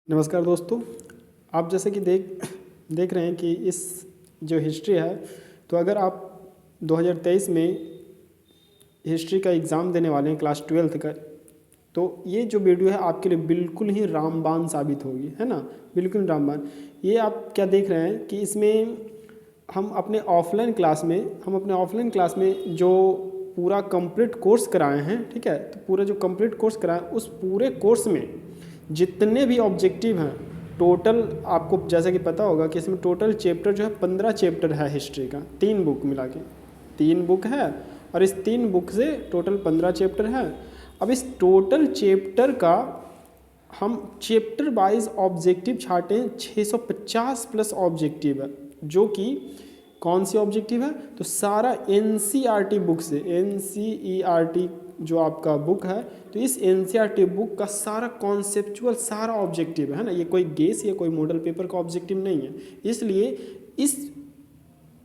नमस्कार दोस्तों। आप जैसे कि देख रहे हैं कि इस जो हिस्ट्री है, तो अगर आप 2023 में हिस्ट्री का एग्ज़ाम देने वाले हैं क्लास 12th का, तो ये जो वीडियो है आपके लिए बिल्कुल ही रामबाण साबित होगी, है ना। बिल्कुल रामबाण। ये आप क्या देख रहे हैं कि इसमें हम अपने ऑफलाइन क्लास में जो पूरा कंप्लीट कोर्स कराए हैं, ठीक है। तो पूरा जो कंप्लीट कोर्स कराए उस पूरे कोर्स में जितने भी ऑब्जेक्टिव हैं, टोटल आपको जैसे कि पता होगा कि इसमें टोटल चैप्टर जो है 15 चैप्टर है हिस्ट्री का, 3 बुक मिला के 3 बुक है, और इस 3 बुक से टोटल 15 चैप्टर है। अब इस टोटल चैप्टर का हम चैप्टर वाइज ऑब्जेक्टिव छाटे हैं। 650 प्लस ऑब्जेक्टिव है, जो कि कौन सी ऑब्जेक्टिव है, तो सारा NCERT बुक से, NCERT जो आपका बुक है, तो इस NCERT बुक का सारा कॉन्सेप्चुअल सारा ऑब्जेक्टिव है ना। ये कोई गेस या कोई मॉडल पेपर का ऑब्जेक्टिव नहीं है। इसलिए इस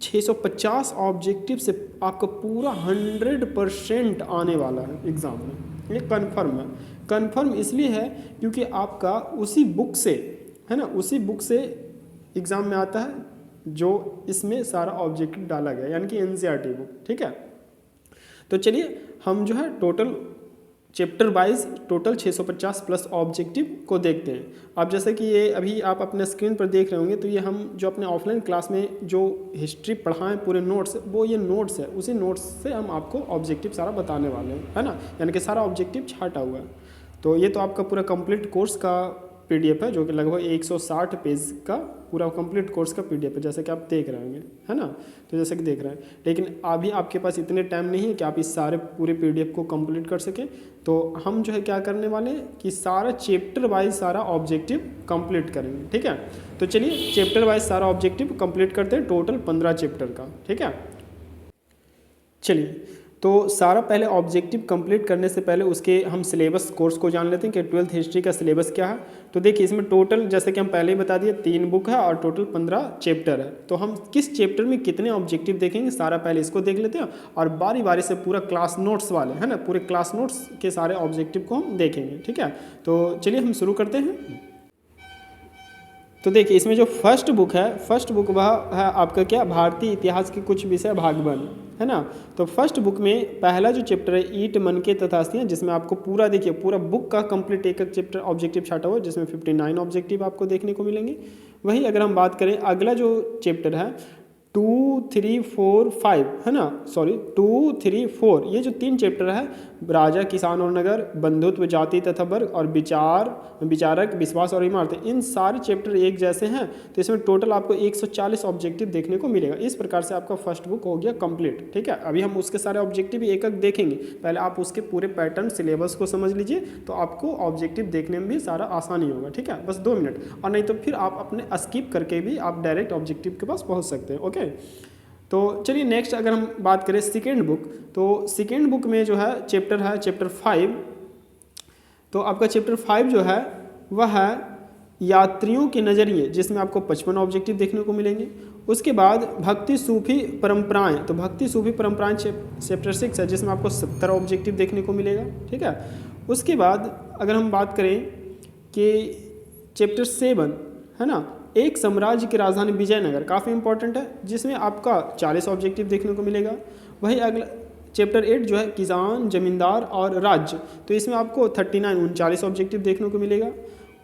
650 ऑब्जेक्टिव से आपका पूरा 100% आने वाला है एग्ज़ाम में। ये कन्फर्म है। कन्फर्म इसलिए है क्योंकि आपका उसी बुक से, है ना, उसी बुक से एग्ज़ाम में आता है जो इसमें सारा ऑब्जेक्टिव डाला गया, यानी कि NCERT बुक, ठीक है। तो चलिए हम जो है total chapter wise total 650 plus objective को देखते हैं। आप जैसे कि ये अभी आप अपने स्क्रीन पर देख रहे होंगे, तो ये हम जो अपने ऑफलाइन क्लास में जो हिस्ट्री पढ़ाएं पूरे नोट्स, वो ये नोट्स है। उसी नोट्स से हम आपको ऑब्जेक्टिव सारा बताने वाले हैं, है ना, यानी कि सारा ऑब्जेक्टिव छाटा हुआ है। तो ये तो आपका पूरा कंप्लीट कोर्स का PDF है, जो कि लगभग 160 पेज का पूरा कंप्लीट कोर्स का PDF है, जैसे कि आप देख रहे होंगे, है ना। तो जैसे कि देख रहे हैं, लेकिन अभी आपके पास इतने टाइम नहीं है कि आप इस सारे पूरे PDF को कंप्लीट कर सकें। तो हम जो है क्या करने वाले हैं कि सारा चैप्टर वाइज सारा ऑब्जेक्टिव कंप्लीट करेंगे, ठीक है। तो चलिए चैप्टर वाइज सारा ऑब्जेक्टिव कंप्लीट करते हैं, टोटल 15 चैप्टर का, ठीक है। चलिए, तो सारा पहले ऑब्जेक्टिव कंप्लीट करने से पहले उसके हम सिलेबस कोर्स को जान लेते हैं कि 12th हिस्ट्री का सिलेबस क्या है। तो देखिए इसमें टोटल, जैसे कि हम पहले ही बता दिए, 3 बुक है और टोटल 15 चैप्टर है। तो हम किस चैप्टर में कितने ऑब्जेक्टिव देखेंगे, सारा पहले इसको देख लेते हैं, और बारी बारी से पूरा क्लास नोट्स वाले, है ना, पूरे क्लास नोट्स के सारे ऑब्जेक्टिव को हम देखेंगे, ठीक है। तो चलिए हम शुरू करते हैं। तो देखिए इसमें जो फर्स्ट बुक वह है आपका क्या, भारतीय इतिहास के कुछ विषय भाग 1, है ना। तो फर्स्ट बुक में पहला जो चैप्टर है ईट मनके तथा अस्थियां, जिसमें आपको पूरा देखिए पूरा बुक का कंप्लीट एक चैप्टर ऑब्जेक्टिव छाटा हुआ है, जिसमें 59 ऑब्जेक्टिव आपको देखने को मिलेंगे। वहीं अगर हम बात करें अगला जो चैप्टर है 2, 3, 4, 5, है ना, सॉरी 2, 3, 4, ये जो 3 चैप्टर है, राजा, किसान और नगर, बंधुत्व, जाति तथा वर्ग, और विचारक, विश्वास और इमारतें, इन सारे चैप्टर एक जैसे हैं। तो इसमें टोटल आपको 140 ऑब्जेक्टिव देखने को मिलेगा। इस प्रकार से आपका फर्स्ट बुक हो गया कंप्लीट, ठीक है। अभी हम उसके सारे ऑब्जेक्टिव एक एक देखेंगे, पहले आप उसके पूरे पैटर्न सिलेबस को समझ लीजिए, तो आपको ऑब्जेक्टिव देखने में भी सारा आसानी होगा, ठीक है। बस 2 मिनट, और नहीं तो फिर आप अपने स्किप करके भी आप डायरेक्ट ऑब्जेक्टिव के पास पहुँच सकते हैं, ओके। तो चलिए नेक्स्ट अगर हम बात करें सेकेंड बुक, तो सेकेंड बुक में जो है चैप्टर 5। तो आपका चैप्टर 5 जो है वह है यात्रियों के नज़रिए, जिसमें आपको 55 ऑब्जेक्टिव देखने को मिलेंगे। उसके बाद भक्ति सूफी परंपराएं, तो भक्ति सूफी परंपराएं चैप्टर 6 है, जिसमें आपको 70 ऑब्जेक्टिव देखने को मिलेगा, ठीक है। उसके बाद अगर हम बात करें कि चैप्टर 7, है ना, एक साम्राज्य की राजधानी विजयनगर, काफ़ी इंपॉर्टेंट है, जिसमें आपका 40 ऑब्जेक्टिव देखने को मिलेगा। वही अगला चैप्टर 8 जो है किसान, जमींदार और राज्य, तो इसमें आपको 39 ऑब्जेक्टिव देखने को मिलेगा।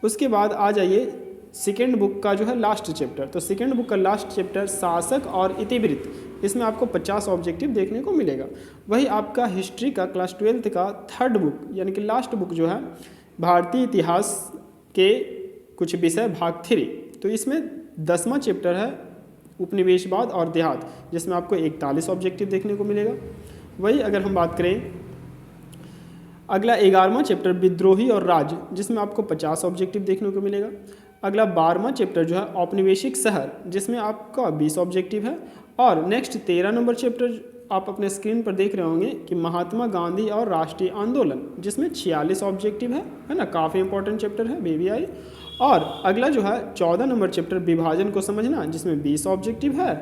उसके बाद आ जाइए सेकेंड बुक का जो है लास्ट चैप्टर, तो सेकेंड बुक का लास्ट चैप्टर शासक और इतिवृत्त, इसमें आपको 50 ऑब्जेक्टिव देखने को मिलेगा। वही आपका हिस्ट्री का क्लास 12th का थर्ड बुक, यानी कि लास्ट बुक जो है भारतीय इतिहास के कुछ विषय भाग 3, तो इसमें 10वां चैप्टर है उपनिवेशवाद और देहात, जिसमें आपको 41 ऑब्जेक्टिव देखने को मिलेगा। वही अगर हम बात करें अगला 11वां चैप्टर विद्रोही और राज्य, जिसमें आपको 50 ऑब्जेक्टिव देखने को मिलेगा। अगला 12वां चैप्टर जो है औपनिवेशिक शहर, जिसमें आपका 20 ऑब्जेक्टिव है। और नेक्स्ट 13 नंबर चैप्टर आप अपने स्क्रीन पर देख रहे होंगे कि महात्मा गांधी और राष्ट्रीय आंदोलन, जिसमें 46 ऑब्जेक्टिव है ना, काफ़ी इंपॉर्टेंट चैप्टर है, BVI। और अगला जो है 14 नंबर चैप्टर विभाजन को समझना, जिसमें 20 ऑब्जेक्टिव है।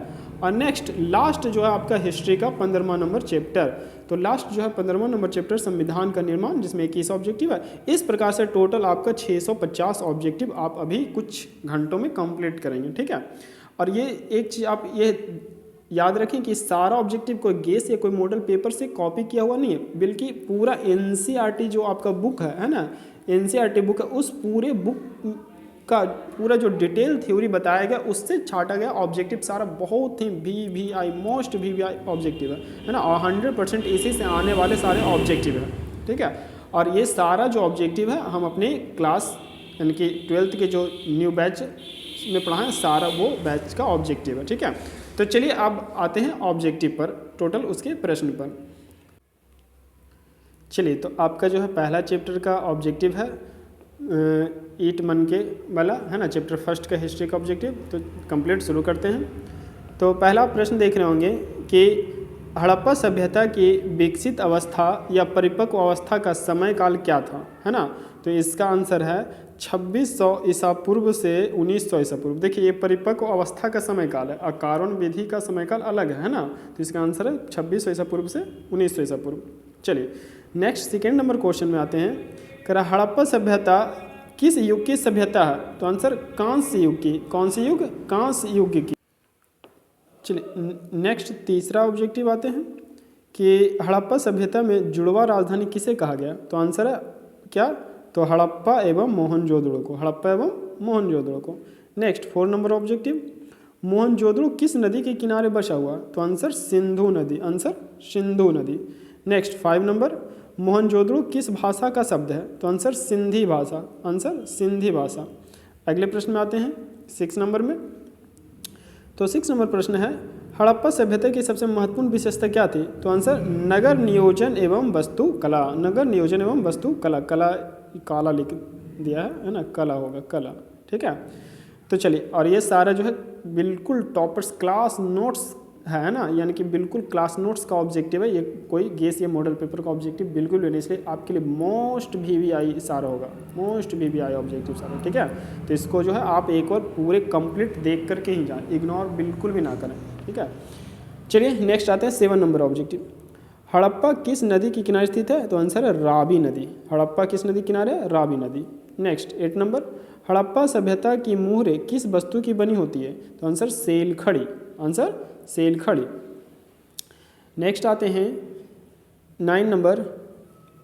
और नेक्स्ट लास्ट जो है आपका हिस्ट्री का 15वां नंबर चैप्टर। तो लास्ट जो है 15वां नंबर चैप्टर संविधान का निर्माण, जिसमें 21 ऑब्जेक्टिव है। इस प्रकार से टोटल आपका 650 ऑब्जेक्टिव आप अभी कुछ घंटों में कंप्लीट करेंगे, ठीक है। और ये एक चीज़ आप ये याद रखें कि सारा ऑब्जेक्टिव कोई गेस या कोई मॉडल पेपर से कॉपी किया हुआ नहीं है, बल्कि पूरा एनसीईआरटी जो आपका बुक है ना, एनसीईआरटी बुक है, उस पूरे बुक का पूरा जो डिटेल थ्योरी बताया गया उससे छाटा गया ऑब्जेक्टिव सारा बहुत ही VVI मोस्ट VVI ऑब्जेक्टिव है ना, और 100% इसी से आने वाले सारे ऑब्जेक्टिव है, ठीक है। और ये सारा जो ऑब्जेक्टिव है हम अपने क्लास यानी कि 12th के जो न्यू बैच में पढ़ा है सारा वो बैच का ऑब्जेक्टिव है, ठीक है। तो चलिए अब आते हैं ऑब्जेक्टिव पर, टोटल उसके प्रश्न पर। चलिए तो आपका जो है पहला चैप्टर का ऑब्जेक्टिव है ईट मन के वाला है ना, चैप्टर फर्स्ट का हिस्ट्री का ऑब्जेक्टिव। तो कंप्लीट शुरू करते हैं। तो पहला प्रश्न देख रहे होंगे कि हड़प्पा सभ्यता की विकसित अवस्था या परिपक्व अवस्था का समय काल क्या था, है ना। तो इसका आंसर है 2600 ईसा पूर्व से 1900 ईसा पूर्व। देखिए ये परिपक्व अवस्था का समय काल है और कार्बन विधि का समय काल अलग है ना, तो इसका आंसर है 2600 ईसा पूर्व से 1900 ईसा पूर्व। चलिए नेक्स्ट सेकेंड नंबर क्वेश्चन में आते हैं। कह रहा हड़प्पा सभ्यता किस युग की सभ्यता है, तो आंसर कांस्य युग की। कौन सी युग? कांस्य युग की। चलिए नेक्स्ट तीसरा ऑब्जेक्टिव आते हैं कि हड़प्पा सभ्यता में जुड़वा राजधानी किसे कहा गया, तो आंसर है क्या, तो हड़प्पा एवं मोहनजोदड़ो को, हड़प्पा एवं मोहनजोदड़ो को। नेक्स्ट 4 नंबर ऑब्जेक्टिव, मोहनजोदड़ो किस नदी के किनारे बसा हुआ, तो आंसर सिंधु नदी, आंसर सिंधु नदी। नेक्स्ट 5 नंबर, मोहनजोदड़ो किस भाषा का शब्द है, तो आंसर सिंधी भाषा, आंसर सिंधी भाषा। अगले प्रश्न में आते हैं 6 नंबर में। तो 6 नंबर प्रश्न है हड़प्पा सभ्यता की सबसे महत्वपूर्ण विशेषता क्या थी, तो आंसर नगर नियोजन एवं वस्तु कला, नगर नियोजन एवं वस्तु कला। कला काला लिख दिया है ना, कला होगा कला, ठीक है। तो चलिए और ये सारा जो है बिल्कुल टॉपर्स क्लास नोट्स है ना, यानी कि बिल्कुल क्लास नोट्स का ऑब्जेक्टिव है, ये कोई गेस या मॉडल पेपर का ऑब्जेक्टिव बिल्कुल भी नहीं, इसलिए आपके लिए मोस्ट VVI सारा होगा, मोस्ट VVI ऑब्जेक्टिव सारा, ठीक है। तो इसको जो है आप एक और पूरे कंप्लीट देख करके ही जाएं, इग्नोर बिल्कुल भी ना करें, ठीक है। चलिए नेक्स्ट आते हैं 7 नंबर ऑब्जेक्टिव। हड़प्पा किस नदी के किनारे स्थित है, तो आंसर है रावी नदी। हड़प्पा किस नदी किनारे है, रावी नदी। नेक्स्ट 8 नंबर, हड़प्पा सभ्यता की मुहरें किस वस्तु की बनी होती है, तो आंसर सेल खड़ी, आंसर सेल खड़ी। नेक्स्ट आते हैं 9 नंबर।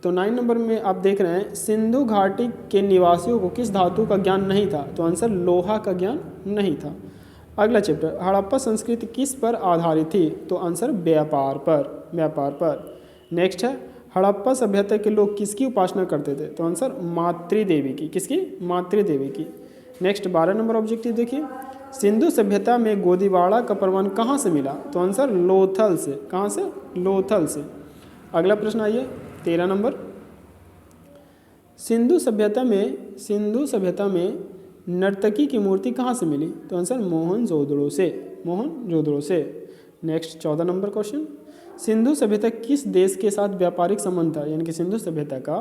तो 9 नंबर में आप देख रहे हैं सिंधु घाटी के निवासियों को किस धातु का ज्ञान नहीं था, तो आंसर लोहा का ज्ञान नहीं था। अगला चैप्टर, हड़प्पा संस्कृति किस पर आधारित थी, तो आंसर व्यापार पर, व्यापार पर। नेक्स्ट है हड़प्पा सभ्यता के लोग किसकी उपासना करते थे, तो आंसर मातृदेवी की, किसकी, मातृदेवी की। नेक्स्ट 12 नंबर ऑब्जेक्टिव देखिए, सिंधु सभ्यता में गोदीवाड़ा का प्रमाण कहाँ से मिला, तो आंसर लोथल से, कहाँ से, लोथल से। अगला प्रश्न आइए 13 नंबर, सिंधु सभ्यता में नर्तकी की मूर्ति कहाँ से मिली, तो आंसर मोहनजोदड़ो से, मोहनजोदड़ो से। नेक्स्ट 14 नंबर क्वेश्चन, सिंधु सभ्यता किस देश के साथ व्यापारिक संबंध था, यानी कि सिंधु सभ्यता का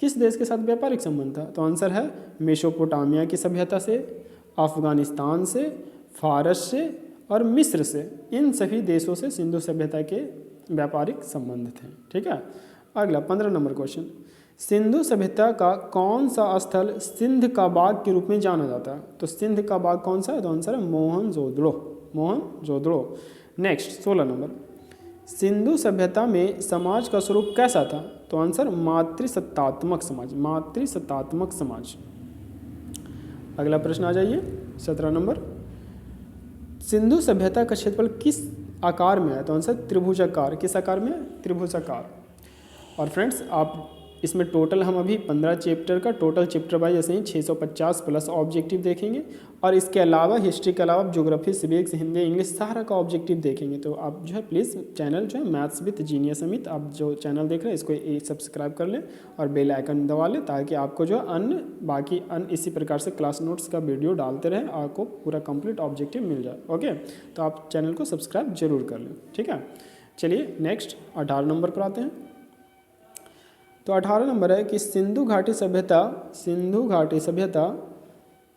किस देश के साथ व्यापारिक संबंध था, तो आंसर है मेसोपोटामिया की सभ्यता से, अफगानिस्तान से, फारस से और मिस्र से। इन सभी देशों से सिंधु सभ्यता के व्यापारिक संबंध थे, ठीक है। अगला 15 नंबर क्वेश्चन, सिंधु सभ्यता का कौन सा स्थल सिंध का बाग के रूप में जाना जाता है, तो सिंध का बाग कौन सा है, तो आंसर है मोहनजोदड़ो, मोहनजोदड़ो। नेक्स्ट 16 नंबर, सिंधु सभ्यता में समाज का स्वरूप कैसा था, तो आंसर मातृसत्तात्मक समाज, मातृसत्तात्मक समाज। अगला प्रश्न आ जाइए 17 नंबर, सिंधु सभ्यता का क्षेत्रफल किस आकार में है, तो आंसर त्रिभुजाकार, किस आकार में, त्रिभुजाकार। और फ्रेंड्स आप इसमें टोटल हम अभी 15 चैप्टर का टोटल चैप्टर वाइज ऐसे ही 650 प्लस ऑब्जेक्टिव देखेंगे, और इसके अलावा हिस्ट्री के अलावा ज्योग्राफी, सिविक्स, हिंदी, इंग्लिश सारा का ऑब्जेक्टिव देखेंगे। तो आप जो है प्लीज़ चैनल जो है मैथ्स विद जीनियस अमित, आप जो चैनल देख रहे हैं इसको सब्सक्राइब कर लें और बेल आइकन दबा लें, ताकि आपको जो है बाकी इसी प्रकार से क्लास नोट्स का वीडियो डालते रहें, आपको पूरा कंप्लीट ऑब्जेक्टिव मिल जाए। ओके, तो आप चैनल को सब्सक्राइब जरूर कर लें, ठीक है। चलिए नेक्स्ट 18 नंबर पर आते हैं। तो 18 नंबर है कि सिंधु घाटी सभ्यता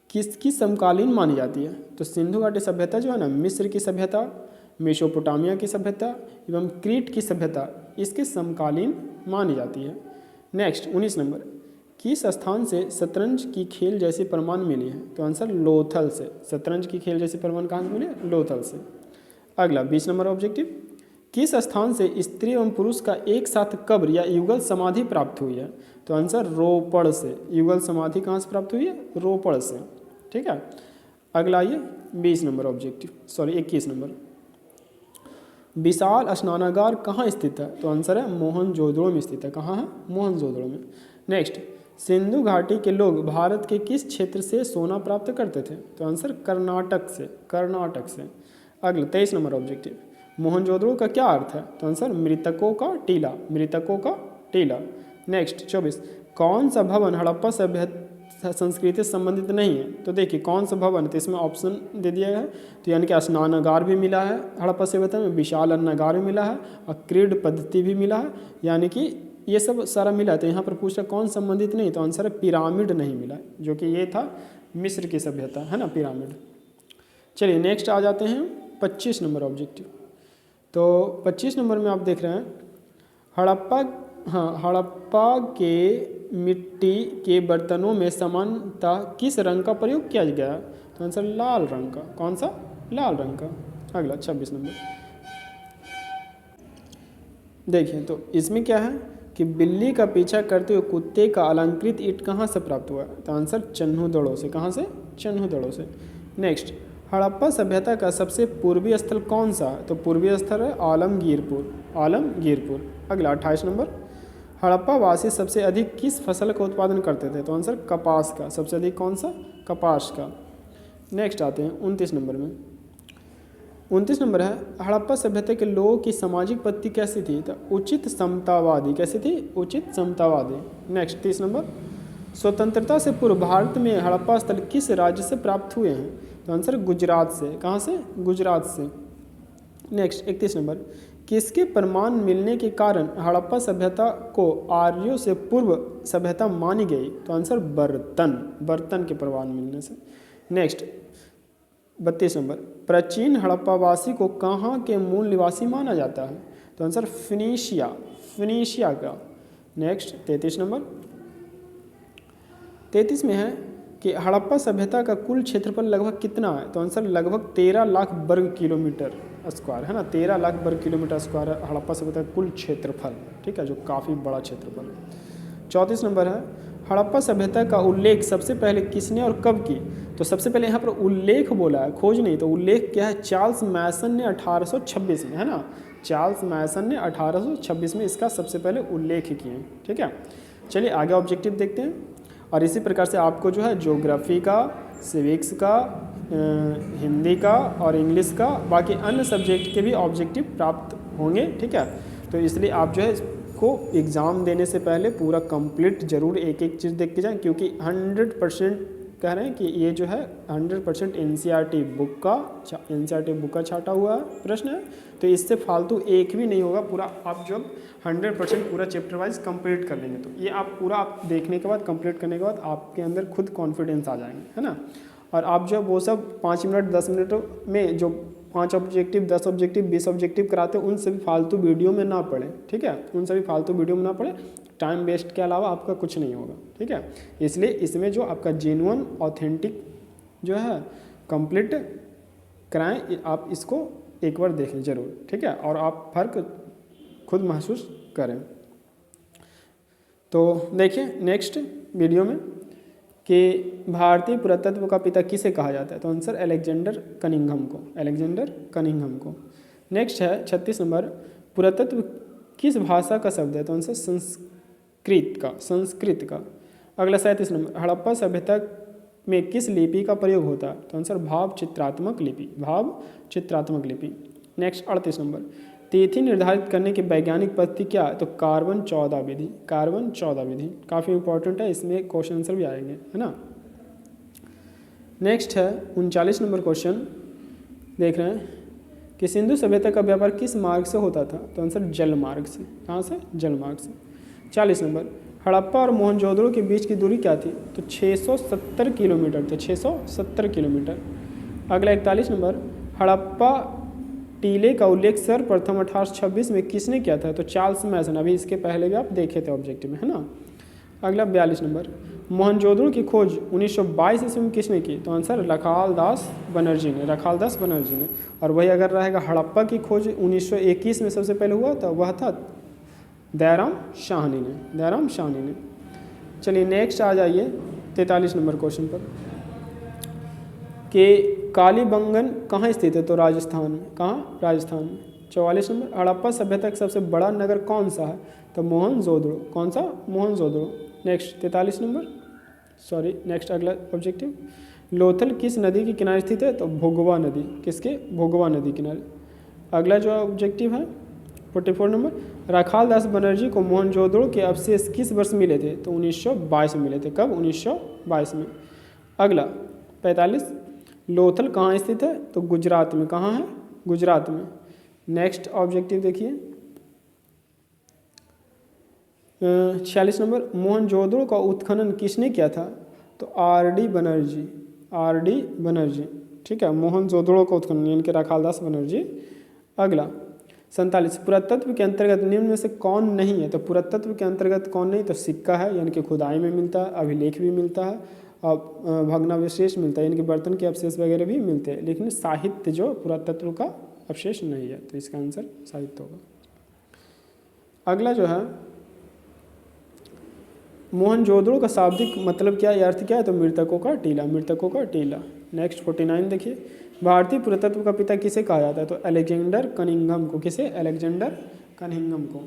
किसकी समकालीन मानी जाती है, तो सिंधु घाटी सभ्यता जो है ना मिस्र की सभ्यता, मेसोपोटामिया की सभ्यता एवं क्रीट की सभ्यता इसके समकालीन मानी जाती है। नेक्स्ट 19 नंबर, किस स्थान से शतरंज की खेल जैसी प्रमाण मिली है? तो आंसर लोथल से। शतरंज की खेल जैसी प्रमाण कहाँ से मिले? लोथल से। अगला 20 नंबर ऑब्जेक्टिव, किस स्थान से स्त्री एवं पुरुष का एक साथ कब्र या युगल समाधि प्राप्त हुई है? तो आंसर रोपड़ से। युगल समाधि कहाँ से प्राप्त हुई है? रोपड़ से। ठीक है। अगला आइए 20 नंबर ऑब्जेक्टिव, सॉरी 21 नंबर, विशाल स्नानागार कहाँ स्थित है? तो आंसर है मोहनजोदड़ो में स्थित है। कहाँ है? मोहनजोदड़ो में। नेक्स्ट, सिंधु घाटी के लोग भारत के किस क्षेत्र से सोना प्राप्त करते थे? तो आंसर कर्नाटक से। कर्नाटक से। अगला 23 नंबर ऑब्जेक्टिव, मोहनजोदड़ो का क्या अर्थ है? तो आंसर मृतकों का टीला। मृतकों का टीला। नेक्स्ट 24, कौन सा भवन हड़प्पा सभ्यता संस्कृति से संबंधित नहीं है? तो देखिए कौन सा भवन, तो इसमें ऑप्शन दे दिया गया है। तो यानी कि स्नानागार भी मिला है हड़प्पा सभ्यता में, विशाल अन्नागार भी मिला है और क्रीड पद्धति भी मिला है, यानी कि ये सब सारा मिला है। तो यहाँ पर पूछा कौन संबंधित नहीं, तो आंसर है पिरामिड नहीं मिला, जो कि ये था मिस्र की सभ्यता, है ना, पिरामिड। चलिए नेक्स्ट आ जाते हैं 25 नंबर ऑब्जेक्टिव। तो 25 नंबर में आप देख रहे हैं हड़प्पा के मिट्टी के बर्तनों में सामान्यतः किस रंग का प्रयोग किया गया? तो आंसर लाल रंग का। कौन सा? लाल रंग का। अगला 26 नंबर देखिए, तो इसमें क्या है कि बिल्ली का पीछा करते हुए कुत्ते का अलंकृत ईंट कहाँ से प्राप्त हुआ? तो आंसर चन्हुदड़ों से। कहाँ से? चन्हुदड़ों से। नेक्स्ट, हड़प्पा सभ्यता का सबसे पूर्वी स्थल कौन सा है? तो पूर्वी स्थल है आलमगीरपुर। आलमगीरपुर। अगला 28 नंबर, हड़प्पा वासी सबसे अधिक किस फसल का उत्पादन करते थे? तो आंसर कपास का। सबसे अधिक कौन सा? कपास का। नेक्स्ट आते हैं 29 नंबर में। 29 नंबर है हड़प्पा सभ्यता के लोगों की सामाजिक पद्धति कैसी थी? तो उचित समतावादी। कैसी थी? उचित समतावादी। नेक्स्ट 30 नंबर, स्वतंत्रता से पूर्व भारत में हड़प्पा स्थल किस राज्य से प्राप्त हुए हैं? तो आंसर गुजरात से। कहाँ से? गुजरात से। नेक्स्ट 31 नंबर, किसके प्रमाण मिलने के कारण हड़प्पा सभ्यता को आर्यों से पूर्व सभ्यता मानी गई? तो आंसर बर्तन के प्रमाण मिलने से। नेक्स्ट 32 नंबर, प्राचीन हड़प्पावासी को कहाँ के मूल निवासी माना जाता है? तो आंसर फिनीशिया का। नेक्स्ट 33 नंबर, 33 में है कि हड़प्पा सभ्यता का कुल क्षेत्रफल लगभग कितना है? तो आंसर लगभग 13 लाख वर्ग किलोमीटर स्क्वायर, है ना। 13 लाख वर्ग किलोमीटर स्क्वायर है हड़प्पा सभ्यता का कुल क्षेत्रफल, ठीक है, जो काफ़ी बड़ा क्षेत्रफल है। 34 नंबर है हड़प्पा सभ्यता का उल्लेख सबसे पहले किसने और कब की? तो सबसे पहले यहाँ पर उल्लेख बोला है, खोज नहीं। तो उल्लेख क्या है? चार्ल्स मैसन ने 1826 में, है ना। चार्ल्स मैसन ने 1826 में इसका सबसे पहले उल्लेख किए। ठीक है, चलिए आगे ऑब्जेक्टिव देखते हैं। और इसी प्रकार से आपको जो है ज्योग्राफी का, सिविक्स का, हिंदी का और इंग्लिश का, बाकी अन्य सब्जेक्ट के भी ऑब्जेक्टिव प्राप्त होंगे। ठीक है, तो इसलिए आप जो है इसको एग्ज़ाम देने से पहले पूरा कंप्लीट जरूर एक एक चीज़ देख के जाएं, क्योंकि 100% कह रहे हैं कि ये जो है 100% एनसीईआरटी बुक का छाटा हुआ प्रश्न है। तो इससे फालतू एक भी नहीं होगा। पूरा आप जब 100% पूरा चैप्टर वाइज कंप्लीट कर लेंगे, तो ये आप पूरा आप देखने के बाद, कंप्लीट करने के बाद आपके अंदर खुद कॉन्फिडेंस आ जाएंगे, है ना। और आप जब वो सब 5 मिनट 10 मिनट में जो 5 ऑब्जेक्टिव 10 ऑब्जेक्टिव 20 ऑब्जेक्टिव कराते हैं, उन सभी फालतू वीडियो में ना पढ़ें। ठीक है, उन सभी फालतू वीडियो में ना पढ़ें। टाइम वेस्ट के अलावा आपका कुछ नहीं होगा। ठीक है, इसलिए इसमें जो आपका जेन्युइन ऑथेंटिक जो है कंप्लीट कराएं, आप इसको एक बार देखें ज़रूर। ठीक है, और आप फर्क खुद महसूस करें। तो देखिए नेक्स्ट वीडियो में कि भारतीय पुरातत्व का पिता किसे कहा जाता है? तो आंसर अलेक्जेंडर कनिंघम को। नेक्स्ट है 36 नंबर, पुरातत्व किस भाषा का शब्द है? तो आंसर संस्कृत का। अगला 37 नंबर, हड़प्पा सभ्यता में किस लिपि का प्रयोग होता है? तो आंसर भाव चित्रात्मक लिपि। नेक्स्ट 38 नंबर, तिथि निर्धारित करने की वैज्ञानिक पद्धति क्या है? तो कार्बन 14 विधि। काफ़ी इंपॉर्टेंट है, इसमें क्वेश्चन आंसर भी आएंगे, है ना। नेक्स्ट है 39 नंबर क्वेश्चन देख रहे हैं कि सिंधु सभ्यता का व्यापार किस मार्ग से होता था? तो आंसर जल मार्ग से। कहाँ से? जल मार्ग से। 40 नंबर, हड़प्पा और मोहनजोदड़ो के बीच की दूरी क्या थी? तो 670 किलोमीटर थे। 670 किलोमीटर। अगला 41 नंबर, हड़प्पा टीले का उल्लेख सर्वप्रथम 1826 में किसने किया था? तो चार्ल्स मैसन। अभी इसके पहले भी आप देखे थे ऑब्जेक्टिव में, है ना। अगला 42 नंबर, मोहनजोदड़ो की खोज 1922 ईस्वी में किसने की? तो आंसर रखाल दास बनर्जी ने, रखाल दास बनर्जी ने। और वही अगर रहेगा हड़प्पा की खोज 1921 में सबसे पहले हुआ था, वह था दयाराम शाहनी ने, दयाराम शाहनी ने। चलिए नेक्स्ट आ जाइए 43 नंबर क्वेश्चन पर कि कालीबंगन कहाँ स्थित है? तो राजस्थान में। कहाँ? राजस्थान में। 44 नंबर, हड़प्पा सभ्यता का सबसे बड़ा नगर कौन सा है? तो मोहनजोदड़ो। कौन सा? Mohenjodaro. Next 43 number, sorry next अगला ऑब्जेक्टिव, लोथल किस नदी के किनारे स्थित है? तो भोगवा नदी। किसके? भोगवा नदी किनारे। अगला जो ऑब्जेक्टिव है 44 नंबर, रखाल दास बनर्जी को मोहनजोदड़ो के अवशेष किस वर्ष मिले थे? तो 1922 में मिले थे। कब? 1922 में। अगला 45, लोथल कहाँ स्थित है? तो गुजरात में। कहाँ है? गुजरात में। नेक्स्ट ऑब्जेक्टिव देखिए 46 नंबर, मोहनजोदड़ो का उत्खनन किसने किया था? तो आर.डी. बनर्जी, आर.डी. बनर्जी। ठीक है, मोहनजोदड़ो का उत्खनन यानी कि रखालदास बनर्जी। अगला 47, पुरातत्व के अंतर्गत निम्न में से कौन नहीं है? तो पुरातत्व के अंतर्गत कौन नहीं? तो सिक्का है यानी कि खुदाई में मिलता है, अभिलेख भी मिलता है और भग्नावशेष मिलता है यानी कि बर्तन के अवशेष वगैरह भी मिलते हैं, लेकिन साहित्य जो पुरातत्व का अवशेष नहीं है, तो इसका आंसर साहित्य होगा। अगला जो है मोहनजोदड़ो का शाब्दिक मतलब क्या है, अर्थ क्या है? तो मृतकों का टीला, मृतकों का टीला। नेक्स्ट 49 देखिए, भारतीय पुरातत्व का पिता किसे कहा जाता है? तो अलेक्जेंडर कनिंघम को। किसे? अलेक्जेंडर कनिंघम को।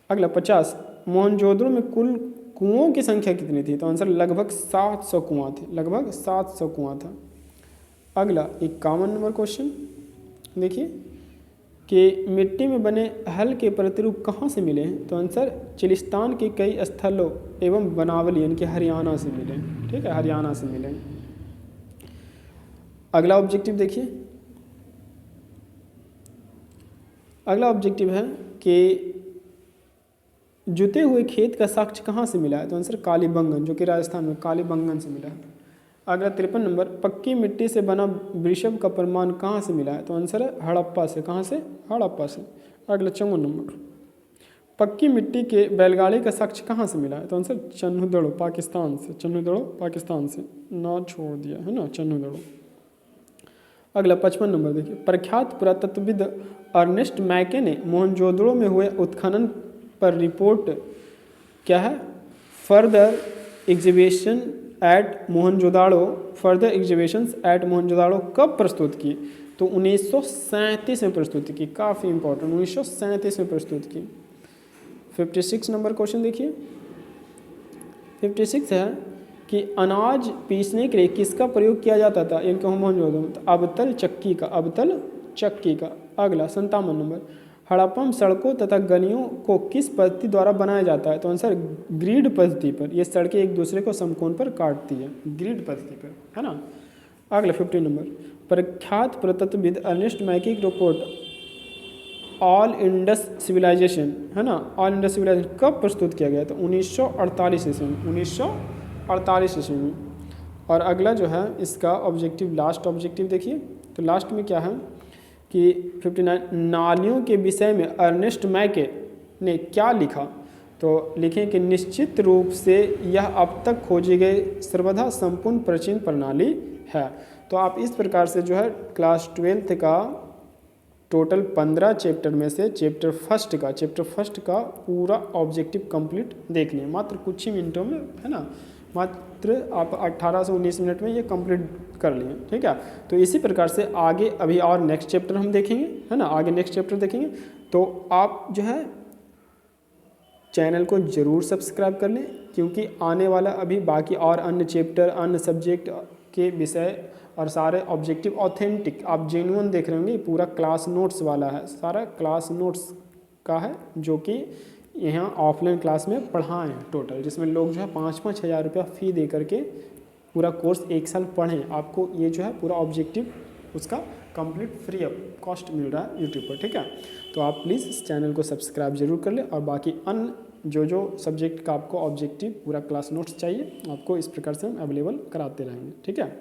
अगला 50, मोहनजोदड़ो में कुल कुओं की संख्या कितनी थी? तो आंसर लगभग 700 कुआं थे, लगभग 700 कुआं था। अगला 51 नंबर क्वेश्चन देखिए कि मिट्टी में बने हल के प्रतिरूप कहाँ से मिले हैं? तो आंसर चिलिस्तान के कई स्थलों एवं बनावली यानी कि हरियाणा से मिले। ठीक है, हरियाणा से मिले। अगला ऑब्जेक्टिव देखिए, अगला ऑब्जेक्टिव है कि जुते हुए खेत का साक्ष्य कहाँ से मिला है? तो आंसर कालीबंगन, जो कि राजस्थान में कालीबंगन से मिला है। अगला 53 नंबर, पक्की मिट्टी से बना वृषभ का प्रमाण कहाँ से मिला है? तो आंसर है हड़प्पा से। कहाँ से? हड़प्पा से। अगला 54 नंबर, पक्की मिट्टी के बैलगाड़ी का साक्ष्य कहाँ से मिला है? तो आंसर चन्हुदड़ो, पाकिस्तान से। चन्हुदड़ो पाकिस्तान से, ना छोड़ दिया है ना, चन्हुदड़ो। अगला 55 नंबर देखिए, प्रख्यात पुरातत्वविद अर्नेस्ट मैके ने मोहनजोदड़ो में हुए उत्खनन पर रिपोर्ट क्या है? Further exhibition at Mohenjodaro, further exhibitions at Mohenjodaro कब प्रस्तुत की? तो 1937 में प्रस्तुत की। काफ़ी इंपॉर्टेंट, 1937 में प्रस्तुत की। 56 नंबर क्वेश्चन देखिए, 56 है कि अनाज पीसने के लिए किसका प्रयोग किया जाता था? इनके मोहनजोदड़ो में? तो अबतल चक्की का, अबतल चक्की का। अगला 57 नंबर, हड़प्पा सड़कों तथा गलियों को किस पद्धति द्वारा बनाया जाता है? तो आंसर ग्रिड पद्धति पर। ये सड़कें एक दूसरे को समकोण पर काटती है, ग्रिड पद्धति पर, है ना। अगला 50 नंबर, प्रख्यात पुरातत्वविद अर्नेस्ट मैके की रिपोर्ट ऑल इंडस सिविलाइजेशन, है ना, ऑल इंडस सिविलाइजेशन कब प्रस्तुत किया गया? तो 1948 ईस्वी में, 1948 ईस्वी में। और अगला जो है इसका ऑब्जेक्टिव, लास्ट ऑब्जेक्टिव देखिए, तो लास्ट में क्या है कि 59, नालियों के विषय में अर्नेस्ट मैके ने क्या लिखा? तो लिखें कि निश्चित रूप से यह अब तक खोजी गई सर्वथा संपूर्ण प्राचीन प्रणाली है। तो आप इस प्रकार से जो है क्लास 12th का टोटल 15 चैप्टर में से चैप्टर फर्स्ट का पूरा ऑब्जेक्टिव कंप्लीट देख लिए मात्र कुछ ही मिनटों में, है ना। मात्र आप 18 से 19 मिनट में ये कंप्लीट कर लिए, ठीक है। तो इसी प्रकार से आगे अभी और नेक्स्ट चैप्टर हम देखेंगे, है ना, आगे नेक्स्ट चैप्टर देखेंगे। तो आप जो है चैनल को ज़रूर सब्सक्राइब कर लें, क्योंकि आने वाला अभी बाकी और अन्य चैप्टर, अन्य सब्जेक्ट के विषय और सारे ऑब्जेक्टिव ऑथेंटिक आप जेन्युइन देख रहे होंगे। पूरा क्लास नोट्स वाला है, सारा क्लास नोट्स का है, जो कि यहाँ ऑफलाइन क्लास में पढ़ाएँ टोटल, जिसमें लोग जो है 5-5 हज़ार रुपया फ़ी दे करके पूरा कोर्स 1 साल पढ़ें। आपको ये जो है पूरा ऑब्जेक्टिव उसका कंप्लीट फ्री ऑफ कॉस्ट मिल रहा है यूट्यूब पर, ठीक है। तो आप प्लीज़ इस चैनल को सब्सक्राइब जरूर कर लें, और बाकी अन्य जो सब्जेक्ट का आपको ऑब्जेक्टिव पूरा क्लास नोट्स चाहिए, आपको इस प्रकार से हम अवेलेबल कराते रहेंगे, ठीक है।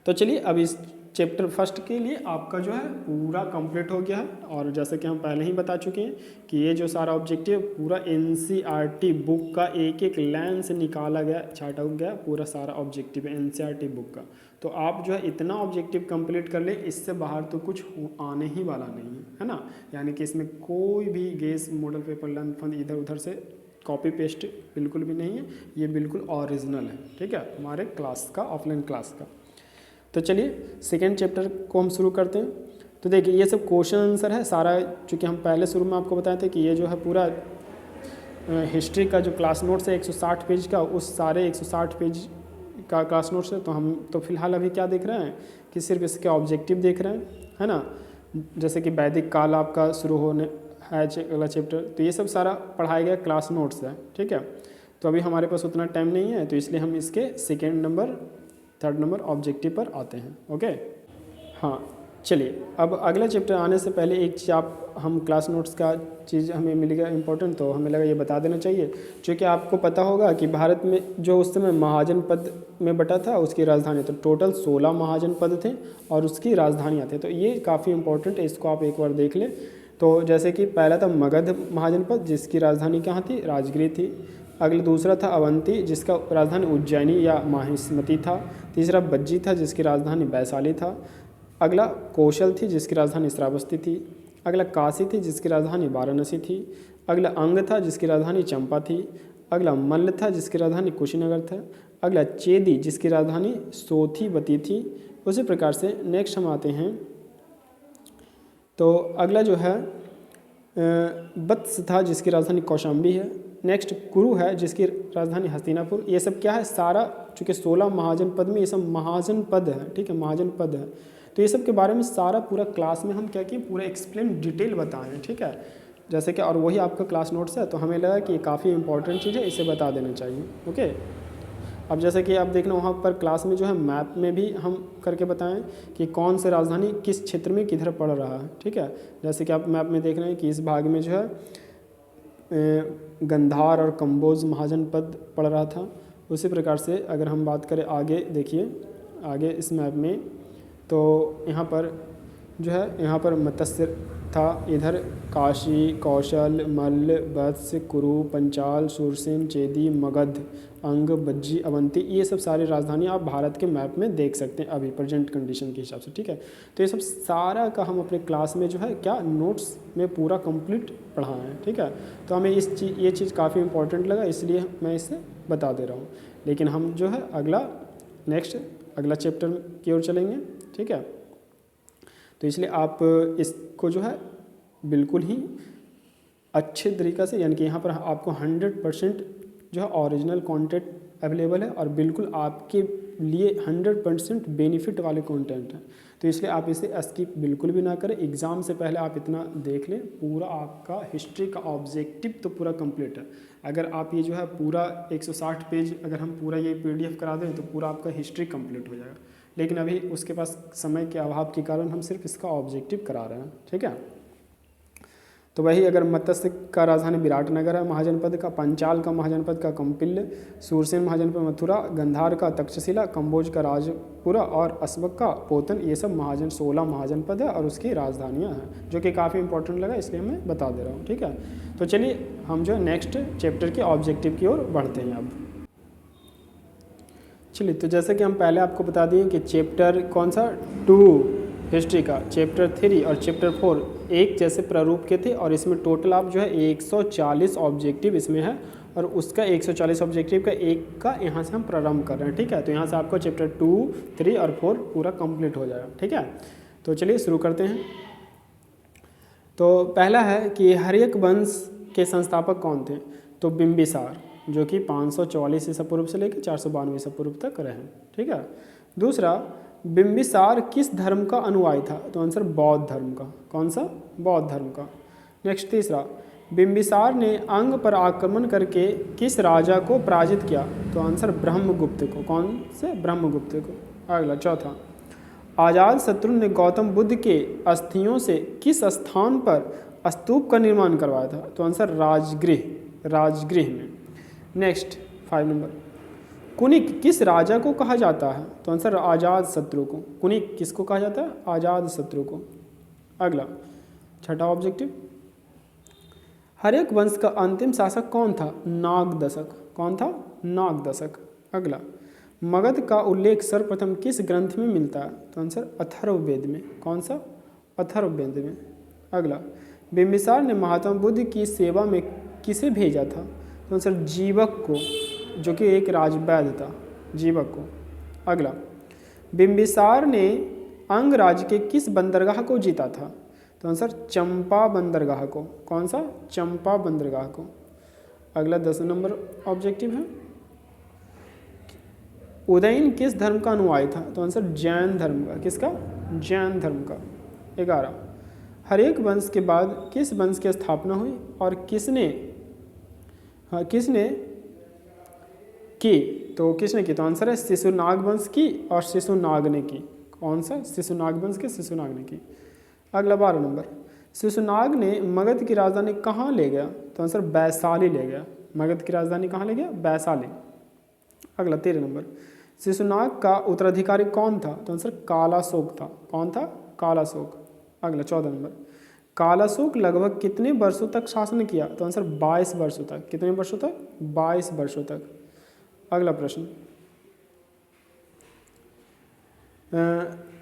तो चलिए अब इस चैप्टर फर्स्ट के लिए आपका जो है पूरा कंप्लीट हो गया है। और जैसे कि हम पहले ही बता चुके हैं कि ये जो सारा ऑब्जेक्टिव पूरा एनसीईआरटी बुक का एक एक लाइन से निकाला गया, छाटा गया पूरा सारा ऑब्जेक्टिव एनसीईआरटी बुक का। तो आप जो है इतना ऑब्जेक्टिव कंप्लीट कर ले, इससे बाहर तो कुछ आने ही वाला नहीं है ना। यानी कि इसमें कोई भी guess, model paper, learn fund इधर उधर से कॉपी पेस्ट बिल्कुल भी नहीं है, ये बिल्कुल ओरिजिनल है, ठीक है, हमारे क्लास का, ऑफलाइन क्लास का। तो चलिए सेकेंड चैप्टर को हम शुरू करते हैं। तो देखिए ये सब क्वेश्चन आंसर है सारा, चूँकि हम पहले शुरू में आपको बताए थे कि ये जो है पूरा हिस्ट्री का जो क्लास नोट्स है 160 पेज का, उस सारे 160 पेज का क्लास नोट्स है। तो हम तो फिलहाल अभी क्या देख रहे हैं कि सिर्फ इसके ऑब्जेक्टिव देख रहे हैं, है ना। जैसे कि वैदिक काल आपका शुरू होने है अगला चैप्टर, तो ये सब सारा पढ़ाया गया क्लास नोट्स है, ठीक है। तो अभी हमारे पास उतना टाइम नहीं है, तो इसलिए हम इसके second number, third number objective पर आते हैं। ओके, हाँ चलिए, अब अगला चैप्टर आने से पहले एक चीज़ आप, हम क्लास नोट्स का चीज़ हमें मिल गया इंपॉर्टेंट, तो हमें लगा ये बता देना चाहिए। क्योंकि आपको पता होगा कि भारत में जो उस समय महाजन पद में बटा था, उसकी राजधानी, तो टोटल 16 महाजन पद थे और उसकी राजधानियाँ थे। तो ये काफ़ी इंपॉर्टेंट है, इसको आप एक बार देख लें। तो जैसे कि पहला था मगध महाजन पद, जिसकी राजधानी कहाँ थी, राजगृह थी। अगला दूसरा था अवंती, जिसका राजधानी उज्जैनी या माहिष्मती था। तीसरा बज्जी था, जिसकी राजधानी वैशाली था। अगला कौशल थी, जिसकी राजधानी श्रावस्ती थी। अगला काशी थी, जिसकी राजधानी वाराणसी थी। अगला अंग था, जिसकी राजधानी चंपा थी। अगला मल्ल था, जिसकी राजधानी कुशीनगर था। अगला चेदी, जिसकी राजधानी सोथीवती थी। उसी प्रकार से नेक्स्ट हम आते हैं, तो अगला जो है वत्स था, जिसकी राजधानी कौशाम्बी है। नेक्स्ट कुरु है, जिसकी राजधानी हस्तिनापुर। ये सब क्या है, सारा चूँकि 16 महाजन पद में ये सब महाजन पद है, ठीक है, महाजन पद है। तो ये सब के बारे में सारा पूरा क्लास में हम क्या किए, पूरा एक्सप्लेन डिटेल बताएं, ठीक है। जैसे कि, और वही आपका क्लास नोट्स है, तो हमें लगा कि ये काफ़ी इंपॉर्टेंट चीज़ है, इसे बता देना चाहिए। ओके, अब जैसे कि आप देखना वहाँ पर क्लास में जो है मैप में भी हम करके बताएं कि कौन से राजधानी किस क्षेत्र में किधर पड़ रहा है, ठीक है। जैसे कि आप मैप में देख रहे हैं कि इस भाग में जो है गंधार और कंबोज महाजन पद पड़ रहा था। उसी प्रकार से अगर हम बात करें आगे, देखिए आगे इस मैप में, तो यहाँ पर जो है, यहाँ पर मत्स्य था, इधर काशी, कौशल, मल्ल, वत्स, कुरु, पंचाल, सुरसेन, चेदी, मगध, अंग, बज्जी, अवंती, ये सब सारी राजधानियाँ आप भारत के मैप में देख सकते हैं अभी प्रेजेंट कंडीशन के हिसाब से, ठीक है। तो ये सब सारा का हम अपने क्लास में जो है क्या नोट्स में पूरा कंप्लीट पढ़ाए हैं, ठीक है। तो हमें ये चीज़ काफ़ी इंपॉर्टेंट लगा, इसलिए मैं इसे बता दे रहा हूँ। लेकिन हम जो है अगला चैप्टर की ओर चलेंगे, ठीक है। तो इसलिए आप इसको जो है बिल्कुल ही अच्छे तरीक़ा से, यानी कि यहाँ पर आपको 100% जो है ओरिजिनल कंटेंट अवेलेबल है और बिल्कुल आपके लिए 100% बेनिफिट वाले कंटेंट हैं। तो इसलिए आप इसे स्किप बिल्कुल भी ना करें। एग्ज़ाम से पहले आप इतना देख लें, पूरा आपका हिस्ट्री का ऑब्जेक्टिव तो पूरा कंप्लीट है। अगर आप ये जो है पूरा 160 पेज अगर हम पूरा ये PDF करा दें तो पूरा आपका हिस्ट्री कंप्लीट हो जाएगा। लेकिन अभी उसके पास समय के अभाव के कारण हम सिर्फ इसका ऑब्जेक्टिव करा रहे हैं, ठीक है। तो वही अगर मत्स्य का राजधानी विराटनगर है महाजनपद का, पंचाल का महाजनपद का कंपिल्य, सूरसेन महाजनपद मथुरा, गंधार का तक्षशिला, कंबोज का राजपुरा और अस्बक का पोतन, ये सब 16 महाजनपद है और उसकी राजधानियाँ हैं, जो कि काफ़ी इंपॉर्टेंट लगा, इसलिए मैं बता दे रहा हूँ, ठीक है। तो चलिए हम जो है नेक्स्ट चैप्टर के ऑब्जेक्टिव की ओर बढ़ते हैं अब। चलिए, तो जैसे कि हम पहले आपको बता दिए कि चैप्टर कौन सा 2 हिस्ट्री का, चैप्टर 3 और चैप्टर 4 एक जैसे प्रारूप के थे और इसमें टोटल आप जो है 140 ऑब्जेक्टिव इसमें है और उसका 140 ऑब्जेक्टिव का एक का यहाँ से हम प्रारंभ कर रहे हैं, ठीक है। तो यहाँ से आपको चैप्टर 2, 3 और 4 पूरा कंप्लीट हो जाएगा, ठीक है। तो चलिए शुरू करते हैं। तो पहला है कि हर्यक वंश के संस्थापक कौन थे, तो बिंबिसार, जो कि 544 ईसा पूर्व से लेकर 492 ईसा पूर्व तक रहे, ठीक है। दूसरा, बिंबिसार किस धर्म का अनुयायी था, तो आंसर बौद्ध धर्म का। कौन सा, बौद्ध धर्म का। नेक्स्ट तीसरा, बिंबिसार ने अंग पर आक्रमण करके किस राजा को पराजित किया, तो आंसर ब्रह्मगुप्त को। कौन से, ब्रह्मगुप्त को। अगला चौथा, अजातशत्रु ने गौतम बुद्ध के अस्थियों से किस स्थान पर स्तूप का निर्माण करवाया था, तो आंसर राजगृह में। नेक्स्ट 5 नंबर, कुनिक किस राजा को कहा जाता है? तो आंसर आजाद शत्रु को। कुनिक किसको कहा जाता है? आजाद शत्रु को। अगला छठा ऑब्जेक्टिव, हर्यक वंश का अंतिम शासक कौन था? नागदशक। कौन था? नागदशक। अगला, मगध का उल्लेख सर्वप्रथम किस ग्रंथ में मिलता है? तो आंसर अथर्ववेद में। कौन सा? अथर्ववेद में। अगला, बिंबिसार ने महात्मा बुद्ध की सेवा में किसे भेजा था? तो आंसर जीवक को, जो कि एक राजवैद्य था, जीवक को। अगला, बिंबिसार ने अंग राज्य के किस बंदरगाह को जीता था? तो आंसर चंपा बंदरगाह को। कौन सा? चंपा बंदरगाह को। अगला 10 नंबर ऑब्जेक्टिव है, उदयन किस धर्म का अनुयायी था? तो आंसर जैन धर्म का। किसका? जैन धर्म का। 11, हर्यक वंश के बाद किस वंश की स्थापना हुई और किसने की? तो किसने की? तो आंसर है शिशुनाग वंश की और शिशुनाग ने की। कौन सा? शिशुनाग वंश के शिशुनाग ने की। अगला 12 नंबर, शिशुनाग ने मगध की राजधानी कहाँ ले गया? तो आंसर वैशाली ले गया। मगध की राजधानी कहाँ ले गया? वैशाली। अगला 13 नंबर, शिशुनाग का उत्तराधिकारी कौन था? तो आंसर कालाशोक था। कौन था? कालाशोक। अगला 14 नंबर, कालाशोक लगभग कितने वर्षों तक शासन किया? तो आंसर 22 वर्षों तक। कितने वर्षों तक? 22 वर्षों तक। अगला प्रश्न,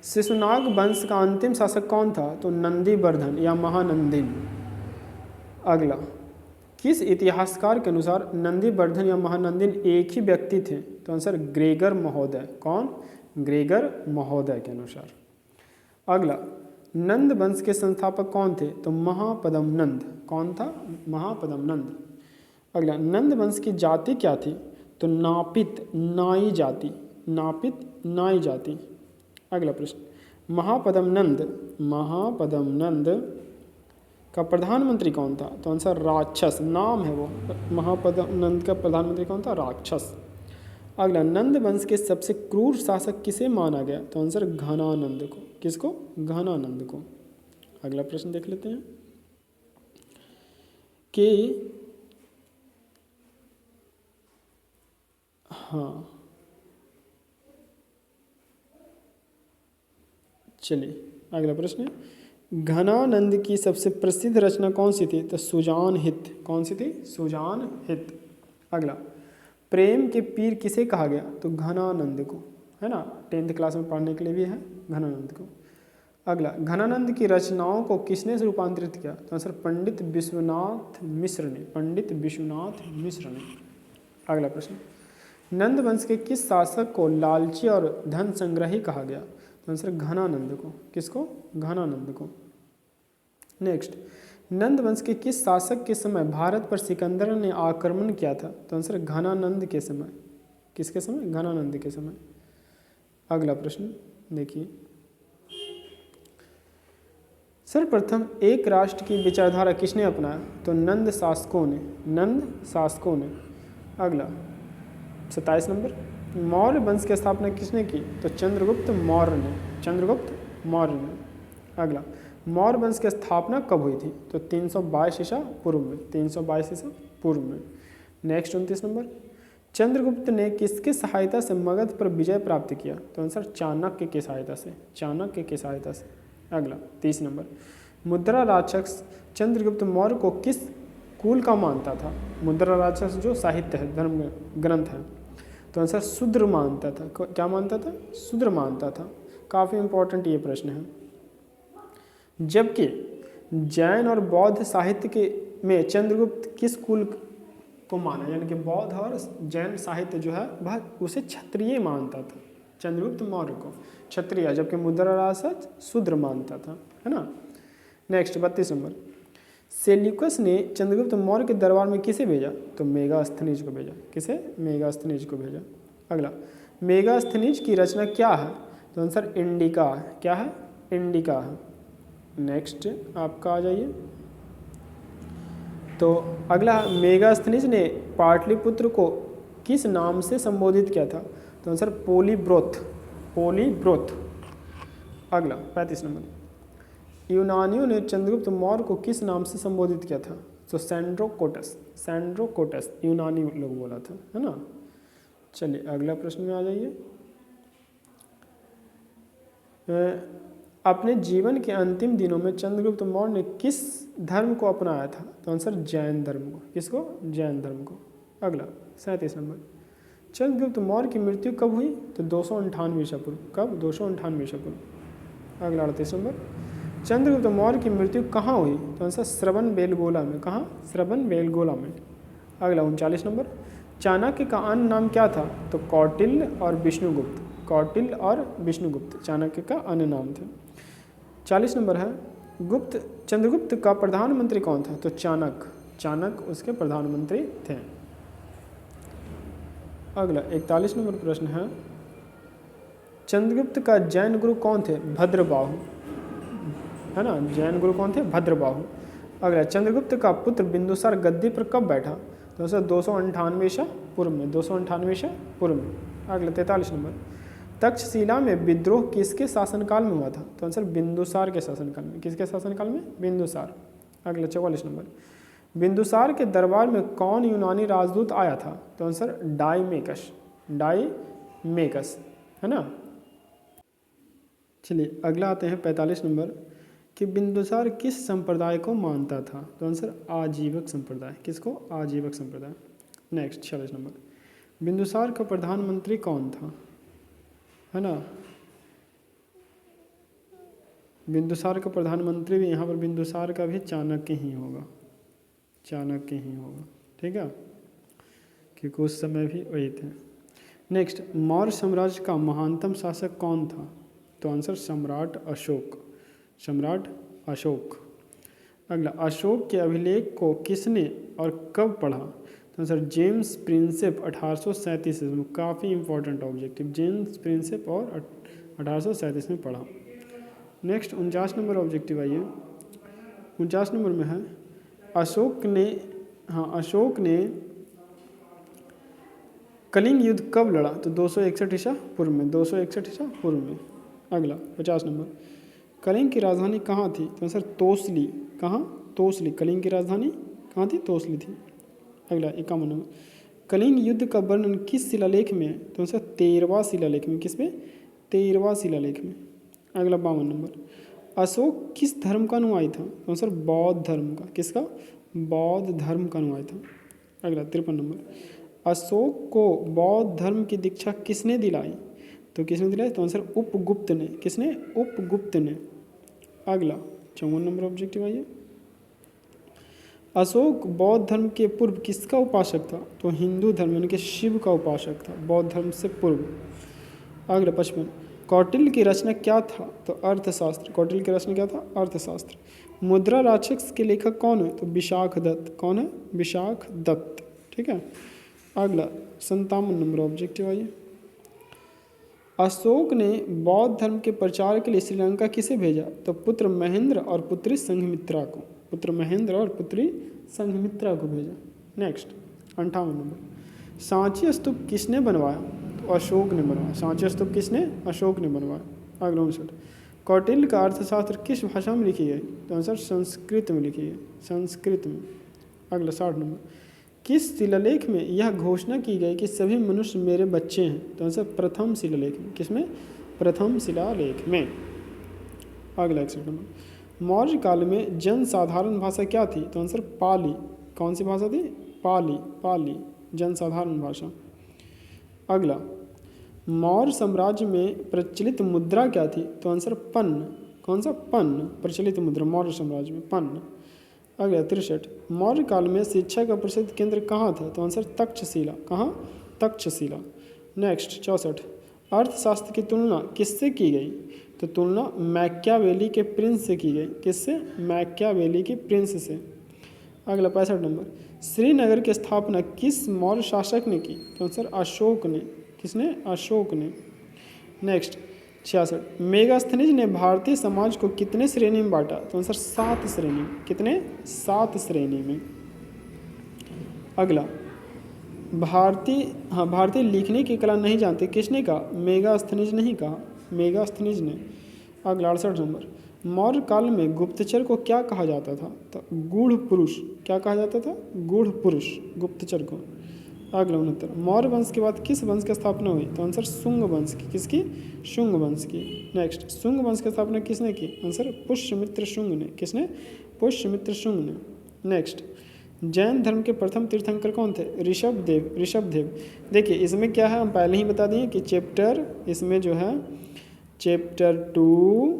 शिशुनाग वंश का अंतिम शासक कौन था? तो नंदीवर्धन या महानंदिन। अगला, किस इतिहासकार के अनुसार नंदीवर्धन या महानंदिन एक ही व्यक्ति थे? तो आंसर ग्रेगर महोदय। कौन? ग्रेगर महोदय के अनुसार। अगला, नंद वंश के संस्थापक कौन थे? तो महापद्म नंद। कौन था? महापद्म नंद। अगला, नंद वंश की जाति क्या थी? तो नापित नाई जाति। नापित नाई जाति। अगला प्रश्न, महापद्म नंद का प्रधानमंत्री कौन था? तो आंसर राक्षस, नाम है वो। महापद्म नंद का प्रधानमंत्री कौन था? राक्षस। अगला, नंद वंश के सबसे क्रूर शासक किसे माना गया? तो आंसर घनानंद को। किसको? घनानंद को। अगला प्रश्न देख लेते हैं कि हाँ, चलिए अगला प्रश्न है, घनानंद की सबसे प्रसिद्ध रचना कौन सी थी? तो सुजान हित। कौन सी थी? सुजान हित। अगला, प्रेम के पीर किसे कहा गया? तो घनानंद को, है ना, 10th क्लास में पढ़ने के लिए भी है, घनानंद को। अगला, घनानंद की रचनाओं को किसने रूपांतरित किया? तो आंसर पंडित विश्वनाथ मिश्र ने। पंडित विश्वनाथ मिश्र ने। अगला प्रश्न, नंद वंश के किस शासक को लालची और धन संग्रही कहा गया? तो आंसर घनानंद को। किसको? घनानंद को। नेक्स्ट, नंद वंश के किस शासक के समय भारत पर सिकंदर ने आक्रमण किया था? तो आंसर घनानंद के समय। किसके समय? घनानंद के समय। अगला प्रश्न देखिए, सर्वप्रथम एक राष्ट्र की विचारधारा किसने अपनाया? तो नंद शासकों ने। नंद शासकों ने। अगला 27 नंबर, मौर्य वंश की स्थापना किसने की? तो चंद्रगुप्त मौर्य ने। चंद्रगुप्त मौर्य ने। अगला, मौर्य वंश की स्थापना कब हुई थी? तो 322 ईसा पूर्व में। 322 ईसा पूर्व में। नेक्स्ट 29 नंबर, चंद्रगुप्त ने किसकी सहायता से मगध पर विजय प्राप्त किया? तो आंसर चाणक्य की सहायता से। चाणक्य की सहायता से। अगला 30 नंबर, मुद्रा राक्षस चंद्रगुप्त मौर्य को किस कुल का मानता था? मुद्रा राक्षस जो साहित्य है, धर्म ग्रंथ है, तो आंसर शूद्र मानता था। क्या मानता था? शूद्र मानता था। काफ़ी इंपॉर्टेंट ये प्रश्न है। जबकि जैन और बौद्ध साहित्य के में चंद्रगुप्त किस कुल को माना, यानी कि बौद्ध और जैन साहित्य जो है वह उसे क्षत्रिय मानता था। चंद्रगुप्त मौर्य को क्षत्रिय, जबकि मुद्रा राक्षस शूद्र मानता था, है ना। नेक्स्ट 32 नंबर, सेल्यूकस ने चंद्रगुप्त मौर्य के दरबार में किसे भेजा? तो मेगास्थनीज को भेजा। किसे? मेगास्थनीज को भेजा। अगला, मेगास्थनीज की रचना क्या है? तो आंसर इंडिका है। क्या है? इंडिका है। नेक्स्ट आपका आ जाइए, तो अगला, मेगास्थनीज ने पाटलिपुत्र को किस नाम से संबोधित किया था? तो आंसर पोलीब्रोथ। पोलीब्रोथ। अगला 35 नंबर, यूनानियों ने चंद्रगुप्त मौर्य को किस नाम से संबोधित किया था? तो सैंड्रोकोटस। सैंड्रोकोटस यूनानी लोग बोला था, है ना। चलिए अगला प्रश्न में आ जाइए। अपने जीवन के अंतिम दिनों में चंद्रगुप्त मौर्य ने किस धर्म को अपनाया था? तो आंसर जैन धर्म को। किसको? जैन धर्म को। अगला 37 नंबर, चंद्रगुप्त मौर्य की मृत्यु कब हुई? तो 298 ईसा पूर्व। कब? 298 ईसा पूर्व। अगला 38 नंबर, चंद्रगुप्त मौर्य की मृत्यु कहाँ हुई? तो आंसर श्रवण बेलगोला में। कहाँ? श्रवण बेलगोला में। अगला 39 नंबर, चाणक्य का अन्य नाम क्या था? तो कौटिल्य और विष्णुगुप्त। कौटिल्य और विष्णुगुप्त चाणक्य का अन्य नाम थे। 40 नंबर है, चंद्रगुप्त का प्रधानमंत्री कौन था? तो चाणक्य। चाणक्य उसके प्रधानमंत्री थे। अगला 41 नंबर प्रश्न है, चंद्रगुप्त का जैन गुरु कौन थे? भद्रबाहु, है ना। जैन गुरु कौन थे? भद्रबाहु। अगला, चंद्रगुप्त का पुत्र बिंदुसार गद्दी पर कब बैठा? तो सर 298 ईसा पूर्व में। 298 ईसा पूर्व में। अगला 43 नंबर, तक्षशिला में विद्रोह किसके शासनकाल में हुआ था? तो आंसर बिंदुसार के शासनकाल में। किसके शासनकाल में? बिंदुसार। अगला 44 नंबर, बिंदुसार के दरबार में कौन यूनानी राजदूत आया था? तो आंसर डाइमेकस। डाइमेकस, है ना। चलिए अगला आते हैं 45 नंबर, कि बिंदुसार किस संप्रदाय को मानता था? तो आंसर आजीवक संप्रदाय। किसको? आजीवक संप्रदाय। नेक्स्ट 46 नंबर, बिंदुसार का प्रधानमंत्री कौन था? है ना। बिंदुसार का प्रधानमंत्री भी यहाँ पर बिंदुसार का भी चाणक्य ही होगा। चाणक्य ही होगा, ठीक है, क्योंकि उस समय भी वही थे। नेक्स्ट, मौर्य साम्राज्य का महानतम शासक कौन था? तो आंसर सम्राट अशोक। सम्राट अशोक। अगला, अशोक के अभिलेख को किसने और कब पढ़ा? तो आंसर जेम्स प्रिंसेप 1837 में। काफ़ी इंपॉर्टेंट ऑब्जेक्टिव, जेम्स प्रिंसेप और 1837 में पढ़ा। नेक्स्ट 49 नंबर ऑब्जेक्टिव आइए। 49 नंबर में है, अशोक ने कलिंग युद्ध कब लड़ा? तो 261 ईसा पूर्व में। 261 ईसा पूर्व में। अगला 50 नंबर, कलिंग की राजधानी कहाँ थी? तो सर तोसली। कहाँ? तोसली। कलिंग की राजधानी कहाँ थी? तोसली थी। अगला 51 नंबर, कलिंग युद्ध का वर्णन किस शिलालेख में है? तो सर 13वां शिलालेख में। किस में? 13वां शिलालेख में। अगला 52 नंबर, अशोक किस धर्म का अनुयायी था? तो सर बौद्ध धर्म का। किसका? बौद्ध धर्म का अनुयायी था। अगला 53 नंबर, अशोक को बौद्ध धर्म की दीक्षा किसने दिलाई? तो किसने दिलाई? तो आंसर उपगुप्त ने। किसने? उपगुप्त ने। अगला 54 नंबर ऑब्जेक्टिव आइए, अशोक बौद्ध धर्म के पूर्व किसका उपासक था? तो हिंदू धर्म यानी कि शिव का उपासक था, बौद्ध धर्म से पूर्व। अगला 55, कौटिल्य की रचना क्या था? तो अर्थशास्त्र। कौटिल्य की रचना क्या था? अर्थशास्त्र। मुद्रा राक्षस के लेखक कौन है? तो विशाख दत्त। कौन है? विशाख दत्त, ठीक है। अगला 57 नंबर ऑब्जेक्टिव आइए, अशोक ने बौद्ध धर्म के प्रचार के लिए श्रीलंका किसे भेजा? तो पुत्र महेंद्र और पुत्री संघमित्रा को। पुत्र महेंद्र और पुत्री संघमित्रा को भेजा। नेक्स्ट 58 नंबर, सांची स्तूप किसने बनवाया? तो अशोक ने बनवाया। सांची स्तूप किसने? अशोक ने बनवाया। अगला 59, कौटिल्य का अर्थशास्त्र किस भाषा में लिखी गई? तो आंसर संस्कृत में लिखी गई। संस्कृत में। अगला 60 नंबर, किस शिलालेख में यह घोषणा की गई कि सभी मनुष्य मेरे बच्चे हैं? तो आंसर प्रथम शिलालेख में। किसमें? प्रथम शिलालेख में। अगला 61 नंबर, मौर्य काल में जन साधारण भाषा क्या थी? तो आंसर पाली। कौन सी भाषा थी? पाली। पाली जन साधारण भाषा। अगला, मौर्य साम्राज्य में प्रचलित मुद्रा क्या थी? तो आंसर पन्न। कौन सा? पन्न। प्रचलित मुद्रा मौर्य साम्राज्य में पन्न। अगला 63, मौर्य काल में शिक्षा का प्रसिद्ध केंद्र कहाँ था? तो आंसर तक्षशिला। कहाँ? तक्षशिला। नेक्स्ट 64, अर्थशास्त्र की तुलना किससे की गई? तो तुलना मैकियावेली के प्रिंस से की गई। किससे? मैकियावेली के प्रिंस से। अगला 65 नंबर, श्रीनगर की स्थापना किस मौर्य शासक ने की? तो आंसर अशोक ने। किसने? अशोक ने। नेक्स्ट 66, मेगास्थनीज ने भारतीय समाज को कितने श्रेणी में बांटा? तो आंसर 7 श्रेणी। कितने? 7 श्रेणी में। अगला, भारतीय लिखने की कला नहीं जानते किसने कहा? मेगास्थनीज नहीं कहा, मेगास्थनीज ने। अगला 68 नंबर, मौर्य काल में गुप्तचर को क्या कहा जाता था? तो गूढ़ पुरुष। क्या कहा जाता था? गूढ़ पुरुष, गुप्तचर को। अगला 69, मौर्य वंश के बाद किस वंश की स्थापना हुई? तो आंसर शुंग वंश की। किसकी? शुंग वंश की। नेक्स्ट, शुंग वंश की स्थापना किसने की? आंसर पुष्यमित्र शुंग ने। किसने? पुष्यमित्र शुंग ने। नेक्स्ट, जैन धर्म के प्रथम तीर्थंकर कौन थे? ऋषभदेव। ऋषभदेव। देखिए इसमें क्या है, हम पहले ही बता दिए कि चैप्टर इसमें जो है चैप्टर 2,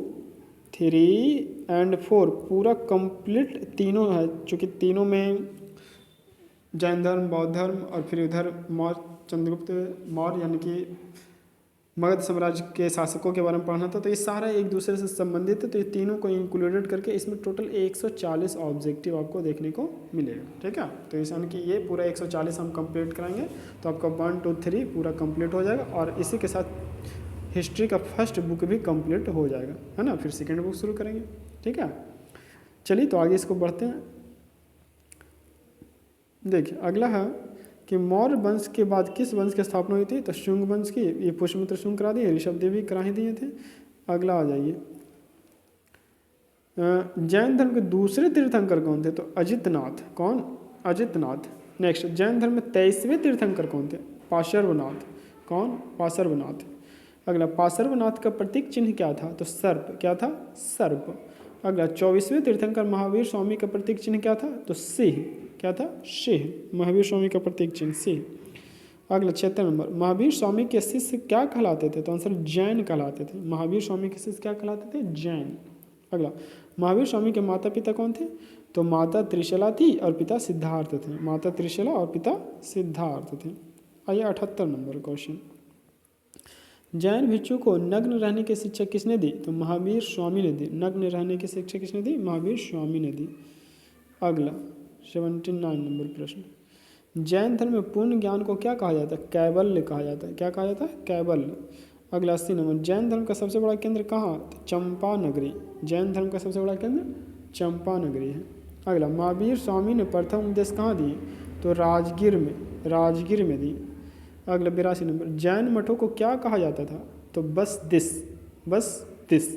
3 एंड 4 पूरा कंप्लीट तीनों है, चूँकि तीनों में जैन धर्म, बौद्ध धर्म और फिर उधर मौर्य, चंद्रगुप्त मौर्य यानी कि मगध साम्राज्य के शासकों के बारे में पढ़ना था, तो ये सारा एक दूसरे से संबंधित है। तो ये तीनों को इंक्लूडेड करके इसमें टोटल 140 ऑब्जेक्टिव आपको देखने को मिलेगा। ठीक है, तो इस यानी कि ये पूरा 140 हम कंप्लीट कराएंगे, तो आपका 1, 2, 3 पूरा कंप्लीट हो जाएगा। और इसी के साथ हिस्ट्री का फर्स्ट बुक भी कंप्लीट हो जाएगा, है ना। फिर सेकेंड बुक शुरू करेंगे। ठीक है, चलिए तो आगे इसको बढ़ते हैं। देखिए अगला है कि मौर्य वंश के बाद किस वंश की स्थापना हुई थी? तो शुंग वंश की। ये पुष्यमित्र शुंग करा दिए, ऋषभदेव भी करा ही दिए थे। अगला आ जाइए, जैन धर्म के दूसरे तीर्थंकर कौन थे? तो अजितनाथ। कौन? अजितनाथ। नेक्स्ट, जैन धर्म में 23वें तीर्थंकर कौन थे? पार्श्वनाथ। कौन? पार्श्वनाथ। अगला, पार्श्वनाथ का प्रतीक चिन्ह क्या था? तो सर्प। क्या था? सर्प। अगला, 24वें तीर्थंकर महावीर स्वामी का प्रतीक चिन्ह क्या था? तो सिंह। क्या था? सिंह। महावीर स्वामी का प्रतीक चिन्ह सिंह। अगला 76 नंबर, महावीर स्वामी के शिष्य क्या कहलाते थे? तो आंसर जैन कहलाते थे। महावीर स्वामी के शिष्य क्या कहलाते थे? जैन। अगला, महावीर स्वामी के माता पिता कौन थे? तो माता त्रिशला थी और पिता सिद्धार्थ थे। माता त्रिशला और पिता सिद्धार्थ थे। आइए 78 नंबर क्वेश्चन, जैन भिक्षु को नग्न रहने की शिक्षा किसने दी? तो महावीर स्वामी ने दी। नग्न रहने की शिक्षा किसने दी? महावीर स्वामी ने दी। अगला 79 नंबर प्रश्न, जैन धर्म में पूर्ण ज्ञान को क्या कहा जाता है? कैवल्य कहा जाता है। क्या कहा जाता है? कैवल्य। अगला 80 नंबर, जैन धर्म का सबसे बड़ा केंद्र कहाँ? तो चंपा नगरी। जैन धर्म का सबसे बड़ा केंद्र चंपा नगरी है। अगला, महावीर स्वामी ने प्रथम उपदेश कहाँ दिए? तो राजगीर में। राजगीर में दी। अगला 82 नंबर, जैन मठों को क्या कहा जाता था? तो बस दिस। बस दिस।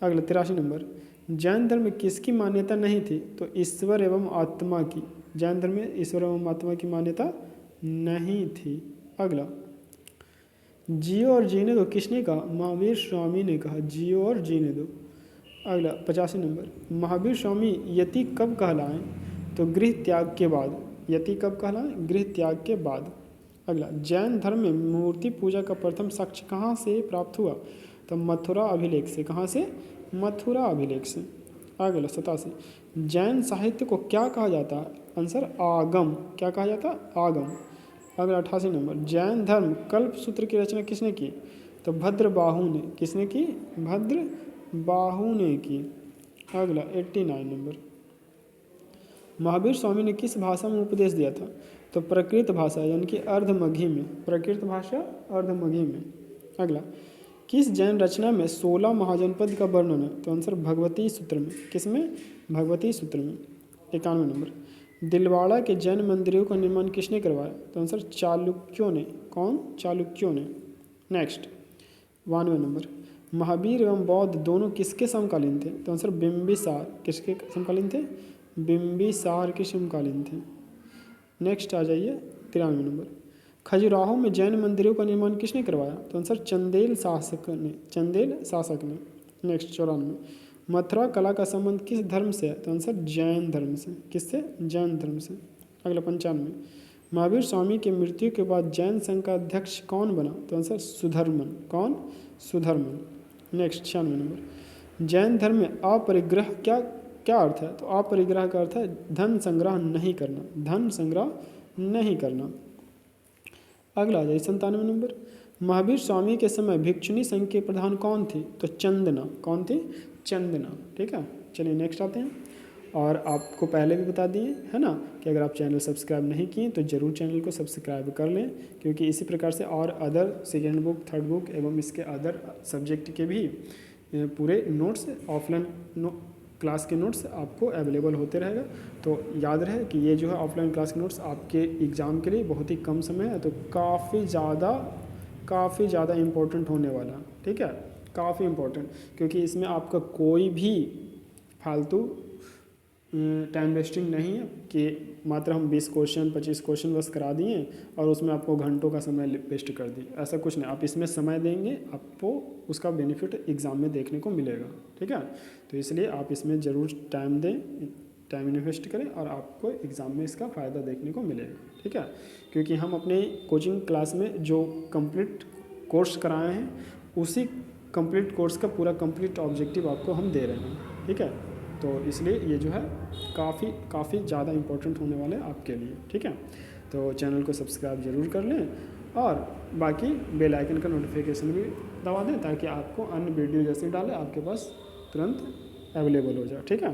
अगला 83 नंबर, जैन धर्म में किसकी मान्यता नहीं थी? तो ईश्वर एवं आत्मा की। जैन धर्म में ईश्वर एवं आत्मा की मान्यता नहीं थी। अगला, जियो और जीने दो किसने कहा? महावीर स्वामी ने कहा, जियो और जीने दो। अगला 85 नंबर, महावीर स्वामी यति कब कहलाएं? तो गृह त्याग के बाद। यति कब कहलाएं? गृह त्याग के बाद। अगला, जैन धर्म में मूर्ति पूजा का प्रथम साक्ष्य कहाँ से प्राप्त हुआ? तो मथुरा अभिलेख से। कहाँ से? मथुरा अभिलेख से। अगला 87, जैन साहित्य को क्या कहा जाता है? आंसर आगम। क्या कहा जाता है? आगम। अगला 88 नंबर, जैन धर्म कल्प सूत्र की रचना किसने की? तो भद्रबाहु ने। किसने की? भद्रबाहु ने की। अगला 89 नंबर, महावीर स्वामी ने किस भाषा में उपदेश दिया था? तो प्रकृत भाषा यानी कि अर्धमगही में। प्रकृत भाषा अर्धमगही में। अगला, किस जैन रचना में 16 महाजनपद का वर्णन है? तो आंसर भगवती सूत्र में। किसमें? भगवती सूत्र में। 91 नंबर, दिलवाड़ा के जैन मंदिरों का निर्माण किसने करवाया? तो आंसर चालुक्यों ने। कौन? चालुक्यों ने। नेक्स्ट 92 नंबर, महावीर एवं बौद्ध दोनों किसके समकालीन थे? तो आंसर बिंबिसार। किसके समकालीन थे? बिंबिसार के समकालीन थे। नेक्स्ट आ जाइए 93 नंबर, खजुराहो में जैन मंदिरों का निर्माण किसने करवाया? तो आंसर चंदेल शासक ने। चंदेल शासक ने। नेक्स्ट 94, मथुरा कला का संबंध किस धर्म से है? तो आंसर जैन धर्म से। किससे? जैन धर्म से। अगला 95, महावीर स्वामी की मृत्यु के बाद जैन संघ का अध्यक्ष कौन बना? तो आंसर सुधर्मन। कौन? सुधर्मन। नेक्स्ट 96 नंबर, जैन धर्म में अपरिग्रह क्या अर्थ है? तो अपरिग्रह का अर्थ है धन संग्रह नहीं करना। धन संग्रह नहीं करना। अगला आ जाइए 97 नंबर, महावीर स्वामी के समय भिक्षुणी संघ के प्रधान कौन थे? तो चंदना। कौन थे? चंदना। ठीक है, चलिए नेक्स्ट आते हैं। और आपको पहले भी बता दिए है ना कि अगर आप चैनल सब्सक्राइब नहीं किए तो ज़रूर चैनल को सब्सक्राइब कर लें, क्योंकि इसी प्रकार से और other second book, third book एवं इसके अदर सब्जेक्ट के भी पूरे नोट्स, ऑफलाइन क्लास के नोट्स आपको अवेलेबल होते रहेगा। तो याद रहे कि ये जो है ऑफलाइन क्लास के नोट्स आपके एग्ज़ाम के लिए बहुत ही कम समय है, तो काफ़ी ज़्यादा इम्पोर्टेंट होने वाला। ठीक है, काफ़ी इम्पोर्टेंट, क्योंकि इसमें आपका कोई भी फालतू टाइम वेस्टिंग नहीं है कि मात्र हम 20 क्वेश्चन 25 क्वेश्चन बस करा दिए और उसमें आपको घंटों का समय वेस्ट कर दिए, ऐसा कुछ नहीं। आप इसमें समय देंगे, आपको उसका बेनिफिट एग्ज़ाम में देखने को मिलेगा, ठीक है। तो इसलिए आप इसमें ज़रूर टाइम दें, टाइम इन्वेस्ट करें और आपको एग्ज़ाम में इसका फ़ायदा देखने को मिलेगा, ठीक है। क्योंकि हम अपने कोचिंग क्लास में जो कंप्लीट कोर्स कराए हैं उसी कंप्लीट कोर्स का पूरा कंप्लीट ऑब्जेक्टिव आपको हम दे रहे हैं, ठीक है। तो इसलिए ये जो है काफ़ी ज़्यादा इम्पोर्टेंट होने वाले हैं आपके लिए, ठीक है। तो चैनल को सब्सक्राइब ज़रूर कर लें और बाकी बेल आइकन का नोटिफिकेशन भी दबा दें ताकि आपको अन्य वीडियो जैसे डालें आपके पास तुरंत अवेलेबल हो जाए, ठीक है।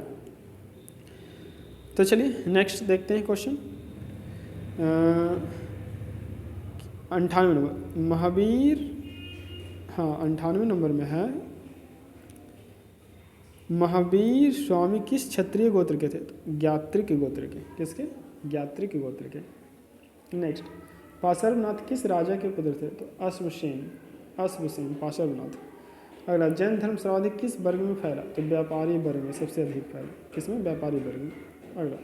तो चलिए नेक्स्ट देखते हैं क्वेश्चन 98 नंबर महावीर, हाँ 98 नंबर में है महावीर स्वामी किस क्षत्रिय गोत्र के थे? तो ज्ञात्रिक गोत्र के, किसके? ज्ञात्रिक गोत्र के। नेक्स्ट पार्श्वनाथ किस राजा के पुत्र थे? तो अश्वसेन पार्श्वनाथ। अगला जैन धर्म सर्वाधिक किस वर्ग में फैला? तो व्यापारी वर्ग में सबसे अधिक फैला, किसमें? व्यापारी वर्ग में। अगला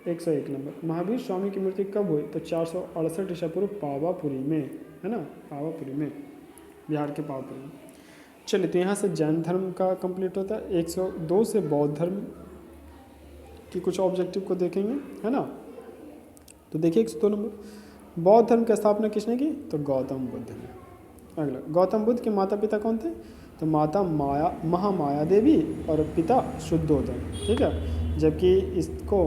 101 नंबर महावीर स्वामी की मृत्यु कब हुई? तो 468 ईसा पूर्व पावापुरी में, है ना, पावापुरी में, बिहार के पावापुरी में। चलिए तो यहाँ से जैन धर्म का कंप्लीट होता है। 102 से बौद्ध धर्म की कुछ ऑब्जेक्टिव को देखेंगे, है ना। तो देखिए 102 नंबर बौद्ध धर्म की स्थापना किसने की? तो गौतम बुद्ध ने। अगला गौतम बुद्ध के माता पिता कौन थे? तो माता महामाया देवी और पिता शुद्धोधन, ठीक है। जबकि इसको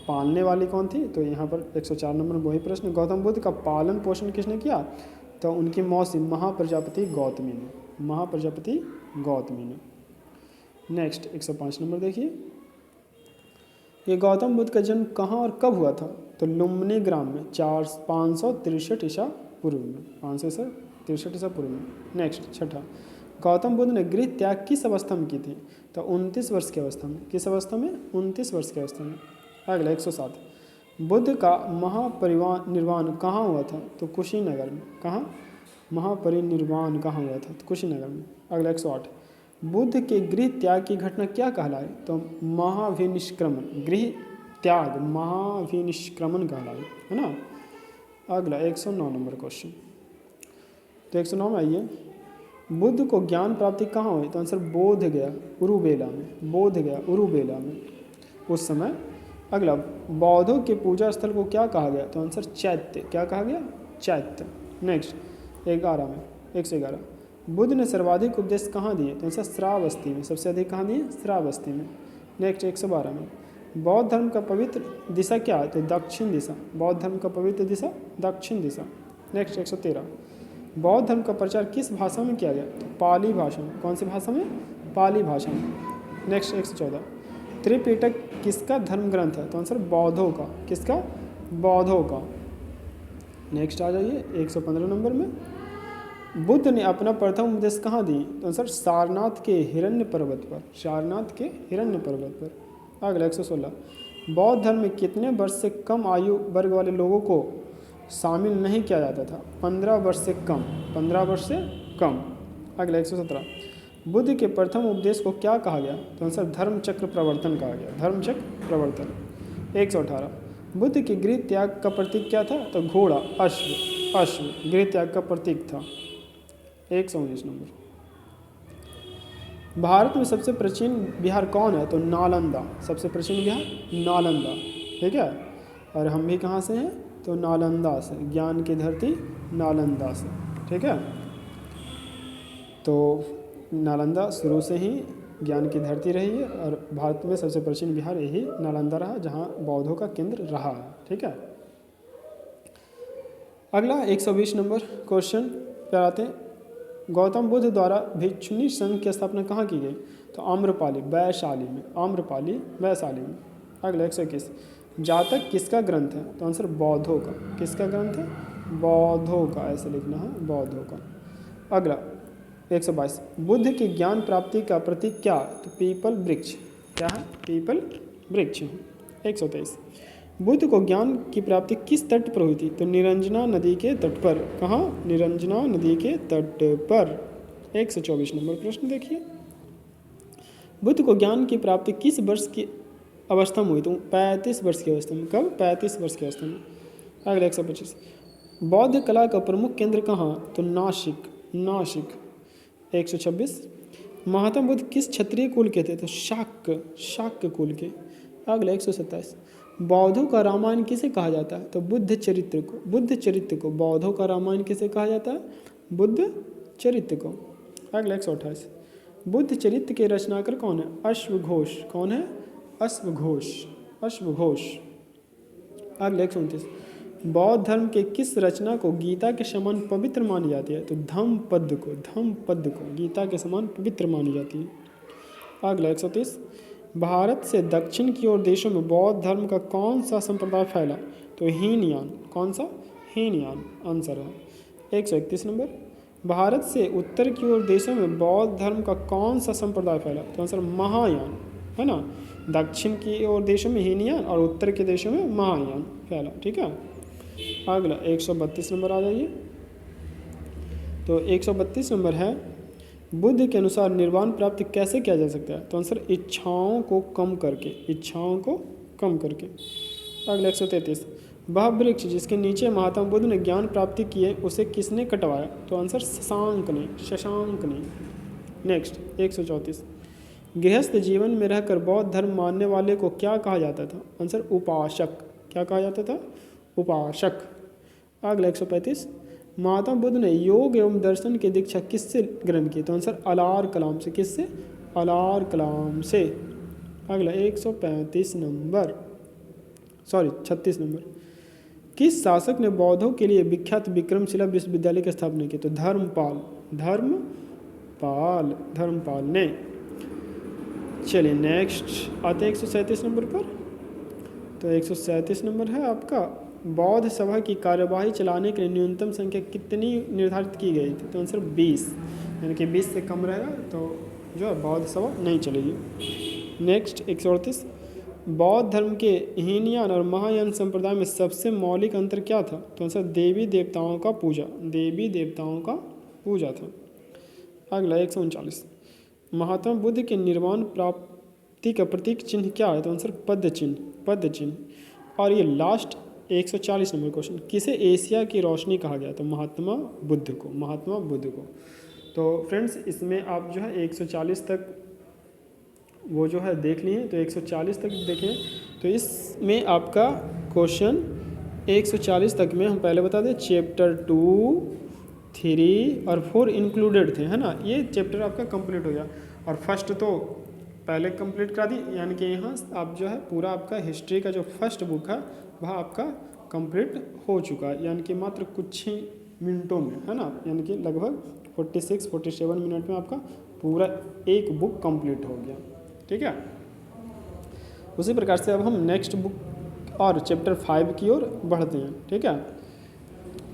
पालने वाली कौन थी? तो यहाँ पर 104 नंबर वही प्रश्न, गौतम बुद्ध का पालन पोषण किसने किया? तो उनकी मौसी महाप्रजापति गौतमी ने। नेक्स्ट 105 नंबर देखिए, ये गौतम बुद्ध का जन्म कहाँ और कब हुआ था? तो लुम्बिनी ग्राम में 563 ईसा पूर्व में, 563 ईसा पूर्व में। नेक्स्ट छठा, गौतम बुद्ध ने गृह त्याग किस अवस्था में की थी? तो 29 वर्ष की अवस्था में। किस अवस्था में? 29 वर्ष की अवस्था में। अगला 107, बुद्ध का महापरिनिर्वाण कहाँ हुआ था? तो कुशीनगर में। कहाँ? महापरिनिर्वाण कहाँ हुआ था? तो कुशीनगर में। अगला 108, बुद्ध के गृह त्याग की घटना क्या कहलाई? तो महाभिनिष्क्रमण, गृह त्याग महाभिनिष्क्रमण कहलाई, है ना। अगला 109 नंबर क्वेश्चन, तो 109 में आइए, बुद्ध को ज्ञान प्राप्ति कहाँ हुई? तो आंसर बोध गया उरुबेला में उस समय। अगला बौद्धों के पूजा स्थल को क्या कहा गया? तो आंसर चैत्य। क्या कहा गया? चैत्य। नेक्स्ट 11 में 111, बुद्ध ने सर्वाधिक उपदेश कहाँ दिए? तो आंसर श्रावस्ती में। सबसे अधिक कहाँ दिए? श्रावस्ती में। नेक्स्ट 112 में, बौद्ध धर्म का पवित्र दिशा क्या है? तो दक्षिण दिशा। बौद्ध धर्म का पवित्र दिशा दक्षिण दिशा। नेक्स्ट 113, बौद्ध धर्म का प्रचार किस भाषा में किया गया? तो पाली भाषा में। कौन सी भाषा में? पाली भाषा में। नेक्स्ट 114, त्रिपिटक किसका धर्म ग्रंथ है? तो आंसर बौद्धों का। किसका? बौद्धों का। नेक्स्ट आ जाइए 115 नंबर में, बुद्ध ने अपना प्रथम उपदेश कहाँ दी? तो आंसर सारनाथ के हिरण्य पर्वत पर। अगला 116, बौद्ध धर्म में कितने वर्ष से कम आयु वर्ग वाले लोगों को शामिल नहीं किया जाता था? 15 वर्ष से कम। अगला 117, बुद्ध के प्रथम उपदेश को क्या कहा गया? तो आंसर धर्मचक्र प्रवर्तन कहा गया। 118, बुद्ध के गृह त्याग का प्रतीक क्या था? तो घोड़ा, अश्व गृह त्याग का प्रतीक था। 119 नंबर, भारत में सबसे प्राचीन बिहार कौन है? तो नालंदा। सबसे प्राचीन बिहार नालंदा, ठीक है। और हम भी कहाँ से हैं? तो नालंदा से, ज्ञान की धरती नालंदा से, ठीक है। तो नालंदा शुरू से ही ज्ञान की धरती रही है और भारत में सबसे प्राचीन बिहार यही नालंदा रहा जहाँ बौद्धों का केंद्र रहा है, ठीक है। अगला 120 नंबर क्वेश्चन पर आते हैं, गौतम बुद्ध द्वारा भिक्षुणी संघ की स्थापना कहाँ की गई? तो आम्रपाली वैशाली में। अगला 121, जातक किसका ग्रंथ है? तो आंसर बौद्धों का। किसका ग्रंथ है? बौद्धों का, ऐसे लिखना है, बौद्धों का। अगला 122, बुद्ध की ज्ञान प्राप्ति का प्रतीक क्या? तो पीपल वृक्ष। क्या है? पीपल वृक्ष। 123, बुद्ध को ज्ञान की प्राप्ति किस तट पर हुई थी? तो निरंजना नदी के तट पर। कहाँ? निरंजना नदी के तट पर। 124 नंबर प्रश्न देखिए, बुद्ध को ज्ञान की प्राप्ति किस वर्ष अवस्था में हुई थी, 35 वर्ष की अवस्था में। कब? 35 वर्ष की अवस्था में। अगला 125, बौद्ध कला का प्रमुख केंद्र कहाँ? तो नासिक, नासिक। 126, महात्मा बुद्ध किस क्षत्रिय कुल के थे? तो शाक्य, शाक्य कुल के। अगला 127, बौद्धों का रामायण किसे कहा जाता है? तो बुद्ध चरित्र को, बुद्ध चरित्र को। बौद्धों का रामायण किसे कहा जाता है? बुद्ध चरित्र को। अगला 128, बुद्ध चरित्र के रचनाकार कौन है? अश्वघोष। कौन है? अश्वघोष, अश्वघोष। अगला 129, बौद्ध धर्म के किस रचना को गीता के समान पवित्र मानी जाती है? तो धम्मपद को, धम्मपद को गीता के समान पवित्र मानी जाती है। अगला 130, भारत से दक्षिण की ओर देशों में बौद्ध धर्म का कौन सा संप्रदाय फैला? तो हीनयान। कौन सा? हीनयान आंसर है। 131 नंबर, भारत से उत्तर की ओर देशों में बौद्ध धर्म का कौन सा संप्रदाय फैला? तो आंसर महायान है ना। दक्षिण की ओर देशों में हीनयान और उत्तर के देशों में महायान फैला। ठीक है। अगला 132 नंबर आ जाइए। तो 132 नंबर है, बुद्ध के अनुसार निर्वाण प्राप्त कैसे किया जा सकता है? तो आंसर इच्छाओं को कम करके, इच्छाओं को कम करके। अगला 133, वह वृक्ष जिसके नीचे महात्मा बुद्ध ने ज्ञान प्राप्ति की है उसे किसने कटवाया? तो आंसर शशांक ने, शशांक ने। नेक्स्ट 134, गृहस्थ जीवन में रहकर बौद्ध धर्म मानने वाले को क्या कहा जाता था? आंसर उपासक। क्या कहा जाता था? उपासक। अगला 135, महात्मा बुद्ध ने योग एवं दर्शन की दीक्षा किससे ग्रहण की? तो आंसर अलार कलाम से। किससे? अलार कलाम से। अगला 135 नंबर, सॉरी 36 नंबर, किस शासक ने बौद्धों के लिए विख्यात विक्रमशिला विश्वविद्यालय की स्थापना की? तो धर्मपाल, धर्मपाल, धर्मपाल ने। चलिए नेक्स्ट आते हैं 137 नंबर पर। तो 137 नंबर है आपका, बौद्ध सभा की कार्यवाही चलाने के लिए न्यूनतम संख्या कितनी निर्धारित की गई थी? तो आंसर 20, यानी कि 20 से कम रहेगा तो जो है बौद्ध सभा नहीं चलेगी। नेक्स्ट 138, बौद्ध धर्म के हीनयान और महायान संप्रदाय में सबसे मौलिक अंतर क्या था? तो आंसर देवी देवताओं का पूजा, देवी देवताओं का पूजा था। अगला 139, महात्मा बुद्ध के निर्वाण प्राप्ति का प्रतीक चिन्ह क्या है? तो आंसर पद चिन्ह, पद चिन्ह। और ये लास्ट 140 नंबर क्वेश्चन, किसे एशिया की रोशनी कहा गया? तो महात्मा बुद्ध को, महात्मा बुद्ध को। तो फ्रेंड्स इसमें आप जो है 140 तक वो जो है देख लिए, तो 140 तक देखें। तो इसमें आपका क्वेश्चन 140 तक में हम पहले बता दें, चैप्टर 2, 3 और 4 इंक्लूडेड थे, है ना। ये चैप्टर आपका कंप्लीट हो गया। और फर्स्ट तो पहले कंप्लीट करा दी, यानी कि यहाँ आप जो है पूरा आपका हिस्ट्री का जो फर्स्ट बुक है वह आपका कंप्लीट हो चुका है, यानी कि मात्र कुछ ही मिनटों में, है ना। यानी कि लगभग 46-47 मिनट में आपका पूरा एक बुक कंप्लीट हो गया। ठीक है। उसी प्रकार से अब हम नेक्स्ट बुक और चैप्टर 5 की ओर बढ़ते हैं। ठीक है।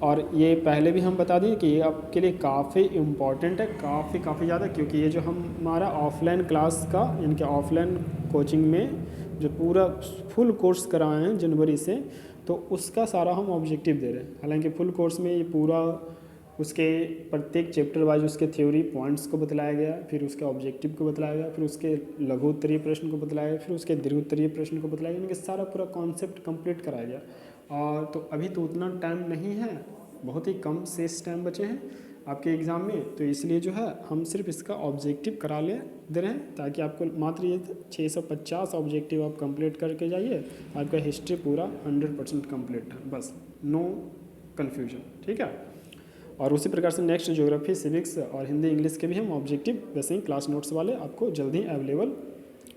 और ये पहले भी हम बता दें कि ये आपके लिए काफ़ी इम्पॉर्टेंट है, काफ़ी ज़्यादा, क्योंकि ये जो हमारा ऑफलाइन क्लास का, यानी कि ऑफलाइन कोचिंग में जो पूरा फुल कोर्स कराए हैं जनवरी से, तो उसका सारा हम ऑब्जेक्टिव दे रहे हैं। हालांकि फुल कोर्स में ये पूरा उसके प्रत्येक चैप्टर वाइज उसके थ्योरी पॉइंट्स को बतलाया गया, फिर उसके ऑब्जेक्टिव को बतलाया गया, फिर उसके लघु उत्तरीय प्रश्न को बतलाया गया, फिर उसके दीर्घ उत्तरीय प्रश्न को बतलाया गया, यानी कि सारा पूरा कॉन्सेप्ट कंप्लीट कराया गया। और तो अभी तो उतना टाइम नहीं है, बहुत ही कम शेष टाइम बचे हैं आपके एग्ज़ाम में, तो इसलिए जो है हम सिर्फ इसका ऑब्जेक्टिव करा दे रहे हैं, ताकि आपको मात्र ये 650 ऑब्जेक्टिव आप कंप्लीट करके जाइए। आपका हिस्ट्री पूरा 100% कंप्लीट है, बस नो कन्फ्यूजन। ठीक है। और उसी प्रकार से नेक्स्ट ज्योग्राफी, सिविक्स और हिंदी इंग्लिश के भी हम ऑब्जेक्टिव वैसे ही क्लास नोट्स वाले आपको जल्द ही अवेलेबल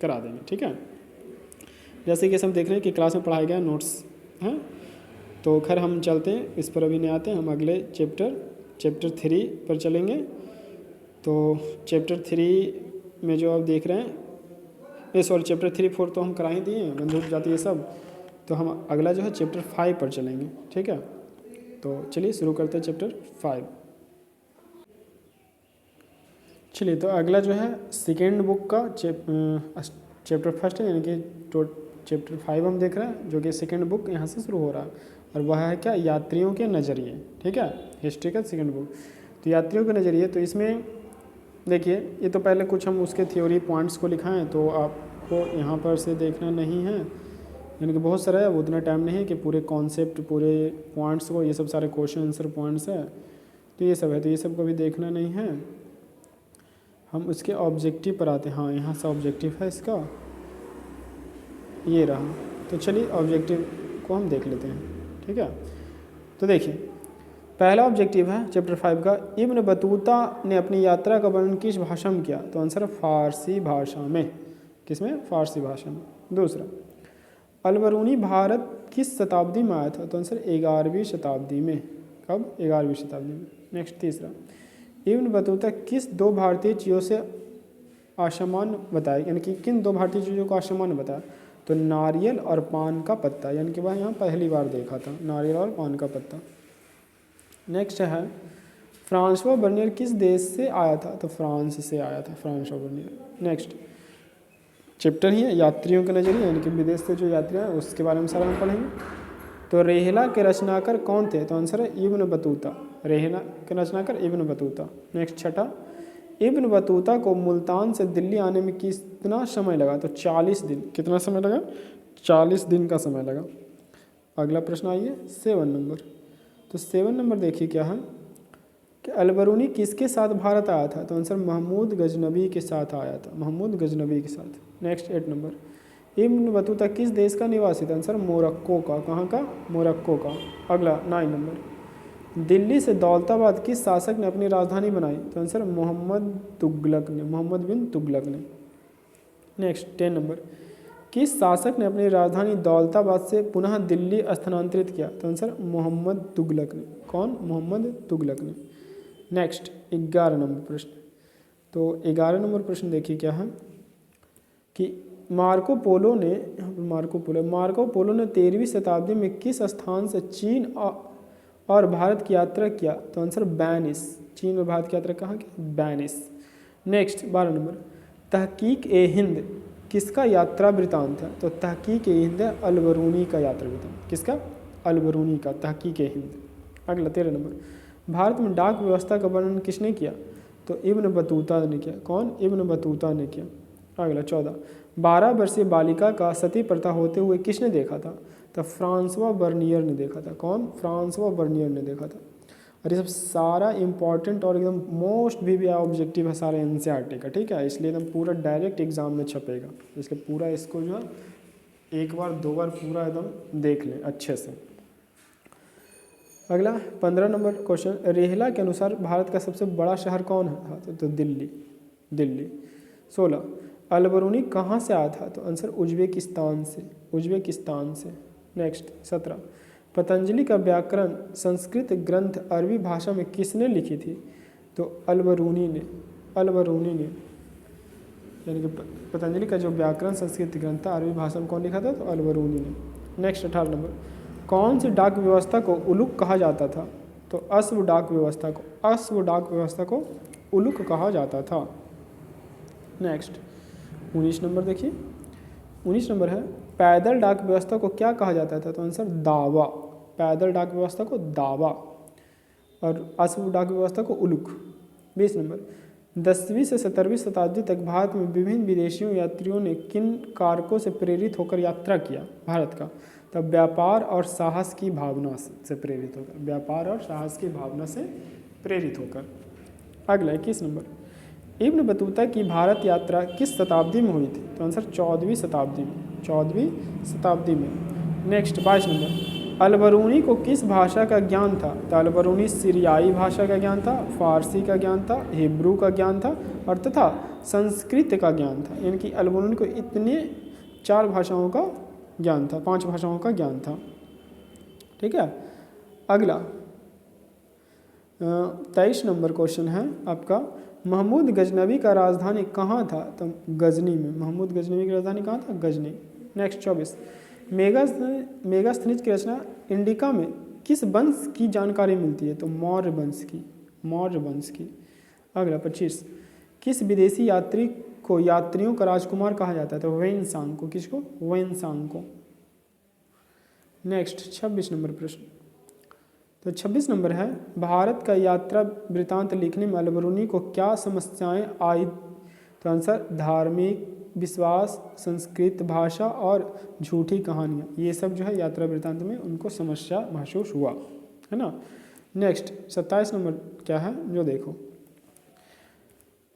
करा देंगे। ठीक है। जैसे कि हम देख रहे हैं कि क्लास में पढ़ाया गया नोट्स हैं, तो खैर हम चलते हैं, इस पर अभी नहीं आते, हम अगले चैप्टर 3 पर चलेंगे। तो चैप्टर 3 में जो आप देख रहे हैं, सॉरी चैप्टर 3, 4 तो हम करा ही दिए हैं, बंद हो जाती है सब। तो हम अगला जो है चैप्टर 5 पर चलेंगे। ठीक है। तो चलिए शुरू करते हैं चैप्टर 5। चलिए, तो अगला जो है सेकेंड बुक का चैप्टर फर्स्ट है, यानी कि चैप्टर 5 हम देख रहे हैं, जो कि सेकेंड बुक यहाँ से शुरू हो रहा है। और वह है क्या? यात्रियों के नज़रिए। ठीक है। हिस्ट्री का सेकेंड बुक, तो यात्रियों के नज़रिए। तो इसमें देखिए, ये तो पहले कुछ हम उसके थ्योरी पॉइंट्स को लिखाएं, तो आप आपको यहाँ पर से देखना नहीं है, यानी कि बहुत सारा है, वो उतना टाइम नहीं है कि पूरे कॉन्सेप्ट पूरे पॉइंट्स को, ये सब सारे क्वेश्चन आंसर पॉइंट्स है तो ये सब है, तो ये सब को भी देखना नहीं है। हम उसके ऑब्जेक्टिव पर आते हैं। हाँ, यहाँ से ऑब्जेक्टिव है इसका, ये रहा। तो चलिए ऑब्जेक्टिव को हम देख लेते हैं, ठीक है। तो देखिए पहला ऑब्जेक्टिव है चैप्टर 5 का, इब्न बतूता ने अपनी यात्रा का वर्णन किस भाषा में किया? तो आंसर फारसी भाषा में। किसमें? फारसी भाषा में। दूसरा, अलबरूनी भारत किस शताब्दी में आया था? तो आंसर 11वीं शताब्दी में। कब? 11वीं शताब्दी में। नेक्स्ट तीसरा, इब्न बतूता किस दो भारतीय चीज़ों से आसमान बताया, यानी कि किन दो भारतीय चीज़ों को आसमान बताया? तो नारियल और पान का पत्ता, यानी कि वह यहाँ पहली बार देखा था, नारियल और पान का पत्ता। नेक्स्ट है, फ्रांसवा बर्नियर किस देश से आया था? तो फ्रांस से आया था फ्रांसवा बर्नियर। नेक्स्ट चैप्टर ही है यात्रियों के नज़रिए, यानी कि विदेश से जो यात्री हैं उसके बारे में सारा हम पढ़ेंगे। तो रेहला के रचनाकार कौन थे? तो आंसर है इब्न बतूता। रेहला के रचनाकार इब्न बतूता। नेक्स्ट छठा, इब्न बतूता को मुल्तान से दिल्ली आने में कितना समय लगा? तो 40 दिन। कितना समय लगा? 40 दिन का समय लगा। अगला प्रश्न आइए 7 नंबर। तो 7 नंबर देखिए क्या है कि अलबरूनी किसके साथ भारत आया था? तो आंसर महमूद गजनबी के साथ आया था, महमूद गजनबी के साथ। नेक्स्ट 8 नंबर, इब्न बतूता किस देश का निवासी था? आंसर मोरक्को का। कहाँ का? मोरक्को का। अगला 9 नंबर, दिल्ली से दौलताबाद किस शासक ने अपनी राजधानी बनाई? तो आंसर मोहम्मद तुगलक ने, मोहम्मद बिन तुगलक ने। नेक्स्ट 10 नंबर, किस शासक ने अपनी राजधानी दौलताबाद से पुनः दिल्ली स्थानांतरित किया? तो आंसर मोहम्मद तुगलक ने। कौन? मोहम्मद तुगलक ने। नेक्स्ट 11 नंबर प्रश्न। तो 11 नंबर प्रश्न देखिए क्या है कि मार्को पोलो ने 13वीं शताब्दी में किस स्थान से चीन और भारत की यात्रा किया? तो आंसर बैनिस। चीन और भारत की यात्रा कहाँ की? बैनिस। नेक्स्ट 12 नंबर, तहकीक ए हिंद किसका यात्रा वृतांत है? तो तहकीक ए हिंद अलबरूनी का यात्रा वृतांत। किसका? अलबरूनी का, तहकीक ए हिंद। अगला 13 नंबर, भारत में डाक व्यवस्था का वर्णन किसने किया? तो इब्न बतूता ने किया। कौन? इब्न बतूता ने किया। अगला 14, 12 वर्षीय बालिका का सती प्रथा होते हुए किसने देखा था? तो फ्रांसवा बर्नियर ने देखा था। कौन? फ्रांसवा बर्नियर ने देखा था। और ये सब सारा इंपॉर्टेंट और एकदम मोस्ट भी ऑब्जेक्टिव है सारे एनसीईआरटी का, ठीक है। इसलिए एकदम पूरा डायरेक्ट एग्जाम में छपेगा, इसलिए पूरा इसको जो है एक बार 2 बार पूरा एकदम देख लें अच्छे से। अगला 15 नंबर क्वेश्चन, रेहला के अनुसार भारत का सबसे बड़ा शहर कौन है? तो दिल्ली। दिल्ली। 16, अलबरूनी कहाँ से आया था? तो आंसर उज्बेकिस्तान से, उज्बेकिस्तान से। नेक्स्ट 17, पतंजलि का व्याकरण संस्कृत ग्रंथ अरबी भाषा में किसने लिखी थी? तो अलबरूनी ने, अलबरूनी ने। यानी कि पतंजलि का जो व्याकरण संस्कृत ग्रंथ था अरबी भाषा में कौन लिखा था? तो अलबरूनी ने। नेक्स्ट 18 नंबर, कौन सी डाक व्यवस्था को उलुक कहा जाता था? तो अश्व डाक व्यवस्था को, अश्व डाक व्यवस्था को उलुक कहा जाता था। नेक्स्ट 19 नंबर देखिए, 19 नंबर है, पैदल डाक व्यवस्था को क्या कहा जाता था? तो आंसर दावा। पैदल डाक व्यवस्था को दावा और अश्व डाक व्यवस्था को उलुक। 20 नंबर, 10वीं से 17वीं शताब्दी तक भारत में विभिन्न विदेशियों यात्रियों ने किन कारकों से प्रेरित होकर यात्रा किया भारत का? तब व्यापार और साहस की भावना से प्रेरित होकर, व्यापार और साहस की भावना से प्रेरित होकर। अगला 21 नंबर, इब्न बतूता की भारत यात्रा किस शताब्दी में हुई थी? तो आंसर 14वीं शताब्दी में, 14वीं शताब्दी में। नेक्स्ट 22 नंबर, अलबरूनी को किस भाषा का ज्ञान था? तो अलबरूनी सीरियाई भाषा का ज्ञान था, फारसी का ज्ञान था, हिब्रू का ज्ञान था और तथा संस्कृत का ज्ञान था। यानी कि अलबरूनी को इतने 4 भाषाओं का ज्ञान था, 5 भाषाओं का ज्ञान था, ठीक है। अगला 23 नंबर क्वेश्चन है आपका, महमूद गजनबी का राजधानी कहाँ था? तो गजनी में। महमूद गजनबी की राजधानी कहाँ था? गजनी। नेक्स्ट 24, मेगास्थनीज की रचना इंडिका में किस वंश की जानकारी मिलती है? तो मौर्य वंश की, मौर्य वंश की। अगला 25, किस विदेशी यात्री को यात्रियों का राजकुमार कहा जाता है? तो वेनसांग को। किसको? वेनसांग को। नेक्स्ट 26 नंबर प्रश्न। तो 26 नंबर है, भारत का यात्रा वृतांत लिखने में अलबरूनी को क्या समस्याएं आई? तो आंसर धार्मिक विश्वास, संस्कृत भाषा और झूठी कहानियाँ, ये सब जो है यात्रा वृत्तांत में उनको समस्या महसूस हुआ, है ना। नेक्स्ट 27 नंबर क्या है जो देखो,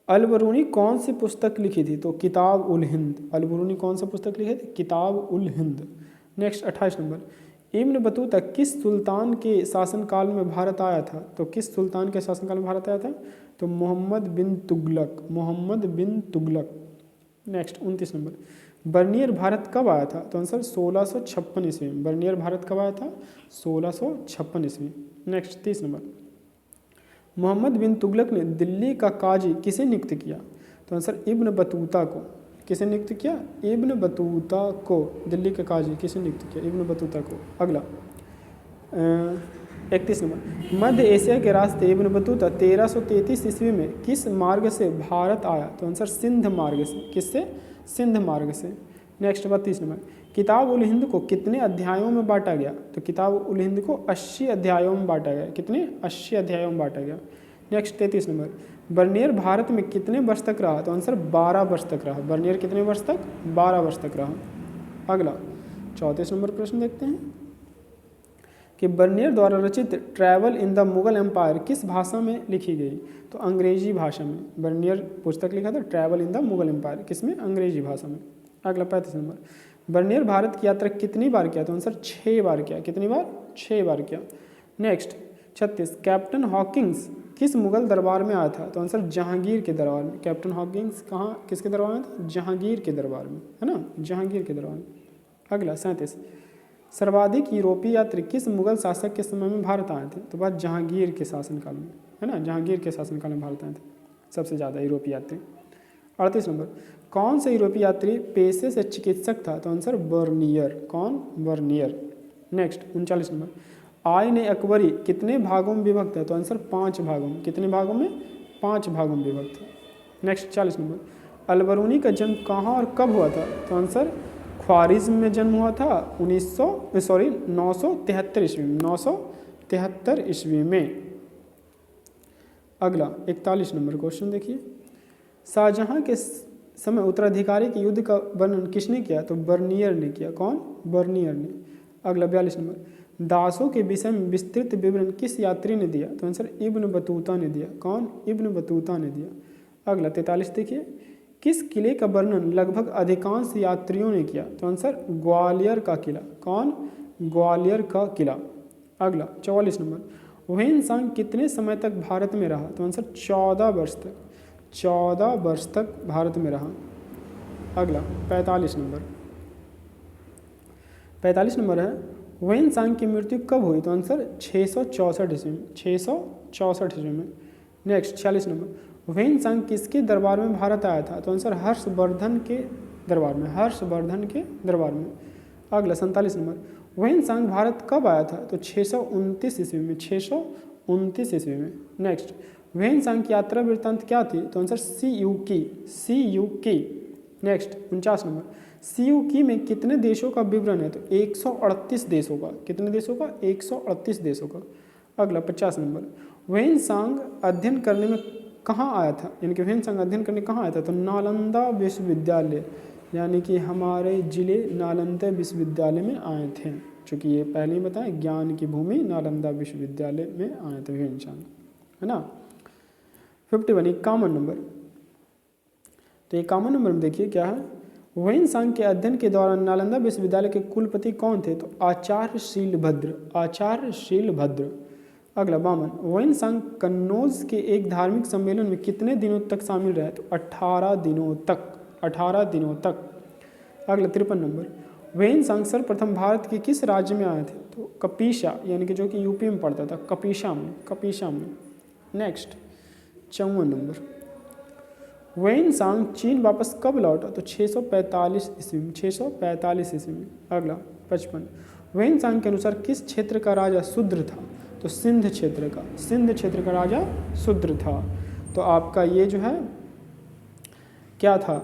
अल-बरूनी कौन सी पुस्तक लिखी थी? तो किताब उल हिंद। अल-बरूनी कौन सा पुस्तक लिखी थी? किताब उल हिंद। नेक्स्ट 28 नंबर, इब्न बतूता किस सुल्तान के शासनकाल में भारत आया था? तो किस सुल्तान के शासनकाल में भारत आया था? तो Mohammad bin Tughlaq, Mohammad bin Tughlaq. Next 29 number, Bernier Bharat कब आया था? तो आंसर 1656 ईस्वी में। बर्नियर भारत कब आया था? 1656 ईस्वी। नेक्स्ट 30 नंबर, मोहम्मद बिन तुगलक ने दिल्ली का काजी किसे नियुक्त किया? तो आंसर इब्न बतूता को। किसे नियुक्त किया? इब्न बतूता को। दिल्ली का काजी किसे नियुक्त किया? इब्न बतूता को। अगला 31 नंबर, मध्य एशिया के रास्ते इब्न बतूता 1333 ईस्वी में किस मार्ग से भारत आया? तो आंसर सिंध मार्ग से। किससे? सिंध मार्ग से। नेक्स्ट 32 नंबर, किताब उल हिंद को कितने अध्यायों में बांटा गया? तो किताब उल हिंद को 80 अध्यायों में बांटा गया। कितने? 80 अध्यायों में बांटा गया। नेक्स्ट 33 नंबर, बर्नियर भारत में कितने वर्ष तक रहा? तो आंसर 12 वर्ष तक रहा। बर्नियर कितने वर्ष तक? 12 वर्ष तक रहा। अगला 34 नंबर प्रश्न देखते हैं कि बर्नियर द्वारा रचित travel in the Mughal Empire किस भाषा में लिखी गई? तो अंग्रेजी भाषा में। बर्नियर पुस्तक लिखा था travel in the Mughal Empire, किसमें? अंग्रेजी भाषा में। अगला 35 नंबर, बर्नियर भारत की यात्रा कितनी बार किया? तो आंसर 6 बार किया। कितनी बार? 6 बार किया। नेक्स्ट 36, कैप्टन हॉकिंस किस मुगल दरबार में आया था? तो आंसर जहांगीर के दरबार में। कैप्टन हॉकिंस कहाँ, किसके दरबार में था? जहांगीर के दरबार में, है ना, जहांगीर के दरबार में। अगला 37, सर्वाधिक यूरोपीय यात्री किस मुगल शासक के समय में भारत आए थे? तो बात जहांगीर के शासनकाल में, है ना, जहांगीर के शासनकाल में भारत आए थे सबसे ज़्यादा यूरोपीय यात्री। 38 नंबर, कौन सा यूरोपीय यात्री पेशे से चिकित्सक था? तो आंसर बर्नियर। कौन? बर्नियर। नेक्स्ट 39 नंबर, आईन अकबरी कितने भागों में विभक्त है? तो आंसर 5 भागों में। कितने भागों में? 5 भागों में विभक्त है। नेक्स्ट 40 नंबर, अल-बरूनी का जन्म कहाँ और कब हुआ था? तो आंसर ख्वारिज्म में जन्म हुआ था 973 ईस्वी में। 973 ईस्वी में। अगला 41 नंबर क्वेश्चन देखिए, शाहजहां के समय उत्तराधिकारी के युद्ध का वर्णन किसने किया? तो बर्नियर ने किया। कौन? बर्नियर ने। अगला 42 नंबर, दासों के विषय में विस्तृत विवरण किस यात्री ने दिया? तो आंसर इब्न बतूता ने दिया। कौन? इब्न बतूता ने दिया। अगला 43 देखिए, किस किले का वर्णन लगभग अधिकांश यात्रियों ने किया? तो आंसर ग्वालियर का किला। कौन? ग्वालियर का किला। अगला 44 नंबर, ह्वेन-सांग कितने समय तक भारत में रहा? तो आंसर 14 वर्ष तक। 14 वर्ष तक भारत में रहा। अगला 45 नंबर, 45 नंबर है, ह्वेन-सांग की मृत्यु कब हुई? तो आंसर 664 ईस्वी में। 664 ईस्वी में। नेक्स्ट 46 नंबर, ह्वेन-सांग किसके दरबार में भारत आया था? तो आंसर हर्षवर्धन के दरबार में। हर्षवर्धन के दरबार में। अगला 47 नंबर, ह्वेन-सांग भारत कब आया था? तो 629 ईस्वी में। 629 ईस्वी में। नेक्स्ट, ह्वेन-सांग की यात्रा वृत्तांत क्या थी? तो आंसर सी-यू-की। नेक्स्ट 49 नंबर, सी-यू-की में कितने देशों का विवरण है? तो 138 देशों का। कितने देशों का? 138 देशों का। अगला 50 नंबर, ह्वेन-सांग अध्ययन करने में कहाँ आया था? यानी कि ह्वेन-सांग अध्ययन करने कहाँ आया था? तो नालंदा विश्वविद्यालय, यानी कि हमारे जिले नालंदा विश्वविद्यालय में आए थे। चूँकि ये पहले ही बताया, ज्ञान की भूमि नालंदा विश्वविद्यालय में आए थे ह्वेन-सांग, है ना। 51 कॉमन नंबर, तो ये कॉमन नंबर में देखिए क्या है, ह्वेन-सांग के अध्ययन के दौरान नालंदा विश्वविद्यालय के कुलपति कौन थे? तो आचार्य शीलभद्र। अगला 52, ह्वेन-सांग कन्नौज के एक धार्मिक सम्मेलन में कितने दिनों तक शामिल रहे? तो 18 दिनों तक। अगला 53 नंबर, ह्वेन-सांग सर्वप्रथम भारत के किस राज्य में आए थे? तो कपीशा, यानी कि जो कि यूपी में पड़ता था, कपीशा में। नेक्स्ट 54 नंबर, ह्वेन-सांग चीन वापस कब लौटा? तो 645 ईस्वी में। 645 ईस्वी में। अगला 55, ह्वेन-सांग के अनुसार किस क्षेत्र का राजा शूद्र था? तो सिंध क्षेत्र का राजा शूद्र था। तो आपका ये जो है क्या था,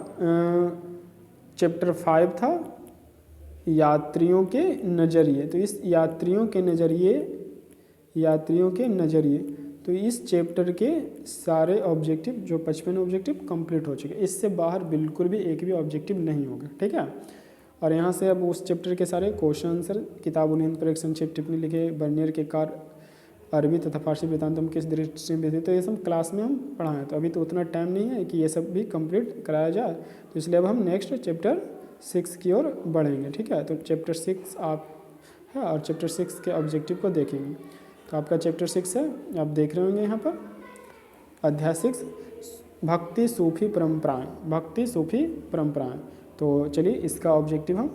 चैप्टर 5 था यात्रियों के नज़रिए। तो इस यात्रियों के नज़रिए तो इस चैप्टर के सारे ऑब्जेक्टिव जो 55 ऑब्जेक्टिव कंप्लीट हो चुके, इससे बाहर बिल्कुल भी एक भी ऑब्जेक्टिव नहीं होगा, ठीक है। और यहाँ से अब उस चैप्टर के सारे क्वेश्चन आंसर, किताबुल पर एक संक्षिप्त टिप्पणी लिखे, बर्नियर के कार्य, अरबी तथा फारसी वृत्तांत हम किस दृष्टि से देते, तो ये सब क्लास में हम पढ़ाएं। तो अभी तो उतना टाइम नहीं है कि ये सब भी कंप्लीट कराया जाए, तो इसलिए अब हम नेक्स्ट चैप्टर 6 की ओर बढ़ेंगे, ठीक है। तो चैप्टर 6 आप है और चैप्टर 6 के ऑब्जेक्टिव को देखेंगे। तो आपका चैप्टर 6 है, आप देख रहे होंगे यहाँ पर अध्याय 6 भक्ति सूफी परंपराएं, भक्ति सूफी परंपराएं। तो चलिए इसका ऑब्जेक्टिव हम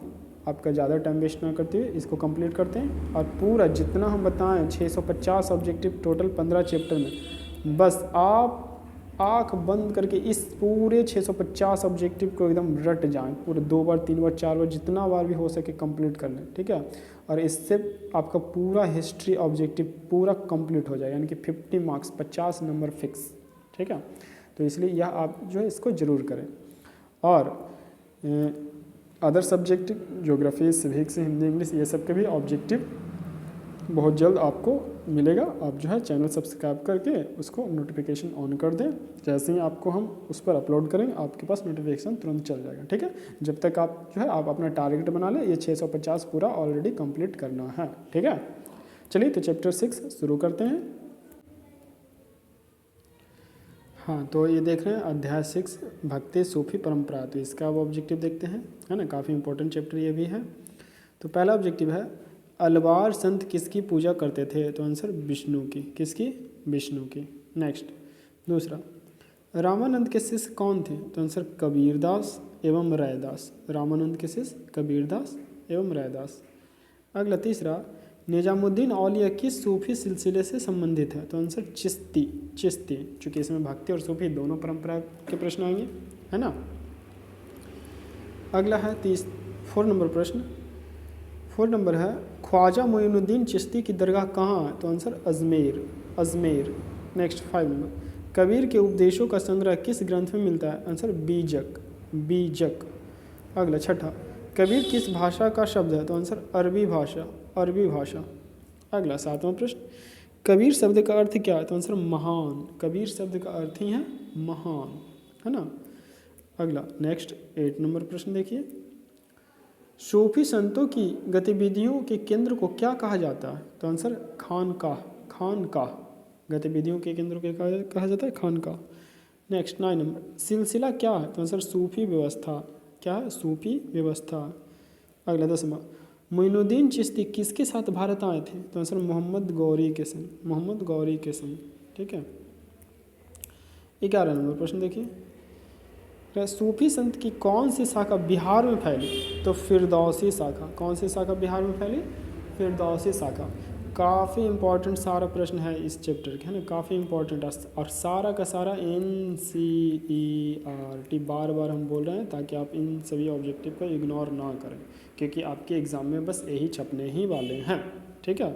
आपका ज़्यादा टाइम वेस्ट ना करते हुए इसको कंप्लीट करते हैं। और पूरा जितना हम बताएं 650 ऑब्जेक्टिव टोटल 15 चैप्टर में, बस आप आँख बंद करके इस पूरे 650 ऑब्जेक्टिव को एकदम रट जाएं, पूरे 2 बार 3 बार 4 बार जितना बार भी हो सके कंप्लीट कर लें, ठीक है। और इससे आपका पूरा हिस्ट्री ऑब्जेक्टिव पूरा कंप्लीट हो जाए, यानी कि 50 मार्क्स 50 नंबर फिक्स, ठीक है। तो इसलिए यह आप जो है इसको ज़रूर करें। और other subject geography, civics, Hindi, English, ये सब के भी ऑब्जेक्टिव बहुत जल्द आपको मिलेगा। आप जो है चैनल सब्सक्राइब करके उसको नोटिफिकेशन ऑन कर दें, जैसे ही आपको हम उस पर अपलोड करेंगे आपके पास नोटिफिकेशन तुरंत चल जाएगा, ठीक है। जब तक आप जो है आप अपना टारगेट बना लें, ये 650 पूरा ऑलरेडी कंप्लीट करना है, ठीक है। चलिए तो चैप्टर 6 शुरू करते हैं। हाँ, तो ये देख रहे हैं अध्याय 6 भक्ति सूफी परंपरा। तो इसका अब ऑब्जेक्टिव देखते हैं, है ना, काफ़ी इंपॉर्टेंट चैप्टर ये भी है। तो पहला ऑब्जेक्टिव है अलवार संत किसकी पूजा करते थे, तो आंसर विष्णु की, किसकी, विष्णु की। नेक्स्ट दूसरा, रामानंद के शिष्य कौन थे, तो आंसर कबीरदास एवं रैदास, रामानंद के शिष्य कबीरदास एवं रैदास। अगला तीसरा, निजामुद्दीन औलिया किस सूफी सिलसिले से संबंधित है, तो आंसर चिश्ती, चिश्ती, चूँकि इसमें भक्ति और सूफी दोनों परंपरा के प्रश्न आएंगे, है ना। अगला है 4 नंबर प्रश्न, 4 नंबर है ख्वाजा मोइनुद्दीन चिश्ती की दरगाह कहाँ है, तो answer Ajmer, Ajmer. Next 5 number, Kabir के उपदेशों का संग्रह किस ग्रंथ में मिलता है, आंसर बीजक, बीजक। अगला छठा, कबीर किस भाषा का शब्द है, तो आंसर अरबी भाषा, अरबी भाषा। अगला 7वां प्रश्न, कबीर शब्द का अर्थ क्या है, तो आंसर महान, कबीर शब्द का अर्थ ही है महान, है ना। अगला नेक्स्ट 8 नंबर प्रश्न देखिए, सूफी संतों की गतिविधियों के केंद्र को क्या कहा जाता है, तो आंसर खानकाह, खानकाह, गतिविधियों के केंद्र को कहा जाता है खानकाह। नेक्स्ट 9 नंबर, सिलसिला क्या है, तो आंसर सूफी व्यवस्था, क्या है, सूफी व्यवस्था। अगला 10वां, मोइनुद्दीन चिश्ती किसके साथ भारत आए थे, तो आंसर मोहम्मद गौरी के संग, मोहम्मद गौरी के संग, ठीक है। 11 नंबर प्रश्न देखिए, सूफी संत की कौन सी शाखा बिहार में फैली, तो फिरदौसी शाखा, कौन सी शाखा बिहार में फैली, फिरदौसी शाखा। काफ़ी इंपॉर्टेंट सारा प्रश्न है इस चैप्टर के, है ना, काफ़ी इंपॉर्टेंट, और सारा का सारा NCERT बार बार हम बोल रहे हैं ताकि आप इन सभी ऑब्जेक्टिव को इग्नोर ना करें, क्योंकि आपके एग्ज़ाम में बस यही छपने ही वाले हैं, ठीक है।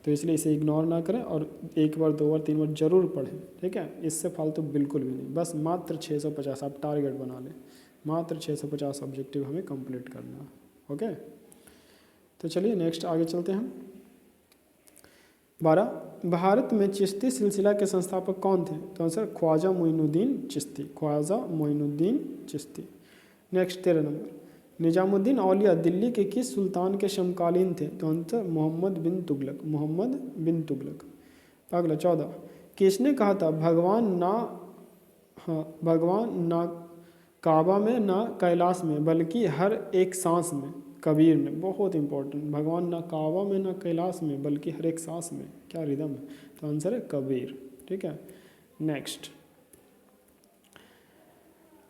तो इसलिए इसे इग्नोर ना करें और 1 बार 2 बार 3 बार जरूर पढ़ें, ठीक है। इससे फालतू बिल्कुल भी नहीं, बस मात्र 650 आप टारगेट बना लें, मात्र 650 ऑब्जेक्टिव हमें कंप्लीट करना है, ओके। तो चलिए नेक्स्ट आगे चलते हैं। 12, भारत में चिश्ती सिलसिला के संस्थापक कौन थे, तो answer Khwaja Moinuddin Chishti, Khwaja Moinuddin Chishti. Next 13 number, Nizamuddin Auliya Delhi के किस सुल्तान के समकालीन थे, तो आंसर मोहम्मद बिन तुगलक, मोहम्मद बिन तुगलक। अगला 14, किसने कहा था भगवान ना काबा में ना कैलाश में बल्कि हर एक सांस में, कबीर ने, बहुत इंपॉर्टेंट, भगवान ना काबा में ना कैलाश में बल्कि हर एक सांस में, क्या रिदम है, तो आंसर है कबीर, ठीक है। नेक्स्ट,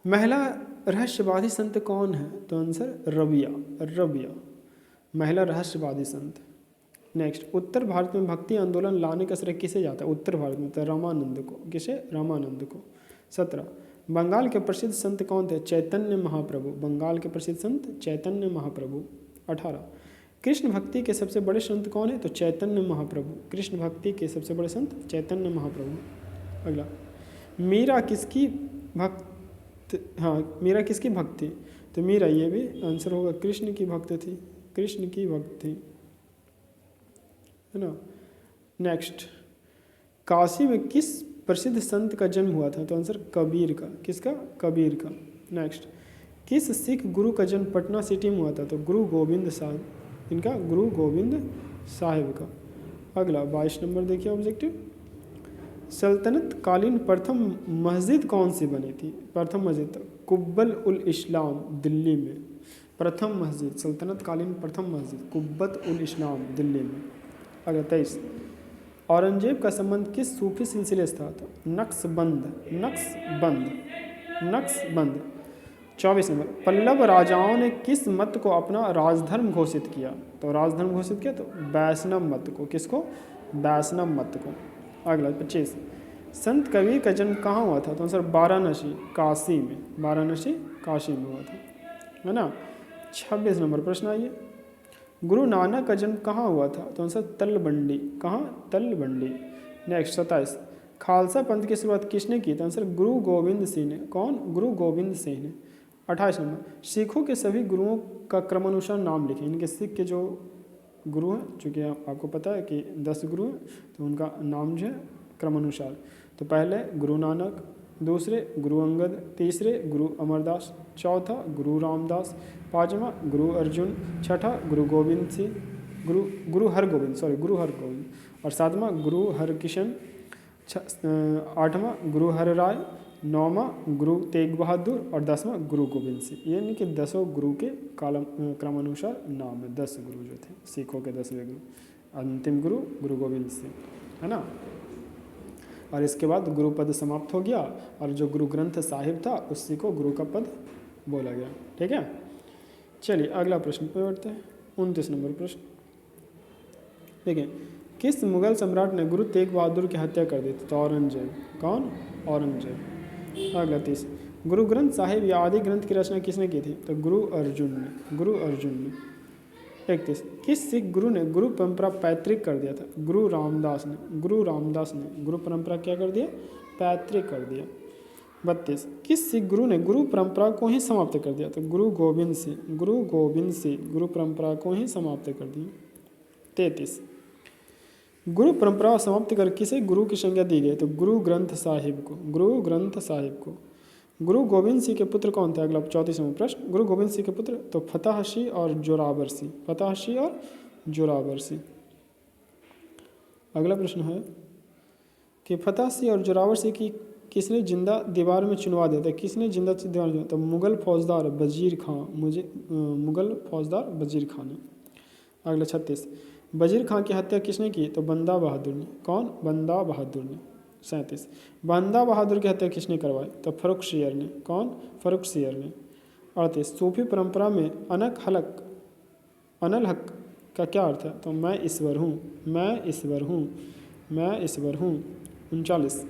महिला रहस्यवादी संत कौन है, तो आंसर रबिया, रबिया, महिला रहस्यवादी संत। नेक्स्ट, उत्तर भारत में भक्ति आंदोलन लाने का श्रेय किसे जाता है, उत्तर भारत में तो रामानंद को, किसे, रामानंद को। 17, बंगाल के प्रसिद्ध संत कौन थे, चैतन्य महाप्रभु, बंगाल के प्रसिद्ध संत चैतन्य महाप्रभु। 18, कृष्ण भक्ति के सबसे बड़े संत कौन है, तो चैतन्य महाप्रभु, कृष्ण भक्ति के सबसे बड़े संत चैतन्य महाप्रभु। अगला, मीरा किसकी भक्त, हाँ मीरा किसकी भक्त थी, तो मीरा, ये भी आंसर होगा, कृष्ण की भक्त थी, कृष्ण की भक्त थी, है ना। नेक्स्ट काशी में किस प्रसिद्ध संत का जन्म हुआ था? तो आंसर कबीर का। किसका? कबीर का। नेक्स्ट, किस सिख गुरु का जन्म पटना सिटी में हुआ था? तो गुरु गोविंद साहब। इनका गुरु गोविंद साहिब का। अगला 22 नंबर देखिए ऑब्जेक्टिव, सल्तनत कालीन प्रथम मस्जिद कौन सी बनी थी? प्रथम मस्जिद कुब्बल उल इस्लाम दिल्ली में। प्रथम मस्जिद, सल्तनत कालीन प्रथम मस्जिद कुब्बत उल इस्लाम दिल्ली में। अगला 23, औरंगजेब का संबंध किस सूफी सिलसिले से था? तो नक्शबंद। नक्शबंद। नक्शबंद। 24 नंबर, पल्लव राजाओं ने किस मत को अपना राजधर्म घोषित किया? तो राजधर्म घोषित किया तो वैष्णव मत को। किसको? वैष्णव मत को। अगला 25, संत कबीर का जन्म कहाँ हुआ था? तो आंसर वाराणसी, काशी में। वाराणसी, काशी में हुआ था, है ना। 26 नंबर प्रश्न आइए, गुरु नानक का जन्म कहाँ हुआ था? तो आंसर तलबंडी। कहाँ? तलबंडी। नेक्स्ट 27, खालसा पंथ की शुरुआत किसने की? तो आंसर गुरु गोविंद सिंह ने। कौन? गुरु गोविंद सिंह ने। 28 नंबर, सिखों के सभी गुरुओं का क्रमानुसार नाम लिखें। इनके सिख के जो गुरु हैं, चूँकि आपको पता है कि 10 गुरु हैं, तो उनका नाम जो है क्रमानुसार। तो पहले गुरु नानक, दूसरे गुरु अंगद, तीसरे गुरु अमरदास, चौथा गुरु रामदास, पांचवा गुरु अर्जुन, छठा गुरु गोविंद सिंह, गुरु हरगोविंद, और सातवां गुरु हरकिशन, आठवां गुरु हरराय, नौवां गुरु तेग बहादुर और 10वां गुरु गोविंद सिंह। ये नहीं कि 10 गुरु के क्रमानुसार नाम है। 10 गुरु जो थे सिखों के 10वें गुरु, अंतिम गुरु गुरु गोविंद सिंह, है ना। और इसके बाद गुरु पद समाप्त हो गया और जो गुरु ग्रंथ साहिब था उसी को गुरु का पद बोला गया। ठीक है, चलिए अगला प्रश्न पे बढ़ते हैं। 29 नंबर प्रश्न देखिए, किस मुगल सम्राट ने गुरु तेग बहादुर की हत्या कर दी थी? तो औरंगजेब। कौन? औरंगजेब। अगला 30, गुरु ग्रंथ साहिब या आदि ग्रंथ की रचना किसने की थी? तो गुरु अर्जुन ने। गुरु अर्जुन ने। 31, किस सिख गुरु ने गुरु परंपरा पैतृक कर दिया था? गुरु रामदास ने। गुरु रामदास ने गुरु परंपरा क्या कर दिया? पैतृक कर दिया। 32, किस सिख गुरु ने गुरु परंपरा को ही समाप्त कर दिया? तो गुरु गोविंद सिंह। गुरु गोविंद सिंह गुरु परंपरा को ही समाप्त कर दी। 33, गुरु परंपरा समाप्त कर किसे गुरु की संज्ञा दी गई? तो गुरु ग्रंथ साहिब को। गुरु ग्रंथ साहिब को। गुरु गोविंद सिंह के पुत्र कौन थे? अगला 34वां प्रश्न, गुरु गोविंद सिंह के पुत्र तो फतेह सिंह और जोरावर सिंह। फतेह सिंह और जोरावर सिंह। अगला प्रश्न है कि फतेह सिंह और जोरावर सिंह की किसने जिंदा दीवार में चुनवा दिया था? किसने जिंदा दीवार में? तो मुगल फौजदार वजीर खां। मुगल फौजदार वजीर खां ने। अगला 36, वजीर खां की हत्या किसने की? तो बंदा बहादुर ने। कौन? बंदा बहादुर ने। 37, बंदा बहादुर की हत्या किसने करवाई? तो फर्रुखसियर ने। कौन? फर्रुखसियर ने। 38, सूफी परंपरा में अनल हक का क्या अर्थ है? तो मैं ईश्वर हूँ, मैं ईश्वर हूँ, मैं ईश्वर हूँ। 39,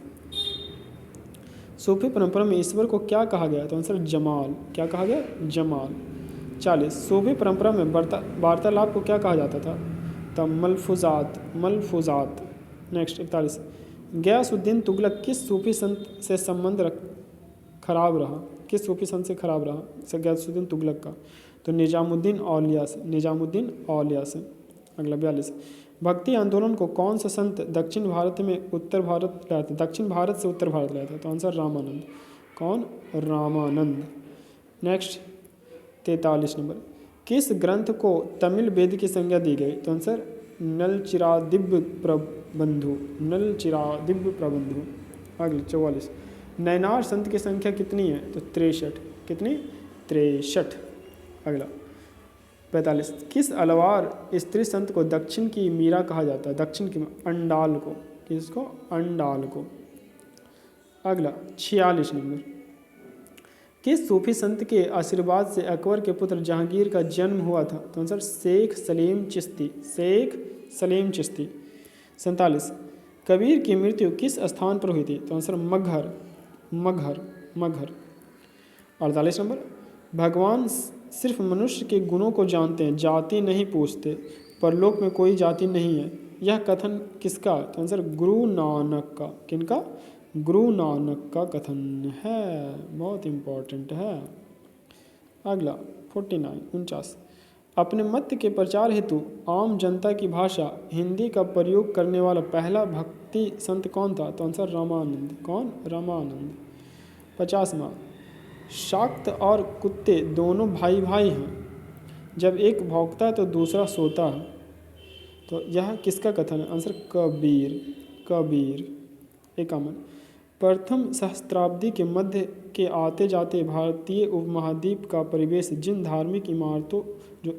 सूफी परंपरा में ईश्वर को क्या कहा गया? तो आंसर जमाल। क्या कहा गया? जमाल। 40, सूफी परंपरा में वार्तालाप को क्या कहा जाता था? तो मलफूजात। मलफूजात। नेक्स्ट 41, गयासुद्दीन तुगलक किस सूफी संत से संबंध खराब रहा? किस सूफी संत से खराब रहा गयासुद्दीन तुगलक का? तो निजामुद्दीन औलिया से। निजामुद्दीन औलिया से। अगला 42, भक्ति आंदोलन को कौन सा संत दक्षिण भारत में उत्तर भारत लाया था? दक्षिण भारत से उत्तर भारत लाया था। तो आंसर रामानंद। कौन? रामानंद। नेक्स्ट 43 नंबर, किस ग्रंथ को तमिल वेद की संज्ञा दी गई? तो आंसर नलचिरादिव्य प्रबंधु। नलचिरादिव्य प्रबंधु। अगले 44, नैनार संत की संख्या कितनी है? तो 63। कितनी? 63। अगला 45, किस अलवार स्त्री संत को दक्षिण की मीरा कहा जाता है? दक्षिण की अंडाल को। किसको? अंडाल को। अगला 46 नंबर, किस सूफी संत के आशीर्वाद से अकबर के पुत्र जहांगीर का जन्म हुआ था? तो आंसर शेख सलीम चिश्ती। शेख सलीम चिश्ती। 47, कबीर की मृत्यु किस स्थान पर हुई थी? तो आंसर मगहर। मगहर। मगहर। 48 नंबर, भगवान सिर्फ मनुष्य के गुणों को जानते हैं, जाति नहीं पूछते, परलोक में कोई जाति नहीं है, यह कथन किसका? तो आंसर गुरु नानक का। किनका? गुरु नानक का कथन है, बहुत इम्पोर्टेंट है। अगला 49 49, अपने मत के प्रचार हेतु आम जनता की भाषा हिंदी का प्रयोग करने वाला पहला भक्ति संत कौन था? तो आंसर रामानंद। कौन? रामानंद। 50वां, शाक्त और कुत्ते दोनों भाई भाई हैं, जब एक भौंकता है तो दूसरा सोता है, तो यह किसका कथन है? आंसर कबीर। कबीर। 51, प्रथम सहस्त्राब्दी के मध्य के आते जाते भारतीय उपमहाद्वीप का परिवेश जिन धार्मिक इमारतों जो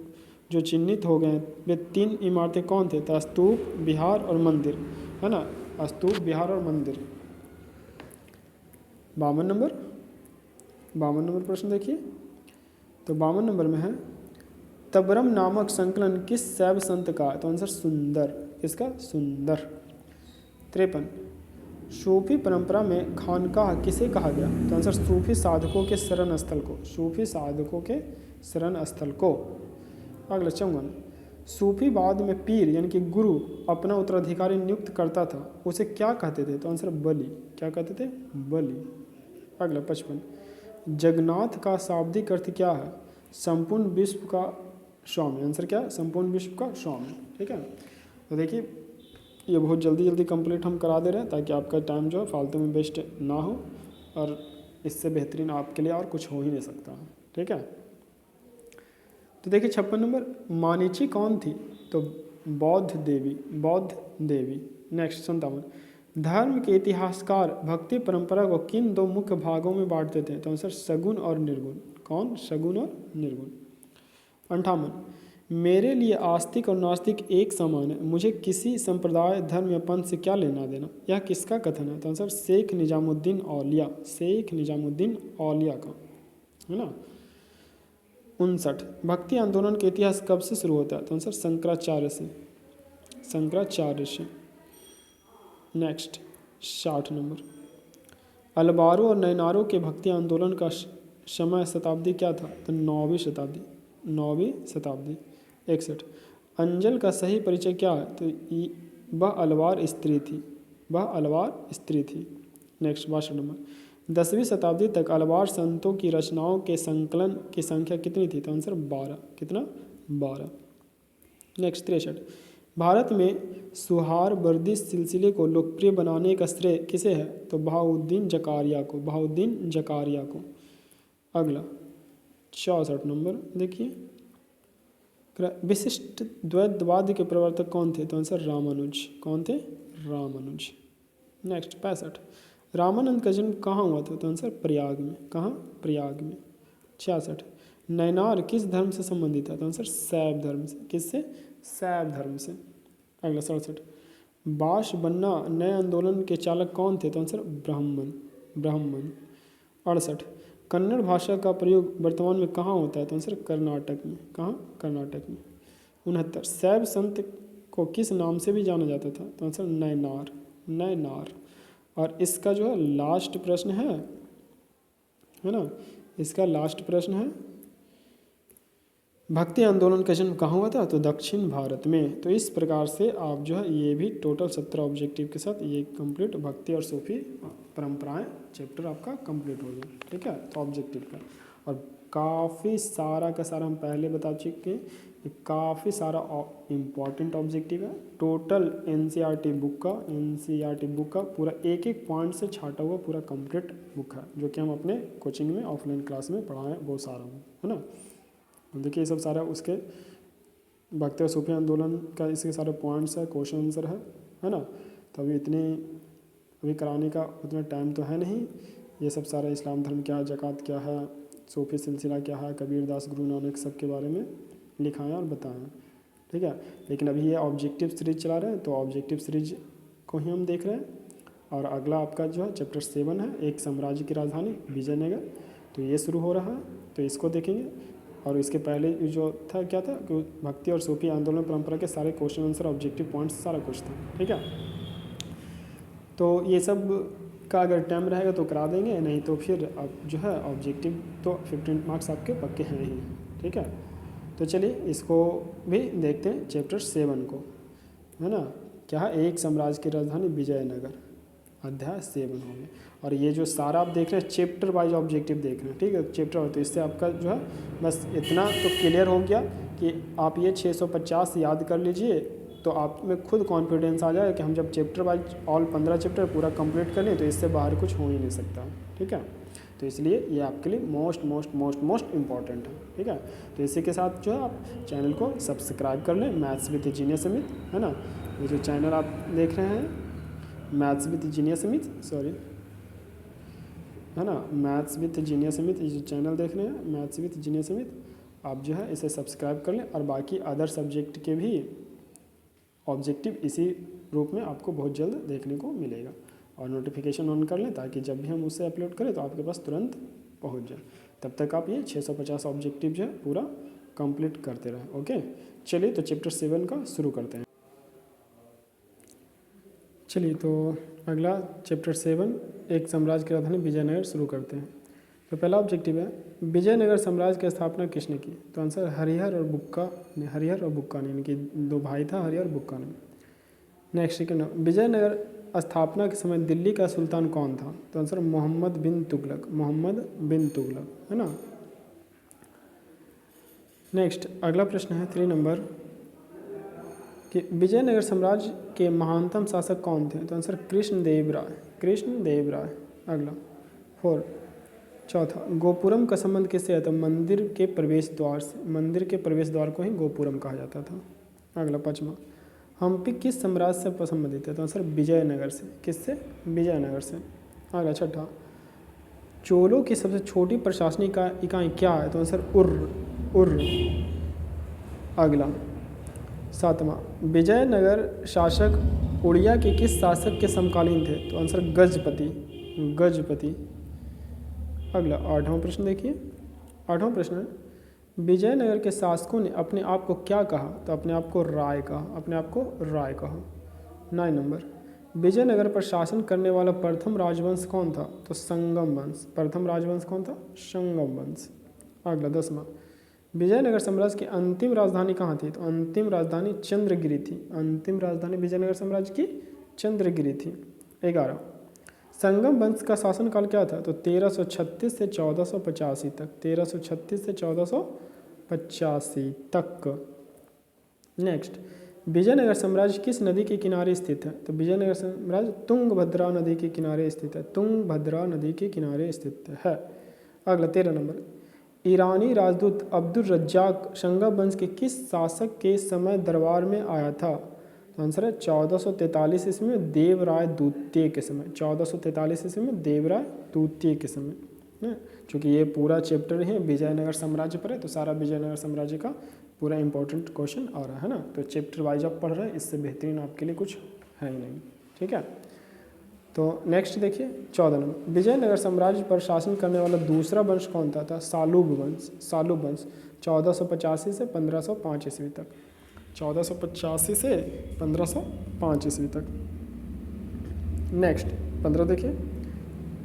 जो चिन्हित हो गए वे 3 इमारतें कौन थे? तो स्तूप, विहार और मंदिर, है ना। स्तूप, विहार और मंदिर। 52 नंबर प्रश्न देखिए। तो 52 नंबर में है, तबरम नामक संकलन किस शैव संत का? तो आंसर सुंदर। किसका? सुंदर। 53, सूफी परंपरा में खानकाह किसे कहा गया? तो आंसर सूफी साधकों के शरण स्थल को। सूफी साधकों के शरण स्थल को। अगला 54, सूफीवाद में पीर यानी कि गुरु अपना उत्तराधिकारी नियुक्त करता था, उसे क्या कहते थे? तो आंसर बलि। क्या कहते थे? बलि। अगला 55, जगन्नाथ का शाब्दिक अर्थ क्या है? संपूर्ण विश्व का स्वामी। आंसर क्या है? संपूर्ण विश्व का स्वामी। ठीक है। तो देखिए ये बहुत जल्दी कंप्लीट हम करा दे रहे हैं ताकि आपका टाइम जो है फालतू में वेस्ट ना हो, और इससे बेहतरीन आपके लिए और कुछ हो ही नहीं सकता। ठीक है। तो देखिए 56 नंबर, मानीची कौन थी? तो बौद्ध देवी। बौद्ध देवी। नेक्स्ट 57, धर्म के इतिहासकार भक्ति परंपरा को किन 2 मुख्य भागों में बांटते थे? तो आंसर सगुण और निर्गुण। कौन? सगुण और निर्गुण। 58, मेरे लिए आस्तिक और नास्तिक एक समान है, मुझे किसी संप्रदाय, धर्म या पंथ से क्या लेना देना? यह किसका कथन है? तो आंसर शेख निजामुद्दीन औलिया। शेख निजामुद्दीन औलिया का, है ना। 59, भक्ति आंदोलन का इतिहास कब से शुरू होता है? तो आंसर शंकराचार्य से। शंकराचार्य से। नेक्स्ट 60 नंबर, अलवारों और नैनारों के भक्ति आंदोलन का समय शताब्दी क्या था? तो 9वीं शताब्दी। 9वीं शताब्दी। 61, अंजल का सही परिचय क्या है? तो वह अलवार स्त्री थी। वह अलवार स्त्री थी। नेक्स्ट 62 नंबर, 10वीं शताब्दी तक अलवार संतों की रचनाओं के संकलन की संख्या कितनी थी? तो आंसर 12। कितना? 12। नेक्स्ट 63, भारत में सुहारवर्दी सिलसिले को लोकप्रिय बनाने का श्रेय किसे है? तो बहाउद्दीन जकारिया को। बहाउद्दीन जकारिया को। अगला 64 नंबर देखिए, विशिष्ट द्वैतवाद के प्रवर्तक कौन थे? तो आंसर रामानुज। कौन थे? रामानुज। नेक्स्ट 65, रामानंद का जन्म कहाँ हुआ था? तो आंसर प्रयाग में। कहाँ? प्रयाग में। 66, नैनार किस धर्म से संबंधित था? तो आंसर शैव धर्म से। किससे? शैव धर्म से। अगला 67, बाश बन्ना नए आंदोलन के चालक कौन थे? तो आंसर ब्राह्मण। ब्राह्मण। 68, कन्नड़ भाषा का प्रयोग वर्तमान में कहाँ होता है? तो आंसर कर्नाटक में। कहाँ? कर्नाटक में। 69, शैव संत को किस नाम से भी जाना जाता था? तो आंसर नैनार। नैनार। और इसका जो है लास्ट प्रश्न है ना, इसका लास्ट प्रश्न है, भक्ति आंदोलन का जन्म कहाँ हुआ था? तो दक्षिण भारत में। तो इस प्रकार से आप जो है ये भी टोटल 17 ऑब्जेक्टिव के साथ ये कंप्लीट भक्ति और सूफी परंपराएं चैप्टर आपका कंप्लीट हो गया। ठीक है। तो ऑब्जेक्टिव का और काफ़ी सारा का सारा हम पहले बता चुके हैं, काफ़ी सारा इम्पॉर्टेंट ऑब्जेक्टिव है। टोटल एनसीईआरटी बुक का पूरा एक एक पॉइंट से छाटा हुआ पूरा कंप्लीट बुक है, जो कि हम अपने कोचिंग में ऑफलाइन क्लास में पढ़ाएं वो सारा, है ना। देखिए ये सब सारा उसके भक्ति और सूफी आंदोलन का इसके सारे पॉइंट्स है, क्वेश्चन आंसर है ना। तो अभी कराने का उतना टाइम तो है नहीं। ये सब सारा इस्लाम धर्म क्या है, ज़कात क्या है, सूफी सिलसिला क्या है, कबीरदास, गुरु नानक, सब के बारे में लिखाएं और बताएं। ठीक है। लेकिन अभी ये ऑब्जेक्टिव सीरीज चला रहे हैं, तो ऑब्जेक्टिव सीरीज को ही हम देख रहे हैं। और अगला आपका जो है चैप्टर 7 है, एक साम्राज्य की राजधानी विजयनगर, तो ये शुरू हो रहा है, तो इसको देखेंगे। और इसके पहले जो था क्या था कि भक्ति और सूफी आंदोलन परंपरा के सारे क्वेश्चन आंसर, ऑब्जेक्टिव पॉइंट्स, सारा कुछ था। ठीक है। तो ये सब का अगर टाइम रहेगा तो करा देंगे, नहीं तो फिर अब जो है ऑब्जेक्टिव तो 15 मार्क्स आपके पक्के हैं ही। ठीक है। तो चलिए इसको भी देखते हैं चैप्टर 7 को, है ना। क्या है? एक साम्राज्य की राजधानी विजयनगर। अध्याय 7 हो गया। और ये जो सारा आप देख रहे हैं चैप्टर वाइज ऑब्जेक्टिव देख रहे हैं, ठीक है, चैप्टर हो, तो इससे आपका जो है बस इतना तो क्लियर हो गया कि आप ये 650 याद कर लीजिए, तो आप में खुद कॉन्फिडेंस आ जाए कि हम जब चैप्टर वाइज ऑल 15 चैप्टर पूरा कंप्लीट कर लें तो इससे बाहर कुछ हो ही नहीं सकता, ठीक है। तो इसलिए ये आपके लिए most most most most important है, ठीक है। तो इसी के साथ जो है आप चैनल को सब्सक्राइब कर लें, मैथ्स विद जीनियस अमित, है ना। ये जो चैनल आप देख रहे हैं maths with genius Amit, sorry, है ना, मैथ्स विद जीनियस अमित, ये जो चैनल देख रहे हैं मैथ्स विद जीनियस अमित, आप जो है इसे सब्सक्राइब कर लें। और बाकी अदर सब्जेक्ट के भी ऑब्जेक्टिव इसी रूप में आपको बहुत जल्द देखने को मिलेगा। और नोटिफिकेशन ऑन कर लें ताकि जब भी हम उससे अपलोड करें तो आपके पास तुरंत पहुंच जाए। तब तक आप ये 650 ऑब्जेक्टिव जो है पूरा कंप्लीट करते रहें। ओके, चलिए तो चैप्टर 7 का शुरू करते हैं। चलिए तो अगला चैप्टर 7 एक साम्राज्य की राजधानी विजयनगर शुरू करते हैं। तो पहला ऑब्जेक्टिव है विजयनगर साम्राज्य की स्थापना किसने की? तो आंसर हरिहर और बुक्का ने, हरिहर और बुक्का ने, इनके दो भाई था हरिहर और बुक्का ने। नेक्स्ट सेकंड, विजयनगर स्थापना के समय दिल्ली का सुल्तान कौन था? तो आंसर मोहम्मद बिन तुगलक, मोहम्मद बिन तुगलक, है ना। नेक्स्ट अगला प्रश्न है 3 नंबर कि विजयनगर साम्राज्य के महानतम शासक कौन थे? तो आंसर कृष्णदेव राय, कृष्णदेव राय। अगला 4, चौथा, गोपुरम का संबंध किससे है? तो मंदिर के प्रवेश द्वार से, मंदिर के प्रवेश द्वार को ही गोपुरम कहा जाता था। अगला 5वां, हम्पी किस साम्राज्य से संबंधित है? तो आंसर विजयनगर से, किससे? विजयनगर से। अगला 6ठा, चोलों की सबसे छोटी प्रशासनिक इकाई क्या है? तो आंसर उर्र। अगला 7वां, विजयनगर शासक उड़िया के किस शासक के समकालीन थे? तो आंसर गजपति, गजपति। अगला 8वां प्रश्न देखिए, 8वां प्रश्न है विजयनगर के शासकों ने अपने आप को क्या कहा? तो अपने आप को राय कहा, अपने आप को राय कहा। 9 नंबर, विजयनगर पर शासन करने वाला प्रथम राजवंश कौन था? तो संगम वंश, प्रथम राजवंश कौन था? संगम वंश। अगला 10वां, विजयनगर साम्राज्य की अंतिम राजधानी कहाँ थी? तो अंतिम राजधानी चंद्रगिरी थी, अंतिम राजधानी विजयनगर साम्राज्य की चंद्रगिरी थी। 11, संगम वंश का शासनकाल क्या था? तो 1336 से 1485 तक, 1336 से 1485 तक। नेक्स्ट, विजयनगर साम्राज्य किस नदी के किनारे स्थित है? तो विजयनगर साम्राज्य तुंगभद्रा नदी के किनारे स्थित है, तुंगभद्रा नदी के किनारे स्थित है। अगला 13 नंबर, ईरानी राजदूत अब्दुल रज्जाक संगम वंश के किस शासक के समय दरबार में आया था? तो आंसर है 1443 ईस्वी में देवराय द्वितीय के समय, 1443 ईस्वी में देवराय द्वितीय के समय। चूँकि ये पूरा चैप्टर है विजयनगर साम्राज्य पर है तो सारा विजयनगर साम्राज्य का पूरा इंपॉर्टेंट क्वेश्चन आ रहा है ना। तो चैप्टर वाइज आप पढ़ रहे हैं, इससे बेहतरीन आपके लिए कुछ है ही नहीं, ठीक है। तो नेक्स्ट देखिए 14 नंबर, विजयनगर साम्राज्य पर शासन करने वाला दूसरा वंश कौन था? सालुब वंश, सालुब वंश 1485 से 1505 ईस्वी तक, 1485 से 1505 ईस्वी तक। नेक्स्ट 15 देखिए,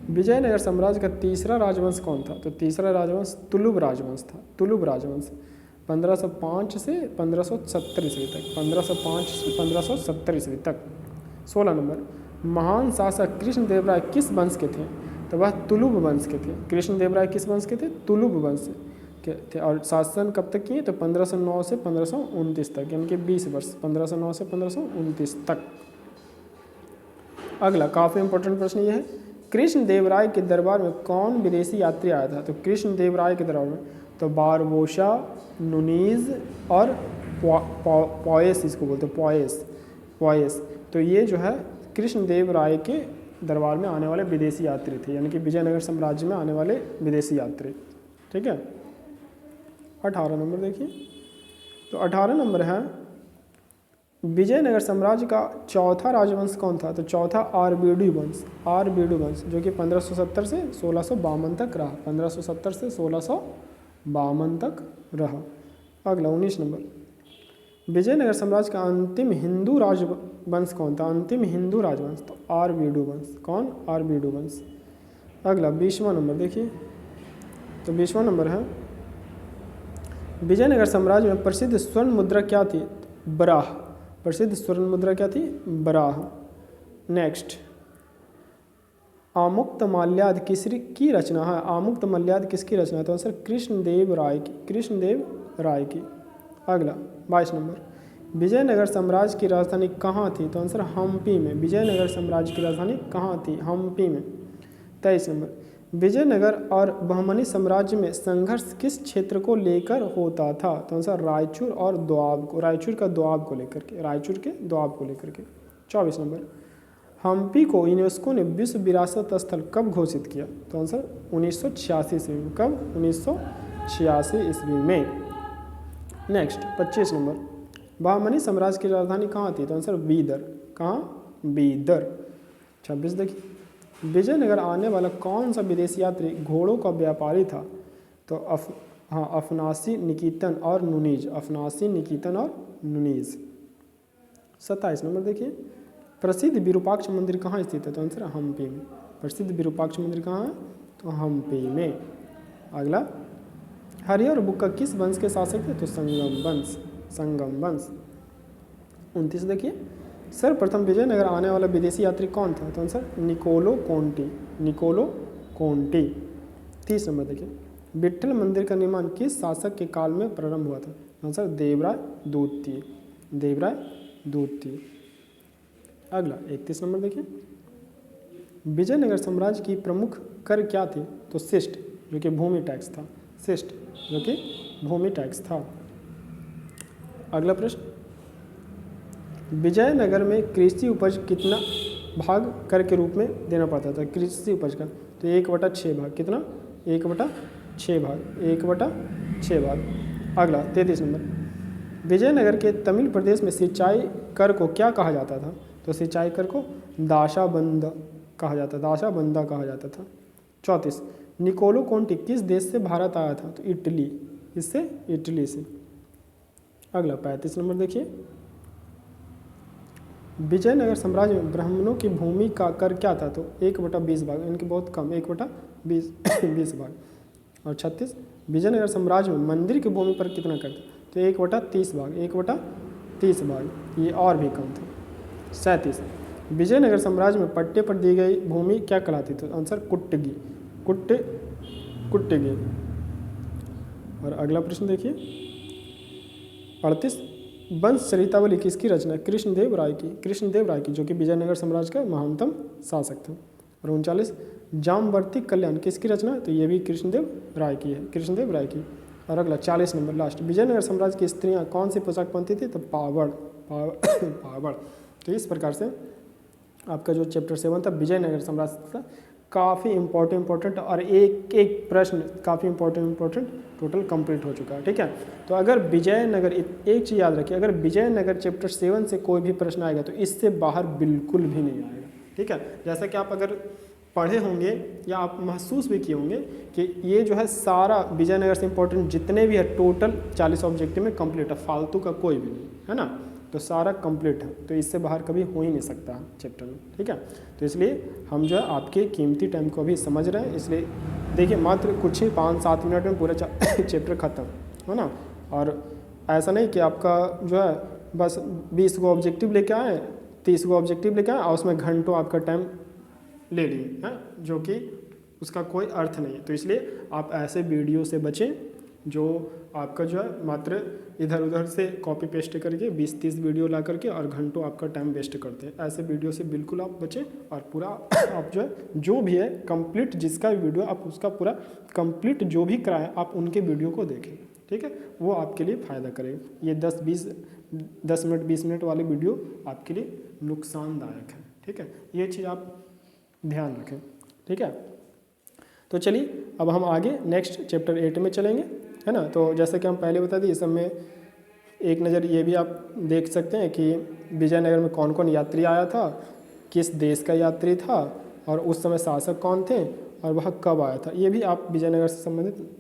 विजयनगर साम्राज्य का तीसरा राजवंश कौन था? तो तीसरा राजवंश तुलुब राजवंश था, तुलुब राजवंश 1505 से 1570 ईस्वी तक, 1505 से 1570 ईस्वी तक। 16 नंबर, महान शासक कृष्णदेव राय किस वंश के थे? तो वह तुलुब वंश के थे। कृष्णदेव राय किस वंश के थे? तुलुब वंश के थे। और शासन कब तक किए? तो 1509 से 1529 तक, यानी कि 20 वर्ष, 1509 से 1529 तक। अगला काफ़ी इंपॉर्टेंट प्रश्न ये है, कृष्णदेव राय के दरबार में कौन विदेशी यात्री आया था? तो कृष्णदेव राय के दरबार में तो बारबोसा, नुनीज और पॉयस, इसको बोलते हैं पॉयस। तो ये जो है कृष्णदेव राय के दरबार में आने वाले विदेशी यात्री थे, यानी कि विजयनगर साम्राज्य में आने वाले विदेशी यात्री, ठीक है। 18 नंबर देखिए, तो 18 नंबर है विजयनगर साम्राज्य का चौथा राजवंश कौन था? तो चौथा आरबीडू वंश, आरबीडू वंश, जो कि 1570 से 1652 तक रहा, 1570 से 1652 तक रहा। अगला 19 नंबर, विजयनगर साम्राज्य का अंतिम हिंदू राजवंश कौन था? अंतिम हिंदू राजवंश तो आरबीडू वंश, कौन? आरबीडू वंश। अगला 20वां नंबर देखिए, तो 20वां नंबर है विजयनगर साम्राज्य में प्रसिद्ध स्वर्ण मुद्रा क्या थी? बराह, प्रसिद्ध स्वर्ण मुद्रा क्या थी? बराह। नेक्स्ट आमुक्त माल्याद की रचना है? आमुक्त माल्याद किसकी रचना है? तो आंसर कृष्णदेव राय की, कृष्णदेव राय की। अगला 22 नंबर, विजयनगर साम्राज्य की राजधानी कहाँ थी? तो आंसर हम्पी में। विजयनगर साम्राज्य की राजधानी कहाँ थी? हम्पी में। 23 नंबर, विजयनगर और बहमनी साम्राज्य में संघर्ष किस क्षेत्र को लेकर होता था? तो आंसर रायचूर और दोआब को, रायचूर का दोआब को लेकर के, रायचूर के दोआब को लेकर के। 24 नंबर, हम्पी को यूनेस्को ने विश्व विरासत स्थल कब घोषित किया? तो आंसर 1986 ईस्वी में। कब? 1986 ईस्वी में। नेक्स्ट 25 नंबर, बहमनी साम्राज्य की राजधानी कहाँ थी? तो आंसर बीदर। कहाँ? बीदर। 26 देखिए, विजयनगर आने वाला कौन सा विदेशी यात्री घोड़ों का व्यापारी था? तो अफनासी निकेतन और नुनीज, अफनासी निकेतन और नुनीज। 27 नंबर देखिए, प्रसिद्ध विरूपाक्ष मंदिर कहाँ स्थित है? तो आंसर हम्पी में। प्रसिद्ध विरूपाक्ष मंदिर कहाँ है? तो हम्पी में। अगला, हरियर और बुक्का किस वंश के शासक थे? तो संगम वंश, संगम वंश। 29 देखिए, सर्वप्रथम विजयनगर आने वाला विदेशी यात्री कौन था? तो answer Niccolo Conti, Niccolo Conti. 30 number देखिए, विट्ठल मंदिर का निर्माण किस शासक के काल में प्रारंभ हुआ था? आंसर देवराय द्वितीय, देवराय द्वितीय। अगला 31 नंबर देखिए, विजयनगर साम्राज्य की प्रमुख कर क्या थी? तो शिष्ट, जो कि भूमि टैक्स था, शिष्ट जो कि भूमि टैक्स था। अगला प्रश्न, विजयनगर में कृषि उपज कितना भाग कर के रूप में देना पड़ता था? कृषि उपज का तो 1/6 भाग। कितना? 1/6 भाग, 1/6 भाग। अगला 33 नंबर, विजयनगर के तमिल प्रदेश में सिंचाई कर को क्या कहा जाता था? तो सिंचाई कर को दाशाबंदा कहा जाता, दाशाबंदा कहा जाता था। 34, निकोलो कोंटी किस देश से भारत आया था? तो इटली, इससे इटली से। अगला 35 नंबर देखिए, विजयनगर साम्राज्य में ब्राह्मणों की भूमि का कर क्या था? तो 1/20 भाग, इनके बहुत कम, 1/20 भाग। और 36, विजयनगर साम्राज्य में मंदिर की भूमि पर कितना कर था? तो 1/30 भाग, 1/30 भाग, ये और भी कम था। 37, विजयनगर साम्राज्य में पट्टे पर दी गई भूमि क्या कहलाती? तो आंसर कुट्टगी, कुट्टगी। और अगला प्रश्न देखिए 38, वंश चरितावली किसकी रचना? कृष्णदेव राय की, कृष्णदेव राय की, जो कि विजयनगर साम्राज्य का महानतम शासक थे। और 39, जामवंती कल्याण किसकी रचना? तो ये भी कृष्णदेव राय की है, कृष्णदेव राय की। और अगला 40 नंबर लास्ट, विजयनगर साम्राज्य की स्त्रियां कौन सी पोशाक पहनती थी? तो पावड़, पावड़। तो इस प्रकार से आपका जो चैप्टर 7 था विजयनगर साम्राज्य था, काफ़ी इंपॉर्टेंट और एक एक प्रश्न काफ़ी इंपॉर्टेंट टोटल कंप्लीट हो चुका है। ठीक है, तो अगर विजयनगर, एक चीज़ याद रखिए, अगर विजयनगर चैप्टर 7 से कोई भी प्रश्न आएगा तो इससे बाहर बिल्कुल भी नहीं आएगा। ठीक है, जैसा कि आप अगर पढ़े होंगे या आप महसूस भी किए होंगे कि ये जो है सारा विजयनगर से इंपॉर्टेंट जितने भी है टोटल 40 ऑब्जेक्टिव में कंप्लीट है, फालतू का कोई भी नहीं है ना, तो सारा कंप्लीट है, तो इससे बाहर कभी हो ही नहीं सकता चैप्टर में। ठीक है, तो इसलिए हम जो है आपके कीमती टाइम को अभी समझ रहे हैं, इसलिए देखिए मात्र कुछ ही 5-7 मिनट में पूरा चैप्टर ख़त्म है ना। और ऐसा नहीं कि आपका जो है बस 20 गो ऑब्जेक्टिव लेके आए, 30 गो ऑब्जेक्टिव लेके आए और उसमें घंटों आपका टाइम ले लिए हैं, जो कि उसका कोई अर्थ नहीं है। तो इसलिए आप ऐसे वीडियो से बचें जो आपका जो है मात्र इधर उधर से कॉपी पेस्ट करके 20-30 वीडियो ला करके और घंटों आपका टाइम वेस्ट करते हैं। ऐसे वीडियो से बिल्कुल आप बचें और पूरा आप जो है जो भी है कंप्लीट, जिसका भी वीडियो आप उसका पूरा कंप्लीट जो भी कराएं आप उनके वीडियो को देखें। ठीक है, वो आपके लिए फ़ायदा करेगा। ये 10 मिनट 20 मिनट वाले वीडियो आपके लिए नुकसानदायक है। ठीक है, ये चीज़ आप ध्यान रखें। ठीक है, तो चलिए अब हम आगे नेक्स्ट चैप्टर 8 में चलेंगे, है ना। तो जैसे कि हम पहले बता दिए, इस सब में एक नज़र ये भी आप देख सकते हैं कि विजयनगर में कौन कौन यात्री आया था, किस देश का यात्री था और उस समय शासक कौन थे और वह कब आया था, ये भी आप विजयनगर से संबंधित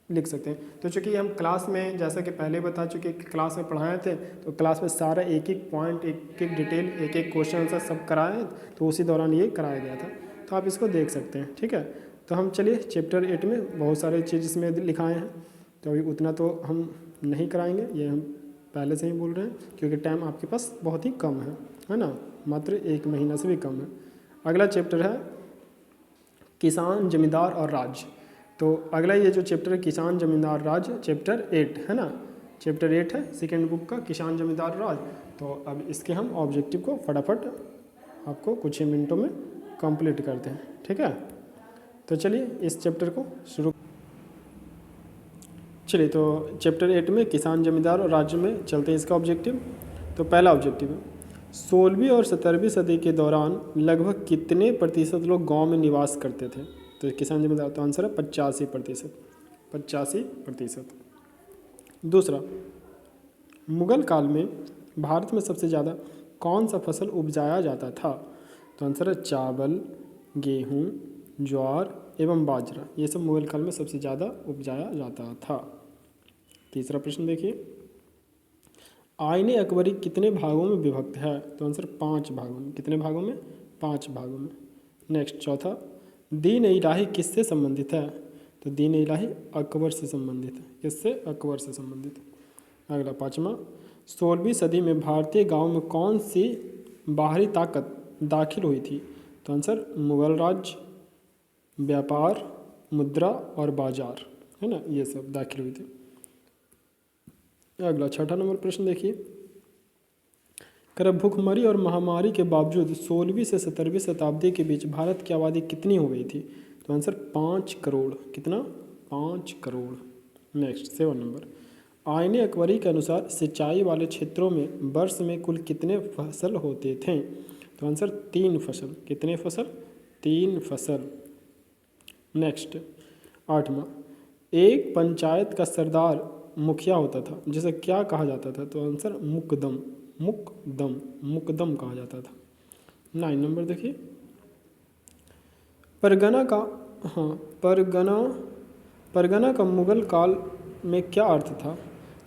लिख सकते हैं। तो चूँकि हम क्लास में जैसा कि पहले बता चुके क्लास में पढ़ाए थे, तो क्लास में सारा एक एक पॉइंट, एक एक डिटेल, एक एक क्वेश्चन आंसर सब कराए, तो उसी दौरान ये कराया गया था, तो आप इसको देख सकते हैं। ठीक है, तो हम चलिए चैप्टर 8 में बहुत सारे चीज़ इसमें लिखाए हैं, तो अभी उतना तो हम नहीं कराएंगे, ये हम पहले से ही बोल रहे हैं, क्योंकि टाइम आपके पास बहुत ही कम है ना, मात्र 1 महीना से भी कम है। अगला चैप्टर है किसान जमींदार और राज। तो अगला ये जो चैप्टर है किसान जमींदार राज, चैप्टर 8 है ना, चैप्टर 8 है सेकेंड बुक का किसान जमींदार राज। तो अब इसके हम ऑब्जेक्टिव को फटाफट आपको कुछ ही मिनटों में कंप्लीट करते हैं, ठीक है। तो चलिए इस चैप्टर को शुरू। चलिए तो चैप्टर 8 में किसान जमींदार और राज्य में चलते हैं इसका ऑब्जेक्टिव। तो पहला ऑब्जेक्टिव है 16वीं और 17वीं सदी के दौरान लगभग कितने प्रतिशत लोग गांव में निवास करते थे। तो किसान जमींदार, तो आंसर है 85%। 85%। दूसरा, मुगल काल में भारत में सबसे ज़्यादा कौन सा फसल उपजाया जाता था। तो आंसर है चावल, गेहूँ, ज्वार एवं बाजरा, ये सब मुगल काल में सबसे ज़्यादा उपजाया जाता था। तीसरा प्रश्न देखिए, आईने अकबरी कितने भागों में विभक्त है। तो आंसर 5 भागों में। कितने भागों में? 5 भागों में। नेक्स्ट चौथा, दीन इलाही किससे संबंधित है। तो दीन इलाही अकबर से संबंधित है। किससे? अकबर से संबंधित। अगला पाँचवा, 16वीं सदी में भारतीय गांव में कौन सी बाहरी ताकत दाखिल हुई थी। तो आंसर मुगल राज, व्यापार, मुद्रा और बाजार, है ना, ये सब दाखिल हुई थी। अगला छठा नंबर प्रश्न देखिए, कर भूखमरी और महामारी के बावजूद 16वीं से 17वीं शताब्दी के बीच भारत की आबादी कितनी हो गई थी। तो आंसर 5 करोड़। कितना? 5 करोड़। नेक्स्ट 7 नंबर, आईने अकबरी के अनुसार सिंचाई वाले क्षेत्रों में वर्ष में कुल कितने फसल होते थे। तो आंसर 3 फसल। कितने फसल? 3 फसल। नेक्स्ट 8वां, एक पंचायत का सरदार मुखिया होता था जिसे क्या कहा जाता था। तो आंसर मुकदम। मुकदम, मुकदम कहा जाता था। 9 नंबर देखिए, परगना का, हाँ, परगना का मुगल काल में क्या अर्थ था।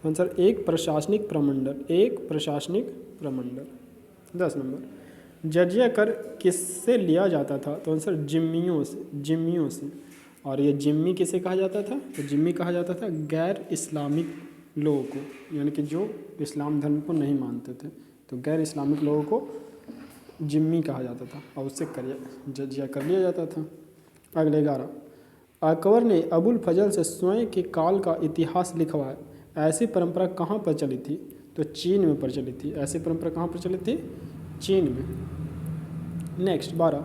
आंसर एक प्रशासनिक प्रमंडल। एक प्रशासनिक प्रमंडल। 10 नंबर, जजिया कर किससे लिया जाता था। तो आंसर जिम्मियों से। जिम्मियों से। और ये जिम्मी किसे कहा जाता था। तो जिम्मी कहा जाता था गैर इस्लामिक लोगों को, यानी कि जो इस्लाम धर्म को नहीं मानते थे, तो गैर इस्लामिक लोगों को जिम्मी कहा जाता था और उससे जजिया कर लिया जाता था। अगले 11, अकबर ने अबुल फजल से स्वयं के काल का इतिहास लिखवाया, ऐसी परंपरा कहाँ पर चली थी। तो चीन में प्रचलित थी। ऐसी परंपरा कहाँ प्रचलित थी? चीन में। नेक्स्ट 12,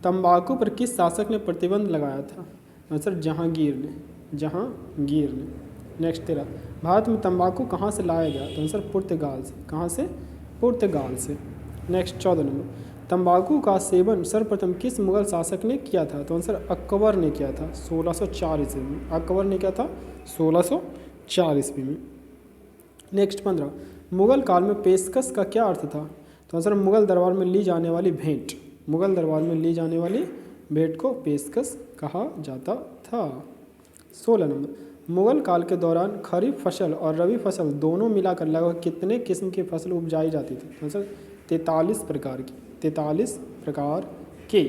तंबाकू पर किस शासक ने प्रतिबंध लगाया था। आंसर जहांगीर ने। जहांगीर ने। नेक्स्ट 13, भारत में तंबाकू कहाँ से लाया गया। तो आंसर पुर्तगाल से। कहाँ से? पुर्तगाल से। नेक्स्ट 14 नंबर, तंबाकू का सेवन सर्वप्रथम किस मुगल शासक ने किया था। तो आंसर अकबर ने किया था 1604 ईस्वी में। अकबर ने किया था 1604 ईस्वी में। नेक्स्ट 15, मुगल काल में पेशकश का क्या अर्थ था। तो आंसर मुगल दरबार में ली जाने वाली भेंट। मुगल दरबार में ली जाने वाली भेंट को पेशकश कहा जाता था। 16 नंबर, मुगल काल के दौरान खरीफ फसल और रबी फसल दोनों मिलाकर लगभग कितने किस्म की फसल उपजाई जाती थी। तो आंसर 43 प्रकार की। 43 प्रकार के।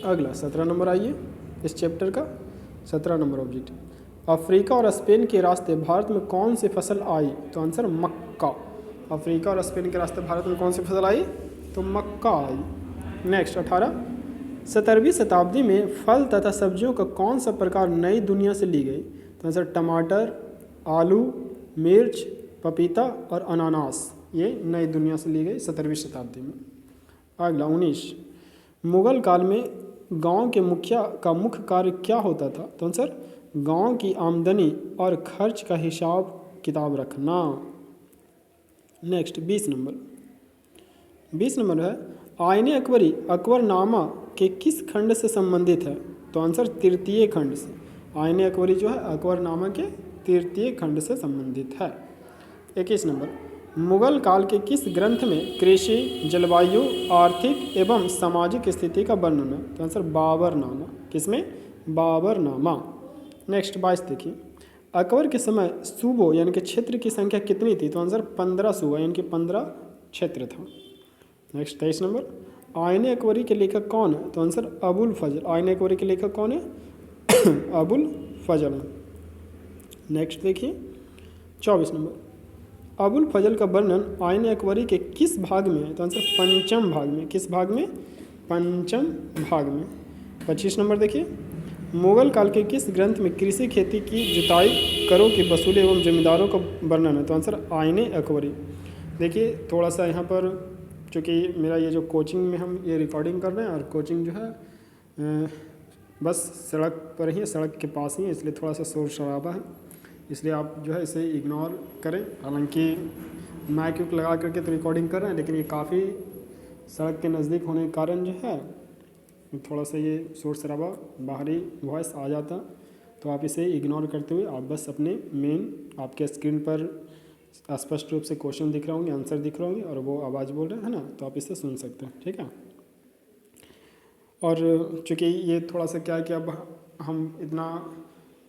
अगला 17 नंबर, आइए इस चैप्टर का 17 नंबर ऑब्जेक्टिव, अफ्रीका और स्पेन के रास्ते भारत में कौन सी फसल आई। तो आंसर मक्का। अफ्रीका और स्पेन के रास्ते भारत में कौन सी फसल आई। तो मक्का आई। नेक्स्ट 18, 17वीं शताब्दी में फल तथा सब्जियों का कौन सा प्रकार नई दुनिया से ली गई। तो आंसर टमाटर, आलू, मिर्च, पपीता और अनानास, ये नई दुनिया से ली गई 17वीं शताब्दी में। अगला 19, मुगल काल में गांव के मुखिया का मुख्य कार्य क्या होता था। तो आंसर गांव की आमदनी और खर्च का हिसाब किताब रखना। नेक्स्ट 20 नंबर, 20 नंबर है आईने अकबरी अकबरनामा के किस खंड से संबंधित है। तो आंसर तृतीय खंड से। आईने अकबरी जो है अकबरनामा के तृतीय खंड से संबंधित है। 21 नंबर, मुगल काल के किस ग्रंथ में कृषि, जलवायु, आर्थिक एवं सामाजिक स्थिति का वर्णन है। तो आंसर बाबरनामा। किसमें? बाबरनामा। नेक्स्ट 22 देखिए, अकबर के समय सूबों यानी कि क्षेत्र की संख्या कितनी थी। तो आंसर 15 सूबा यानी कि 15 क्षेत्र था। नेक्स्ट 23 नंबर, आईने अकबरी के लेखक कौन है। तो आंसर अबुल फजल। आईने अकबरी के लेखक कौन है? अबुल फजल है। नेक्स्ट देखिए 24 नंबर, अबुल फजल का वर्णन आईने अकबरी के किस भाग में है। तो आंसर पंचम भाग में। किस भाग में? पंचम भाग में। 25 नंबर देखिए, मुगल काल के किस ग्रंथ में कृषि खेती की जुताई करों की वसूली एवं जमींदारों का वर्णन है? तो आंसर आईने अकबरी। देखिए थोड़ा सा यहाँ पर, चूँकि मेरा ये जो कोचिंग में हम ये रिकॉर्डिंग कर रहे हैं और कोचिंग जो है बस सड़क पर ही है, सड़क के पास ही है, इसलिए थोड़ा सा शोर शराबा है, इसलिए आप जो है इसे इग्नोर करें। हालांकि माइक उक लगा करके तो रिकॉर्डिंग कर रहे हैं, लेकिन ये काफ़ी सड़क के नज़दीक होने के कारण जो है थोड़ा सा ये शोर शराबा बाहरी वॉइस आ जाता, तो आप इसे इग्नोर करते हुए आप बस अपने मेन आपके स्क्रीन पर स्पष्ट रूप से क्वेश्चन दिख रहे होंगे, आंसर दिख रहे होंगे और वो आवाज़ बोल रहे हैं ना, तो आप इसे सुन सकते हैं, ठीक है। और चूँकि ये थोड़ा सा क्या है कि अब हम इतना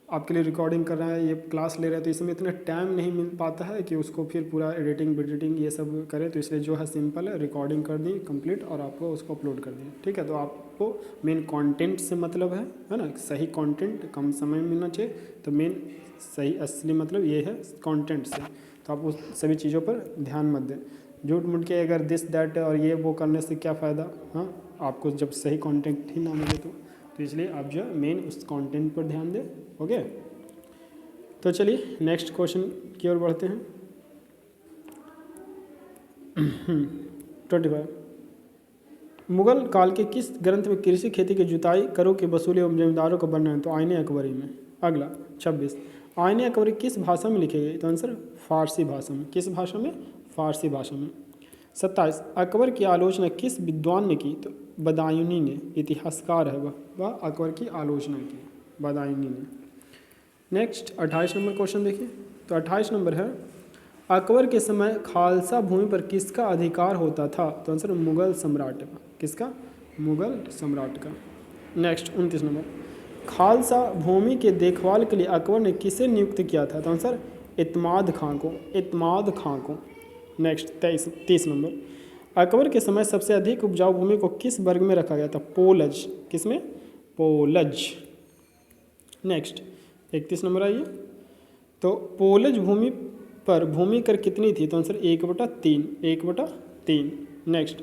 आपके लिए रिकॉर्डिंग कर रहे हैं, ये क्लास ले रहे हैं, तो इसमें इतना टाइम नहीं मिल पाता है कि उसको फिर पूरा एडिटिंग विडिटिंग ये सब करें, तो इसलिए जो है सिंपल है, रिकॉर्डिंग कर दी कंप्लीट और आपको उसको अपलोड कर दिया, ठीक है। तो आपको मेन कंटेंट से मतलब है ना, सही कंटेंट कम समय में मिलना चाहिए, तो मेन सही असली मतलब ये है कंटेंट से, तो आप उस सभी चीज़ों पर ध्यान मत दें। झूठ मूठ के अगर दिस दैट और ये वो करने से क्या फ़ायदा, हाँ, आपको जब सही कंटेंट ही ना मिले तो इसलिए आप जो है मेन उस कंटेंट पर ध्यान दें, ओके। तो चलिए नेक्स्ट क्वेश्चन की ओर बढ़ते हैं। 25 मुगल काल के किस ग्रंथ में कृषि खेती की जुताई करों की वसूली एवं जमींदारों का वर्णन है? तो आईने अकबरी में। अगला 26 आईने अकबरी किस भाषा में लिखी गई? तो आंसर फारसी भाषा में। किस भाषा में? फारसी भाषा में। 27 अकबर की आलोचना किस विद्वान ने की? तो बदायूनी ने, इतिहासकार है वह अकबर की आलोचना की, बदायूनी ने। नेक्स्ट 28 नंबर क्वेश्चन देखिए। तो 28 नंबर है, अकबर के समय खालसा भूमि पर किसका अधिकार होता था? तो आंसर मुगल सम्राट का। किसका? मुगल सम्राट का। नेक्स्ट 29 नंबर, खालसा भूमि के देखभाल के लिए अकबर ने किसे नियुक्त किया था? तो आंसर इत्माद खां को, इत्माद खां को। नेक्स्ट 30 नंबर, अकबर के समय सबसे अधिक उपजाऊ भूमि को किस वर्ग में रखा गया था? पोलज। किसमें? पोलज। नेक्स्ट 31 नंबर आइए। तो पोलज भूमि पर भूमि कर कितनी थी? तो आंसर 1/3, 1/3। नेक्स्ट,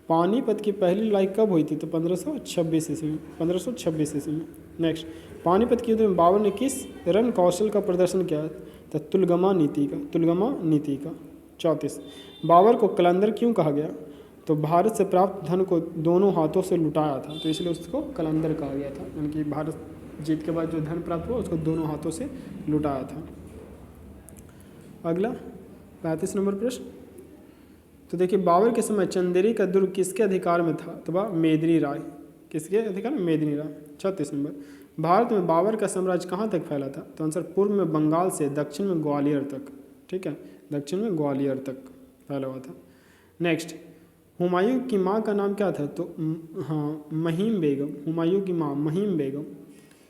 पानीपत की पहली लड़ाई कब हुई थी? तो 1526 ईस्वी में, 1526 ईस्वी में। नेक्स्ट, पानीपत के युद्ध में बाबर ने किस रण कौशल का प्रदर्शन किया? तो तुलगमा नीति का, तुलगमा नीति का। 34 बाबर को कलंदर क्यों कहा गया? तो भारत से प्राप्त धन को दोनों हाथों से लुटाया था, तो इसलिए उसको कलंदर कहा गया था, यानी कि भारत जीत के बाद जो धन प्राप्त हुआ उसको दोनों हाथों से लुटाया था। अगला 35 नंबर प्रश्न। तो देखिए, बाबर के समय चंदेरी का दुर्ग किसके अधिकार में था? तो वह मेदिनी राय। किसके अधिकार में? मेदिनी राय। 36 नंबर, भारत में बाबर का साम्राज्य कहाँ तक फैला था? तो आंसर पूर्व में बंगाल से दक्षिण में ग्वालियर तक, ठीक है, दक्षिण में ग्वालियर तक फैला हुआ था। नेक्स्ट, हुमायूं की माँ का नाम क्या था? तो हाँ, महिम बेगम। हुमायूं की माँ महिम बेगम।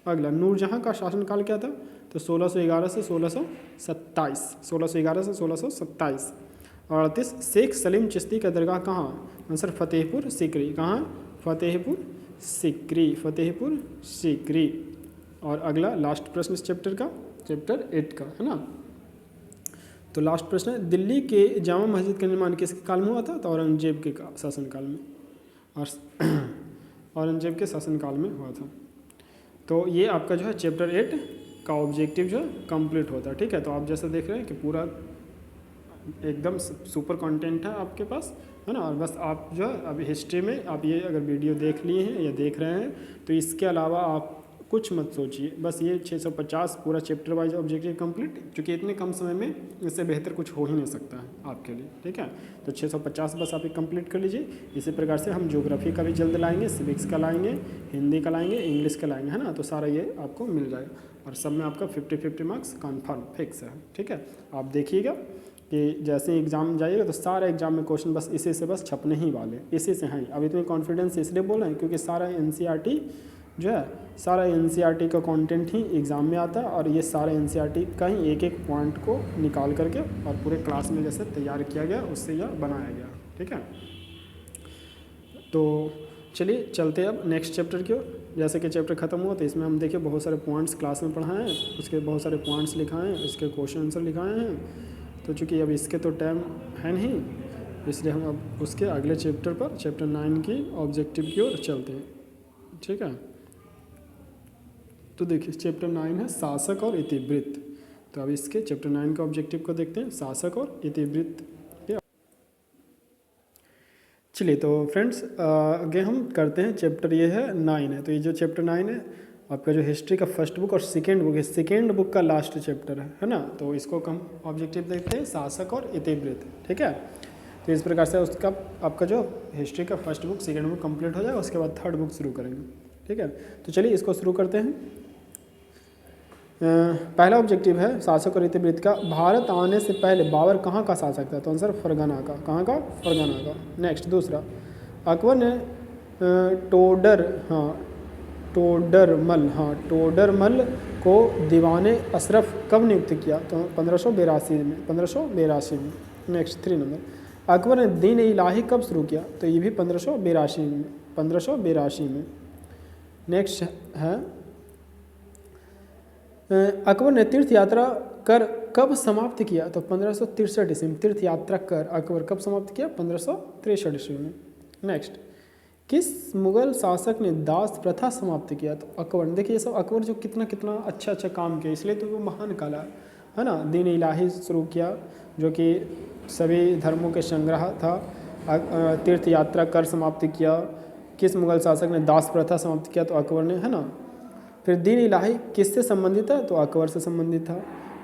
अगला, नूरजहाँ का शासनकाल क्या था? तो 1611 से 1627, 1611 से 1627। और 38, शेख सलीम चिश्ती का दरगाह कहाँ? आंसर फतेहपुर सीकरी। कहाँ? फतेहपुर सीकरी, फतेहपुर सीकरी। और अगला लास्ट प्रश्न इस चैप्टर का, चैप्टर 8 का, है ना। तो लास्ट प्रश्न है, दिल्ली के जामा मस्जिद का निर्माण किसके काल में हुआ था? तो औरंगजेब के शासनकाल में, और औरंगजेब के शासनकाल में हुआ था। तो ये आपका जो है चैप्टर 8 का ऑब्जेक्टिव जो है कंप्लीट होता है, ठीक है। तो आप जैसा देख रहे हैं कि पूरा एकदम सुपर कंटेंट है आपके पास, है ना। और बस आप जो है अभी हिस्ट्री में आप ये अगर वीडियो देख लिए हैं या देख रहे हैं, तो इसके अलावा आप कुछ मत सोचिए, बस ये 650 पूरा चैप्टर वाइज ऑब्जेक्टिव कंप्लीट, क्योंकि इतने कम समय में इससे बेहतर कुछ हो ही नहीं सकता है आपके लिए, ठीक है। तो 650 बस आप कंप्लीट कर लीजिए। इसी प्रकार से हम ज्योग्राफी का भी जल्द लाएंगे, सिविक्स का लाएंगे, हिंदी का लाएंगे, इंग्लिश का लाएंगे, है ना। तो सारा ये आपको मिल जाएगा और सब में आपका 50-50 मार्क्स कन्फर्म फिक्स है, ठीक है। आप देखिएगा कि जैसे एग्जाम जाइएगा तो सारे एग्जाम में क्वेश्चन बस इसी से बस छपने ही वाले, इसी से हैं। अब इतने कॉन्फिडेंस इसलिए बोल रहे हैं क्योंकि सारा NCERT जो है, सारा NCERT का कंटेंट ही एग्ज़ाम में आता है, और ये सारा NCERT का ही एक एक पॉइंट को निकाल करके और पूरे क्लास में जैसे तैयार किया गया उससे यह बनाया गया, ठीक है। तो चलिए चलते हैं अब नेक्स्ट चैप्टर की ओर। जैसे कि चैप्टर ख़त्म हुआ तो इसमें हम देखिए बहुत सारे पॉइंट्स क्लास में पढ़ाए हैं, उसके बहुत सारे पॉइंट्स लिखाए हैं, उसके क्वेश्चन आंसर लिखाए हैं। तो चूँकि अब इसके तो टाइम है नहीं, इसलिए हम अब उसके अगले चैप्टर पर, चैप्टर 9 की ऑब्जेक्टिव की ओर चलते हैं, ठीक है। तो देखिए चैप्टर 9 है शासक और इतिवृत्त। तो अब इसके चैप्टर 9 के ऑब्जेक्टिव को देखते हैं, शासक और इतिवृत्त। चलिए तो फ्रेंड्स आगे हम करते हैं चैप्टर, ये है 9 है। तो ये जो चैप्टर 9 है आपका जो हिस्ट्री का फर्स्ट बुक और सेकेंड बुक है, सेकेंड बुक का लास्ट चैप्टर है ना। तो इसको हम ऑब्जेक्टिव देखते हैं शासक और इतिवृत्त, ठीक है। तो इस प्रकार से उसका आपका जो हिस्ट्री का first book second book complete हो जाएगा, उसके बाद थर्ड बुक शुरू करेंगे, ठीक है। तो चलिए इसको शुरू करते हैं। पहला ऑब्जेक्टिव है शासक और इतिवृत्त का। भारत आने से पहले बाबर कहाँ का शासक था? तो आंसर फरगना का। कहाँ का? फरगना का। नेक्स्ट दूसरा, अकबर ने टोडरमल को दीवाने अशरफ कब नियुक्त किया? तो 1582 में। नेक्स्ट 3 नंबर, अकबर ने दीन इलाही कब शुरू किया? तो ये भी 1582 में। नेक्स्ट है, अकबर ने तीर्थ यात्रा कर कब समाप्त किया? तो 1563 ईस्वी में। तीर्थ यात्रा कर अकबर कब समाप्त किया? 1563 ईस्वी में। नेक्स्ट, किस मुगल शासक ने दास प्रथा समाप्त किया? तो अकबर। देखिए ये सब अकबर जो कितना कितना अच्छा काम किया, इसलिए तो वो महान काला है ना। दीन इलाही शुरू किया जो कि सभी धर्मों के संग्रह था। तीर्थ यात्रा कर समाप्त किया। किस मुगल शासक ने दास प्रथा समाप्त किया? तो अकबर ने, है ना। फिर दीन इलाही किससे संबंधित है? तो अकबर से संबंधित था।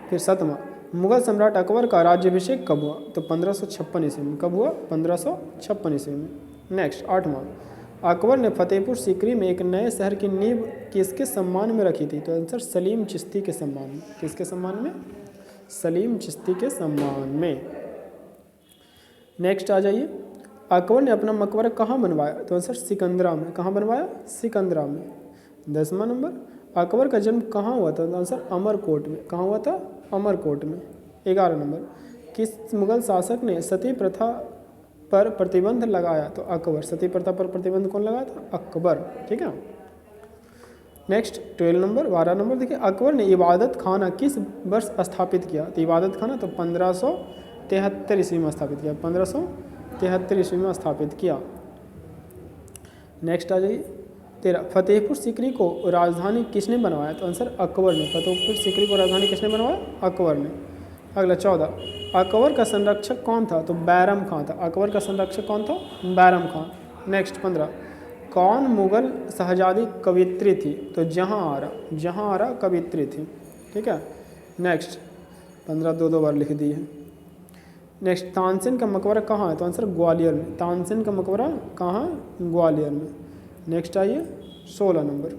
फिर 7वां, मुगल सम्राट अकबर का राज्याभिषेक कब हुआ? तो 1556 ईस्वी में। कब हुआ? 1556 ईस्वी में। नेक्स्ट 8वां, अकबर ने फतेहपुर सीकरी में एक नए शहर की नींव किसके सम्मान में रखी थी? तो आंसर सलीम चिश्ती के सम्मान में। किसके सम्मान में? सलीम चिश्ती के सम्मान में। नेक्स्ट आ जाइए, अकबर ने अपना मकबरा कहाँ बनवाया? तो आंसर सिकंदरा में। कहाँ बनवाया? सिकंदरा में। 10वां नंबर, अकबर का जन्म कहाँ हुआ था? तो आंसर अमरकोट में। कहाँ हुआ था? अमरकोट में। 11 नंबर, किस मुगल शासक ने सती प्रथा पर प्रतिबंध लगाया? तो अकबर। सती प्रथा पर प्रतिबंध कौन लगाया था? अकबर, ठीक है। नेक्स्ट 12 नंबर, 12 नंबर देखिए, अकबर ने इबादत खाना किस वर्ष स्थापित किया? तो इबादत खाना तो 1573 ईस्वी में स्थापित किया। 1573 ईस्वी में स्थापित किया। नेक्स्ट आ जाइए 13, फतेहपुर सीकरी को राजधानी किसने बनवाया? तो आंसर अकबर ने। फतेहपुर सीकरी को राजधानी किसने बनवाया? अकबर ने। अगला 14, अकबर का संरक्षक कौन था? तो बैरम खां था। अकबर का संरक्षक कौन था? बैरम खां। नेक्स्ट 15, कौन मुगल शहजादी कवित्री थी? तो जहांआरा कवित्री थी, ठीक है। नेक्स्ट 15 दो बार लिख दी है। नेक्स्ट, तानसेन का मकबरा कहाँ है? तो आंसर ग्वालियर में। तानसेन का मकबरा कहाँ? ग्वालियर में। नेक्स्ट आइए 16 नंबर,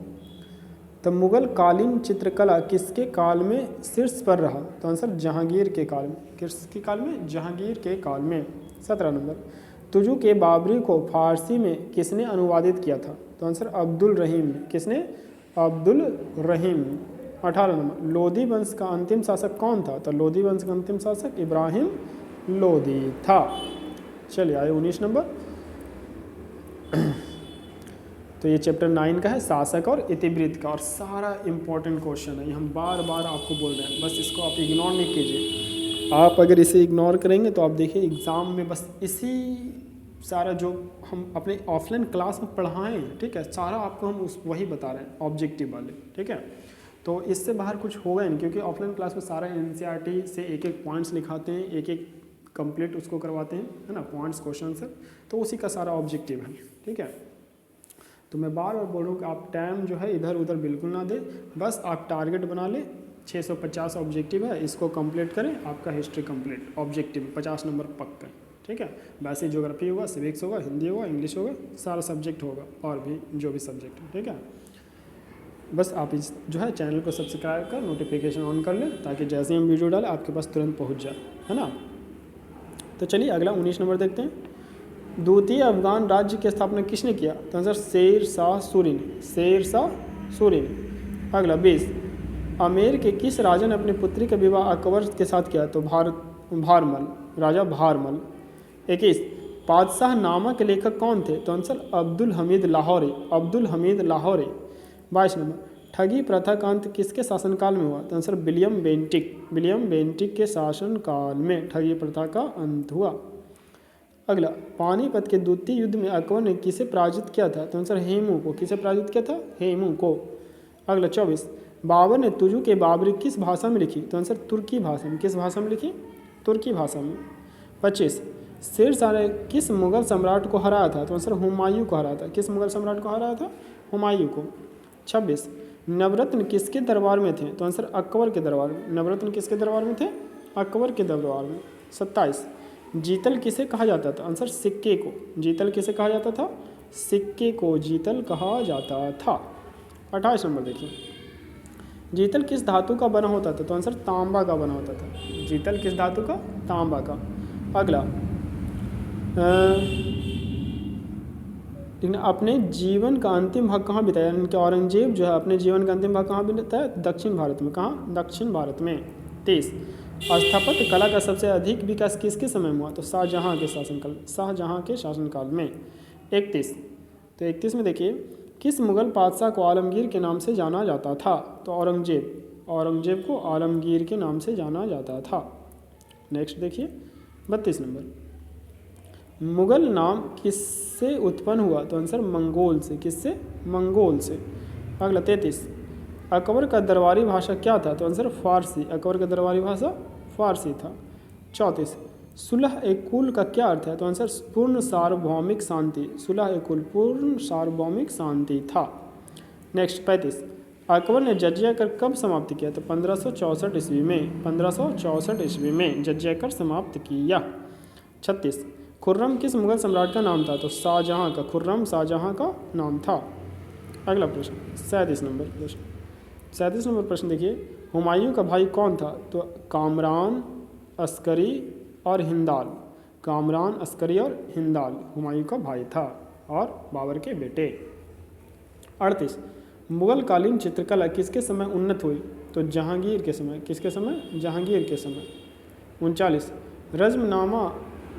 तो मुगल कालीन चित्रकला किसके काल में शीर्ष पर रहा? तो आंसर जहांगीर के काल में। किसके काल में? जहांगीर के काल में। 17 नंबर, तुजू के बाबरी को फारसी में किसने अनुवादित किया था? तो आंसर अब्दुल रहीम ने। किसने? अब्दुल रहीम ने। 18 नंबर, लोधी वंश का अंतिम शासक कौन था? तो लोधी वंश का अंतिम शासक इब्राहिम लोधी था। चलिए आए 19 नंबर, तो ये चैप्टर 9 का है शासक और इतिवृत्त का, और सारा इंपॉर्टेंट क्वेश्चन है, ये हम बार बार आपको बोल रहे हैं, बस इसको आप इग्नोर नहीं कीजिए। आप अगर इसे इग्नोर करेंगे तो आप देखिए एग्ज़ाम में बस इसी सारा जो हम अपने ऑफलाइन क्लास में पढ़ाएं, ठीक है, सारा आपको हम वही बता रहे हैं ऑब्जेक्टिव वाले, ठीक है। तो इससे बाहर कुछ होगा नहीं, क्योंकि ऑफलाइन क्लास में सारा NCERT से एक एक पॉइंट्स लिखाते हैं, एक एक कंप्लीट उसको करवाते हैं, है ना, पॉइंट्स क्वेश्चन से, तो उसी का सारा ऑब्जेक्टिव है, ठीक है। तो मैं बार बार बोल रहा हूँ कि आप टाइम जो है इधर उधर बिल्कुल ना दें, बस आप टारगेट बना लें। 650 ऑब्जेक्टिव है, इसको कंप्लीट करें, आपका हिस्ट्री कंप्लीट ऑब्जेक्टिव 50 नंबर पक्का, ठीक है। वैसे ज्योग्राफी होगा, सिविक्स होगा, हिंदी होगा, इंग्लिश होगा, सारा सब्जेक्ट होगा, और भी जो भी सब्जेक्ट है, ठीक है। बस आप इस जो है चैनल को सब्सक्राइब कर नोटिफिकेशन ऑन कर लें, ताकि जैसे हम वीडियो डालें आपके पास तुरंत पहुँच जाए, है ना। तो चलिए अगला 19 नंबर देखते हैं। द्वितीय अफगान राज्य की स्थापना किसने किया? तो आंसर शेर शाह सूरी ने। शेर शाह सूरी ने। अगला 20, आमेर के किस राजा ने अपनी पुत्री का विवाह अकबर के साथ किया? तो भारमल, राजा भारमल। 21, बादशाह नामा के लेखक कौन थे? तो आंसर अब्दुल हमीद लाहौरी। अब्दुल हमीद लाहौरी। 22 नंबर, ठगी प्रथा का अंत किसके शासनकाल में हुआ? तो answer William Bentinck. William Bentinck के शासनकाल में ठगी प्रथा का अंत हुआ। अगला, पानीपत के द्वितीय युद्ध में अकबर ने किसे पराजित किया था? तो आंसर हेमू को। किसे पराजित किया था? हेमू को। अगला 24, बाबर ने तुजू के बाबरी किस भाषा में लिखी? तो आंसर तुर्की भाषा में। किस भाषा में लिखी? तुर्की भाषा में। 25, शेर शाह ने किस मुगल सम्राट को हराया था? तो आंसर हुमायूं को हराया था। किस मुगल सम्राट को हराया था? हुमायूं को। 26, नवरत्न किसके दरबार में थे? तो आंसर अकबर के दरबार में। नवरत्न किसके दरबार में थे? अकबर के दरबार में। 27, जीतल किसे कहा जाता था? आंसर सिक्के को। जीतल किसे कहा जाता था? सिक्के को जीतल कहा जाता था। 28 नंबर देखिए, जीतल किस धातु का बना होता था? तो आंसर तांबा का बना होता था। जीतल किस धातु का? तांबा का। अगला, अपने जीवन का अंतिम भाग कहाँ बिताया? यानी कि औरंगजेब जो है अपने जीवन का अंतिम भाग कहाँ बिताया? दक्षिण भारत में। कहाँ? दक्षिण भारत में। 23, स्थापत्य कला का सबसे अधिक विकास किसके समय में हुआ? तो शाहजहाँ के शासनकाल। शाहजहाँ के शासनकाल में। 31, तो 31 में देखिए, किस मुगल बादशाह को आलमगीर के नाम से जाना जाता था? तो औरंगजेब। औरंगजेब को आलमगीर के नाम से जाना जाता था। नेक्स्ट देखिए 32 नंबर, मुगल नाम किससे उत्पन्न हुआ? तो आंसर मंगोल से। किससे? मंगोल से। अगला 33, अकबर का दरबारी भाषा क्या था? तो आंसर फारसी। अकबर का दरबारी भाषा फारसी था। 34, सुलह ए कुल का क्या अर्थ है? तो आंसर पूर्ण सार्वभौमिक शांति। सुलह ए कुल पूर्ण सार्वभौमिक शांति था। नेक्स्ट 35, अकबर ने जजिया कर कब समाप्त किया? तो 1564 ईस्वी में। 1564 ईस्वी में जजिया कर समाप्त किया। 36, खुर्रम किस मुगल सम्राट का नाम था? तो शाहजहाँ का। खुर्रम शाहजहाँ का नाम था। अगला प्रश्न 37 नंबर प्रश्न। 37 नंबर प्रश्न देखिए, हुमायूं का भाई कौन था? तो कामरान, अस्करी और हिंदाल। कामरान, अस्करी और हिंदाल हुमायूं का भाई था और बाबर के बेटे। 38, मुगल कालीन चित्रकला किसके समय उन्नत हुई? तो जहांगीर के समय। किसके समय? जहांगीर के समय। 39, रज़्मनामा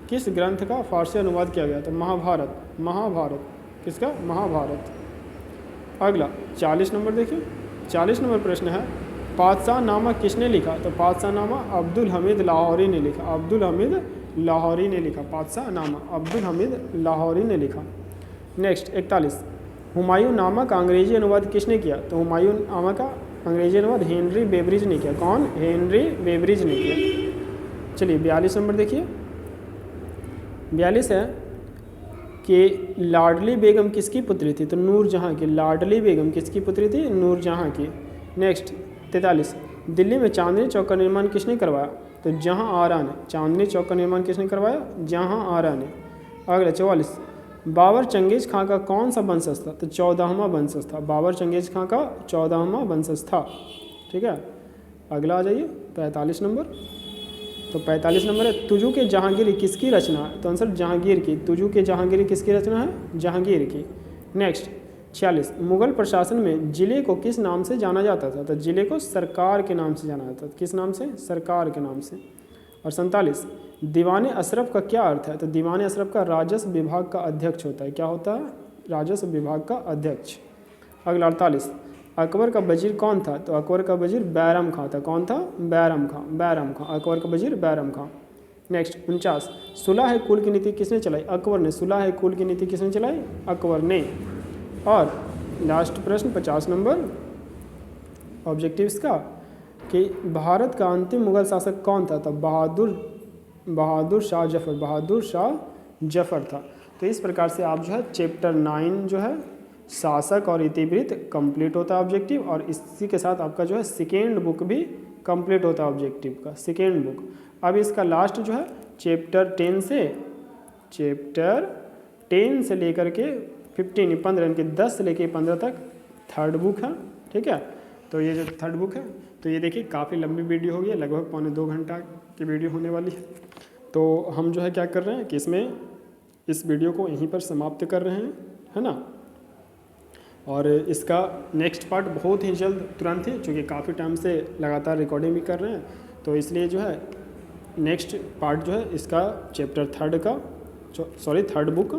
किस ग्रंथ का फारसी अनुवाद किया गया? तो महाभारत। महाभारत किसका? महाभारत। अगला 40 नंबर देखिए, 40 नंबर प्रश्न है, पातशाह नामा किसने लिखा? तो पातशाह नामा अब्दुल हमीद लाहौरी ने लिखा। अब्दुल हमीद लाहौरी ने लिखा। पातशाह नामा अब्दुल हमीद लाहौरी ने लिखा। नेक्स्ट 41, हुमायूं नामा का अंग्रेजी अनुवाद किसने किया? तो हुमायूं नामा का अंग्रेजी अनुवाद हेनरी बेवरिज ने किया। कौन? हेनरी बेवरिज ने किया। चलिए 42 नंबर देखिए, 42 है कि लाडली बेगम किसकी पुत्री थी? तो नूरजहाँ की। लाडली बेगम किसकी पुत्री थी? नूरजहाँ की। नेक्स्ट 43, दिल्ली में चांदनी चौक का निर्माण किसने करवाया? तो जहाँ आरा ने। चांदनी चौक का निर्माण किसने करवाया? जहाँ आरा ने। अगला 44, बाबर चंगेज खां का कौन सा वंशज था? तो 14वां वंशज था। बाबर चंगेज खां का 14वां वंशज था। ठीक है, अगला आ जाइए 45 नंबर। तो 45 नंबर है, तुजू के जहांगीरी किसकी रचना है? तो आंसर जहांगीर की। तुजू के जहांगीरी किसकी रचना है? जहांगीर की। नेक्स्ट 46, मुगल प्रशासन में जिले को किस नाम से जाना जाता था? तो जिले को सरकार के नाम से जाना जाता था। किस नाम से? सरकार के नाम से। और 47, दीवान अशरफ का क्या अर्थ है? तो दीवान अशरफ का राजस्व विभाग का अध्यक्ष होता है। क्या होता है? राजस्व विभाग का अध्यक्ष। अगला 48, अकबर का वजीर कौन था? तो अकबर का वजीर बैरम खां था। कौन था? बैरम खां। बैरम खां अकबर का वजीर बैरम खां। नेक्स्ट 49, सुलह कुल की नीति किसने चलाई? अकबर ने। सुलह कुल की नीति किसने चलाई? अकबर ने। और लास्ट प्रश्न 50 नंबर ऑब्जेक्टिव्स का, कि भारत का अंतिम मुगल शासक कौन था? तो बहादुर शाह जफर। बहादुर शाह जफर था। तो इस प्रकार से आप जो है चैप्टर 9 जो है शासक और इतिवृत्त कंप्लीट होता है ऑब्जेक्टिव, और इसी के साथ आपका जो है सेकेंड बुक भी कंप्लीट होता है ऑब्जेक्टिव का, सेकेंड बुक। अब इसका लास्ट जो है चैप्टर 10 से लेकर के 15 यानी कि 10 से लेकर 15 तक थर्ड बुक है। ठीक है, तो ये जो थर्ड बुक है, तो ये देखिए काफ़ी लंबी वीडियो होगी, लगभग 1.25 घंटा की वीडियो होने वाली है। तो हम जो है क्या कर रहे हैं कि इस वीडियो को यहीं पर समाप्त कर रहे हैं, है ना। और इसका नेक्स्ट पार्ट बहुत ही जल्द तुरंत ही, चूँकि काफ़ी टाइम से लगातार रिकॉर्डिंग भी कर रहे हैं, तो इसलिए जो है नेक्स्ट पार्ट जो है इसका चैप्टर थर्ड बुक